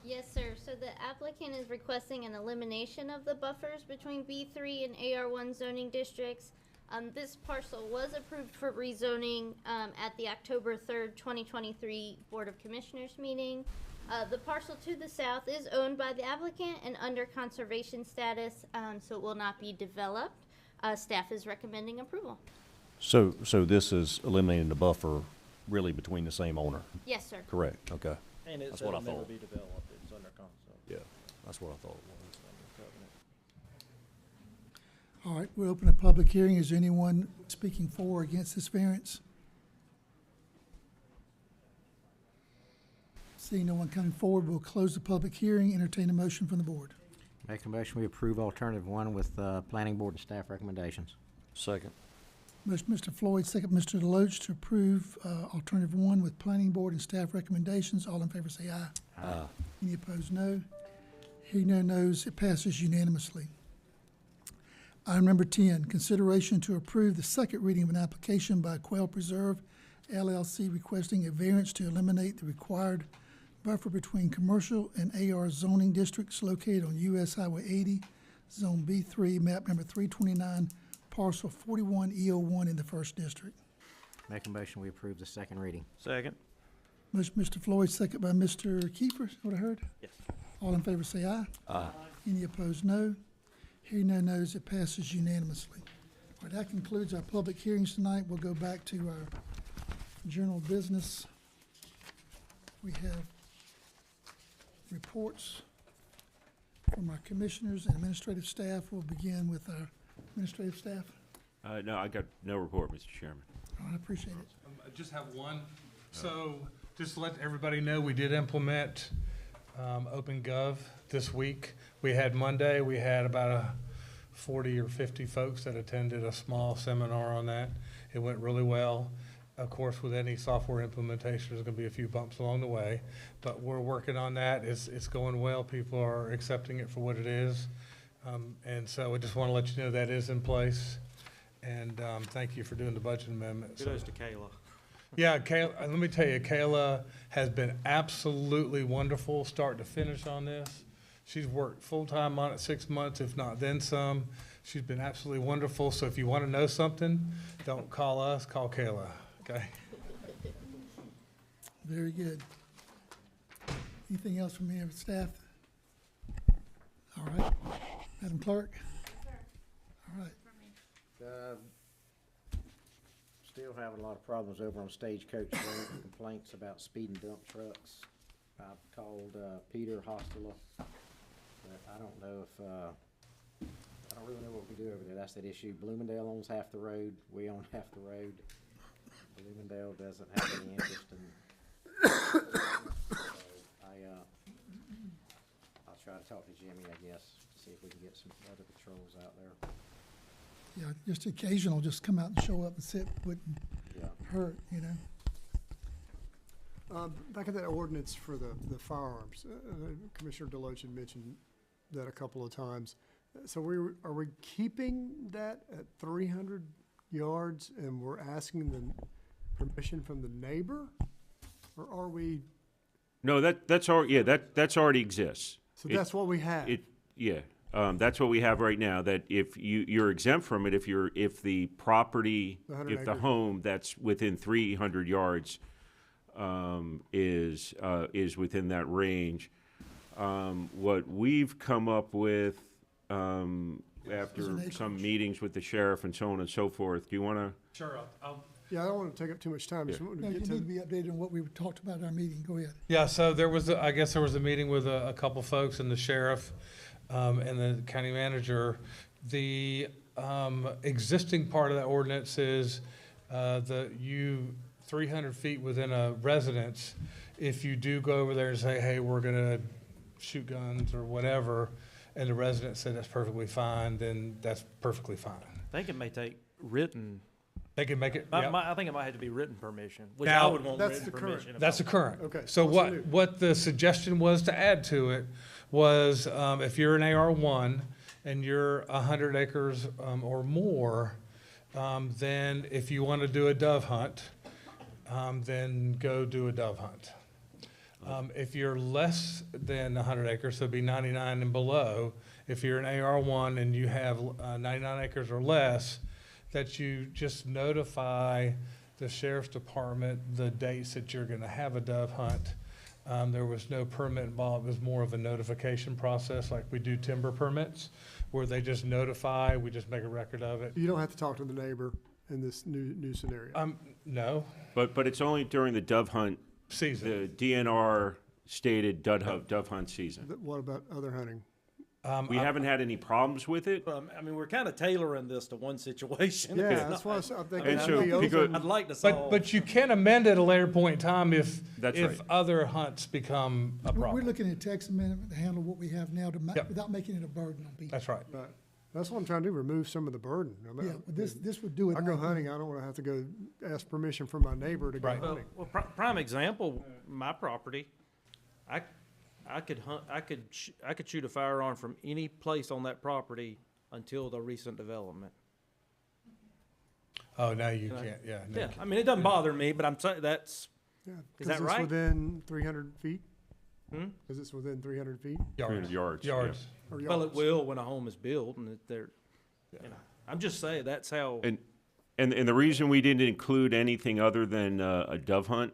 Yes, sir. So the applicant is requesting an elimination of the buffers between B3 and AR1 zoning districts. This parcel was approved for rezoning at the October 3rd, 2023 Board of Commissioners meeting. The parcel to the south is owned by the applicant and under conservation status, so it will not be developed. Staff is recommending approval. So this is eliminating the buffer really between the same owner? Yes, sir. Correct, okay. And it That's said what I it'll never thought. be developed, it's under consent. Yeah, that's what I thought it was. All right, we'll open a public hearing. Is there anyone speaking for or against this variance? Seeing no one coming forward, we'll close the public hearing, entertain a motion from the board. Make a motion, we approve alternative 1 with planning board and staff recommendations. Second. Motion, Mr. Floyd, second, Mr. Deloach, to approve alternative 1 with planning board and staff recommendations. All in favor say aye. Aye. Any opposed, no. Hearing no nos, it passes unanimously. Item number 10, consideration to approve the second reading of an application by Quail Preserve LLC requesting a variance to eliminate the required buffer between commercial and AR zoning districts located on US Highway 80, Zone B3, map number 329, parcel 41E01 in the first district. Make a motion, we approve the second reading. Second? Motion, Mr. Floyd, second by Mr. Kiefer, is that what I heard? Yes. All in favor say aye. Aye. Any opposed, no. Hearing no nos, it passes unanimously. All right, that concludes our public hearings tonight. We'll go back to our general business. We have reports from our commissioners and administrative staff. We'll begin with our administrative staff. No, I got no report, Mr. Chairman. All right, I appreciate it. I just have one. So just to let everybody know, we did implement OpenGov this week. We had Monday, we had about 40 or 50 folks that attended a small seminar on that. It went really well. Of course, with any software implementation, there's gonna be a few bumps along the way, but we're working on that. It's going well. People are accepting it for what it is. And so I just wanna let you know that is in place. And, thank you for doing the budget amendment. Kudos to Kayla. Yeah, Kayla, let me tell you, Kayla has been absolutely wonderful, start to finish on this. She's worked full-time on it 6 months, if not then some. She's been absolutely wonderful, so if you want to know something, don't call us, call Kayla, okay? Very good. Anything else from any of the staff? All right. Madam Clerk? All right. Still having a lot of problems over on Stagecoach Road, complaints about speeding dump trucks. I've called Peter Hostela, but I don't know if, I don't really know what we do over there. That's that issue. Bloomingdale owns half the road, we own half the road. Bloomingdale doesn't have any interest in. So I'll try to talk to Jimmy, I guess, to see if we can get some other patrols out there. Yeah, just occasional, just come out and show up and sit wouldn't hurt, you know? Back at that ordinance for the firearms, Commissioner Deloach had mentioned that a couple of times. So are we keeping that at 300 yards and we're asking the permission from the neighbor? Or are we? No, that's already, that's already exists. So that's what we have? That's what we have right now, that if you're exempt from it, if the property, if the home that's within 300 yards is within that range. What we've come up with after some meetings with the sheriff and so on and so forth, do you want to? Sure, Yeah, I don't want to take up too much time. Just want to No, you get need to to be updated on what we talked about in our meeting. Go ahead. Yeah, so I guess there was a meeting with a couple folks and the sheriff and the county manager. The existing part of that ordinance is 300 feet within a residence. If you do go over there and say, hey, we're gonna shoot guns or whatever, and the resident said that's perfectly fine, then that's perfectly fine. I think it may take written. They can make it, I think it might have to be written permission, which Now, I would want that's written the current. permission. That's the current. Okay, So what's the new? what the suggestion was to add to it was, if you're an AR1 and you're 100 acres or more, then if you want to do a dove hunt, then go do a dove hunt. If you're less than 100 acres, so it'd be 99 and below, if you're an AR1 and you have 99 acres or less, that you just notify the sheriff's department the dates that you're gonna have a dove hunt. There was no permit involved, it was more of a notification process like we do timber permits, where they just notify, we just make a record of it. You don't have to talk to the neighbor in this new scenario. No, But it's only during the dove hunt, season. the DNR stated dove hunt season. What about other hunting? We haven't had any problems with it. I mean, we're kind of tailoring this to one situation. Yeah, It's that's not- why I'm thinking. And I'd so be because- open. I'd like to solve. But you can amend it at a later point in time if That's right. other hunts become a We're problem. looking at text amendment to handle what we have now Yep. without making it a burden on people. That's right. Right. That's what I'm trying to do, remove some of the burden. I mean, Yeah, but this would do it. I go hunting, I don't want to have to go ask permission from my neighbor to go Right. hunting. Well, prime example, my property, I could hunt, I could shoot a firearm from any place on that property until the recent development. Oh, now you can't, yeah. no, you Yeah, can't. I mean, it doesn't bother me, but I'm saying that's, Yeah, Is that 'cause right? it's within 300 feet? Hmm? Because it's within 300 feet? 300 yards. yeah. Yards. Or well, it yards? will when a home is built and they're, you know, I'm just saying that's how. And the reason we didn't include anything other than a dove hunt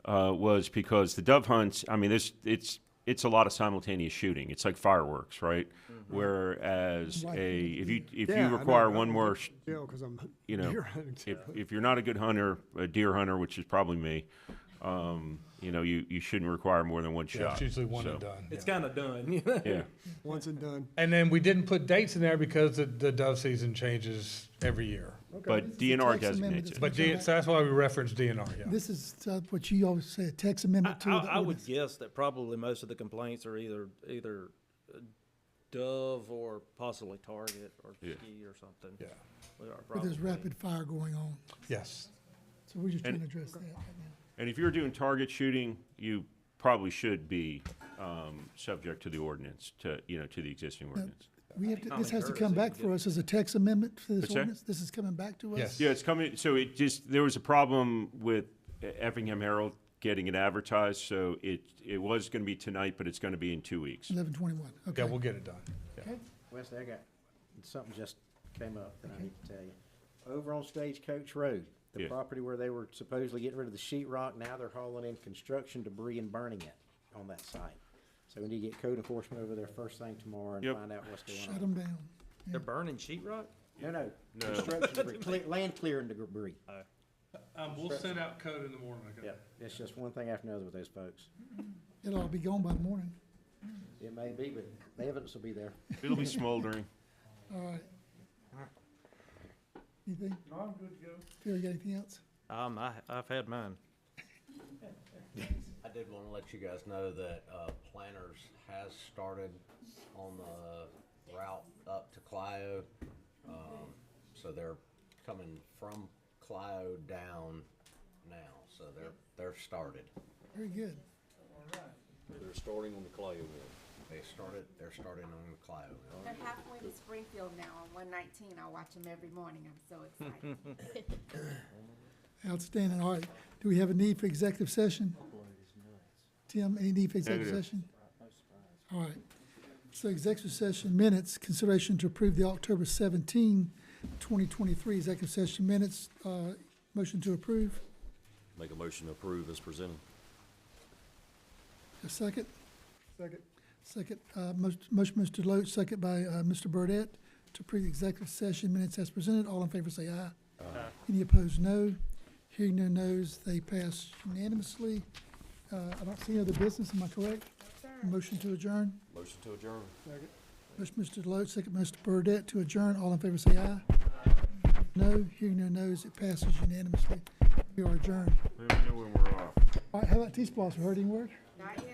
was because the dove hunts, I mean, it's a lot of simultaneous shooting. It's like fireworks, right? Whereas Right. if you Yeah, I know, require but I one don't more, go to jail 'cause I'm you know, deer hunting. if you're not a good hunter, a deer hunter, which is probably me, you know, you shouldn't require more than one Yeah, shot. it's usually one So, and done. It's yeah. kind of done, you know? Yeah. Once and done. And then we didn't put dates in there because the dove season changes every year. But This is a DNR text amendment designates it. that's So that's why we reference DNR, yeah. This is what you always say, a text amendment to the I would ordinance. guess that probably most of the complaints are either dove or possibly target or Yeah. ski or something. Yeah. Well, But there's probably. rapid fire going on. Yes. So we're just And- trying to address that right now. And if you're doing target shooting, you probably should be subject to the ordinance, to the existing ordinance. We have to, this has to come back for us as a text amendment for this What's that? ordinance? This is coming back to us? Yes. Yeah, it's coming, so there was a problem with Effingham Herald getting it advertised, so it was gonna be tonight, but it's gonna be in 2 weeks. 11/21, okay. Yeah, we'll get it done. Okay. Wesley, I got, something just came up that I need to tell you. Over on Stagecoach Road, the Yeah. property where they were supposedly getting rid of the sheetrock, now they're hauling in construction debris and burning it on that site. So we need to get code enforcement over there first thing tomorrow and Yep. find out what's going on. Shut them down. They're burning sheetrock? No, No. construction debris, land clearing debris. We'll send out code in the morning. Yep, it's just one thing after another with those folks. It'll all be gone by the morning. It may be, but the evidence will be there. It'll be smoldering. All right. Anything? No, I'm good to go. Terry, got anything else? I've had mine. I did want to let you guys know that Planners has started on the route up to Clio. So they're coming from Clio down now, so they're started. Very good. They're starting on the Clio mill. They're starting on the Clio. They're halfway to Springfield now on 119. I watch them every morning. I'm so excited. Outstanding. All right. Do we have a need for executive session? Tim, any need for executive Negative. session? All right. So executive session minutes, consideration to approve the October 17, 2023 executive session minutes. Motion to approve. Make a motion to approve as presented. A second? Second. Second. Motion, Mr. Deloach, second by Mr. Burdette, to approve the executive session minutes as presented. All in favor say aye. Aye. Any opposed, no. Hearing no nos, they pass unanimously. I don't see any other business, am I correct? Motion to adjourn. Motion to adjourn. Motion, Mr. Deloach, second, Mr. Burdette, to adjourn. All in favor say aye. No. Hearing no nos, it passes unanimously. We are adjourned. Let me know when we're off. All right, how about T-Splosh? Heard any word? Not yet.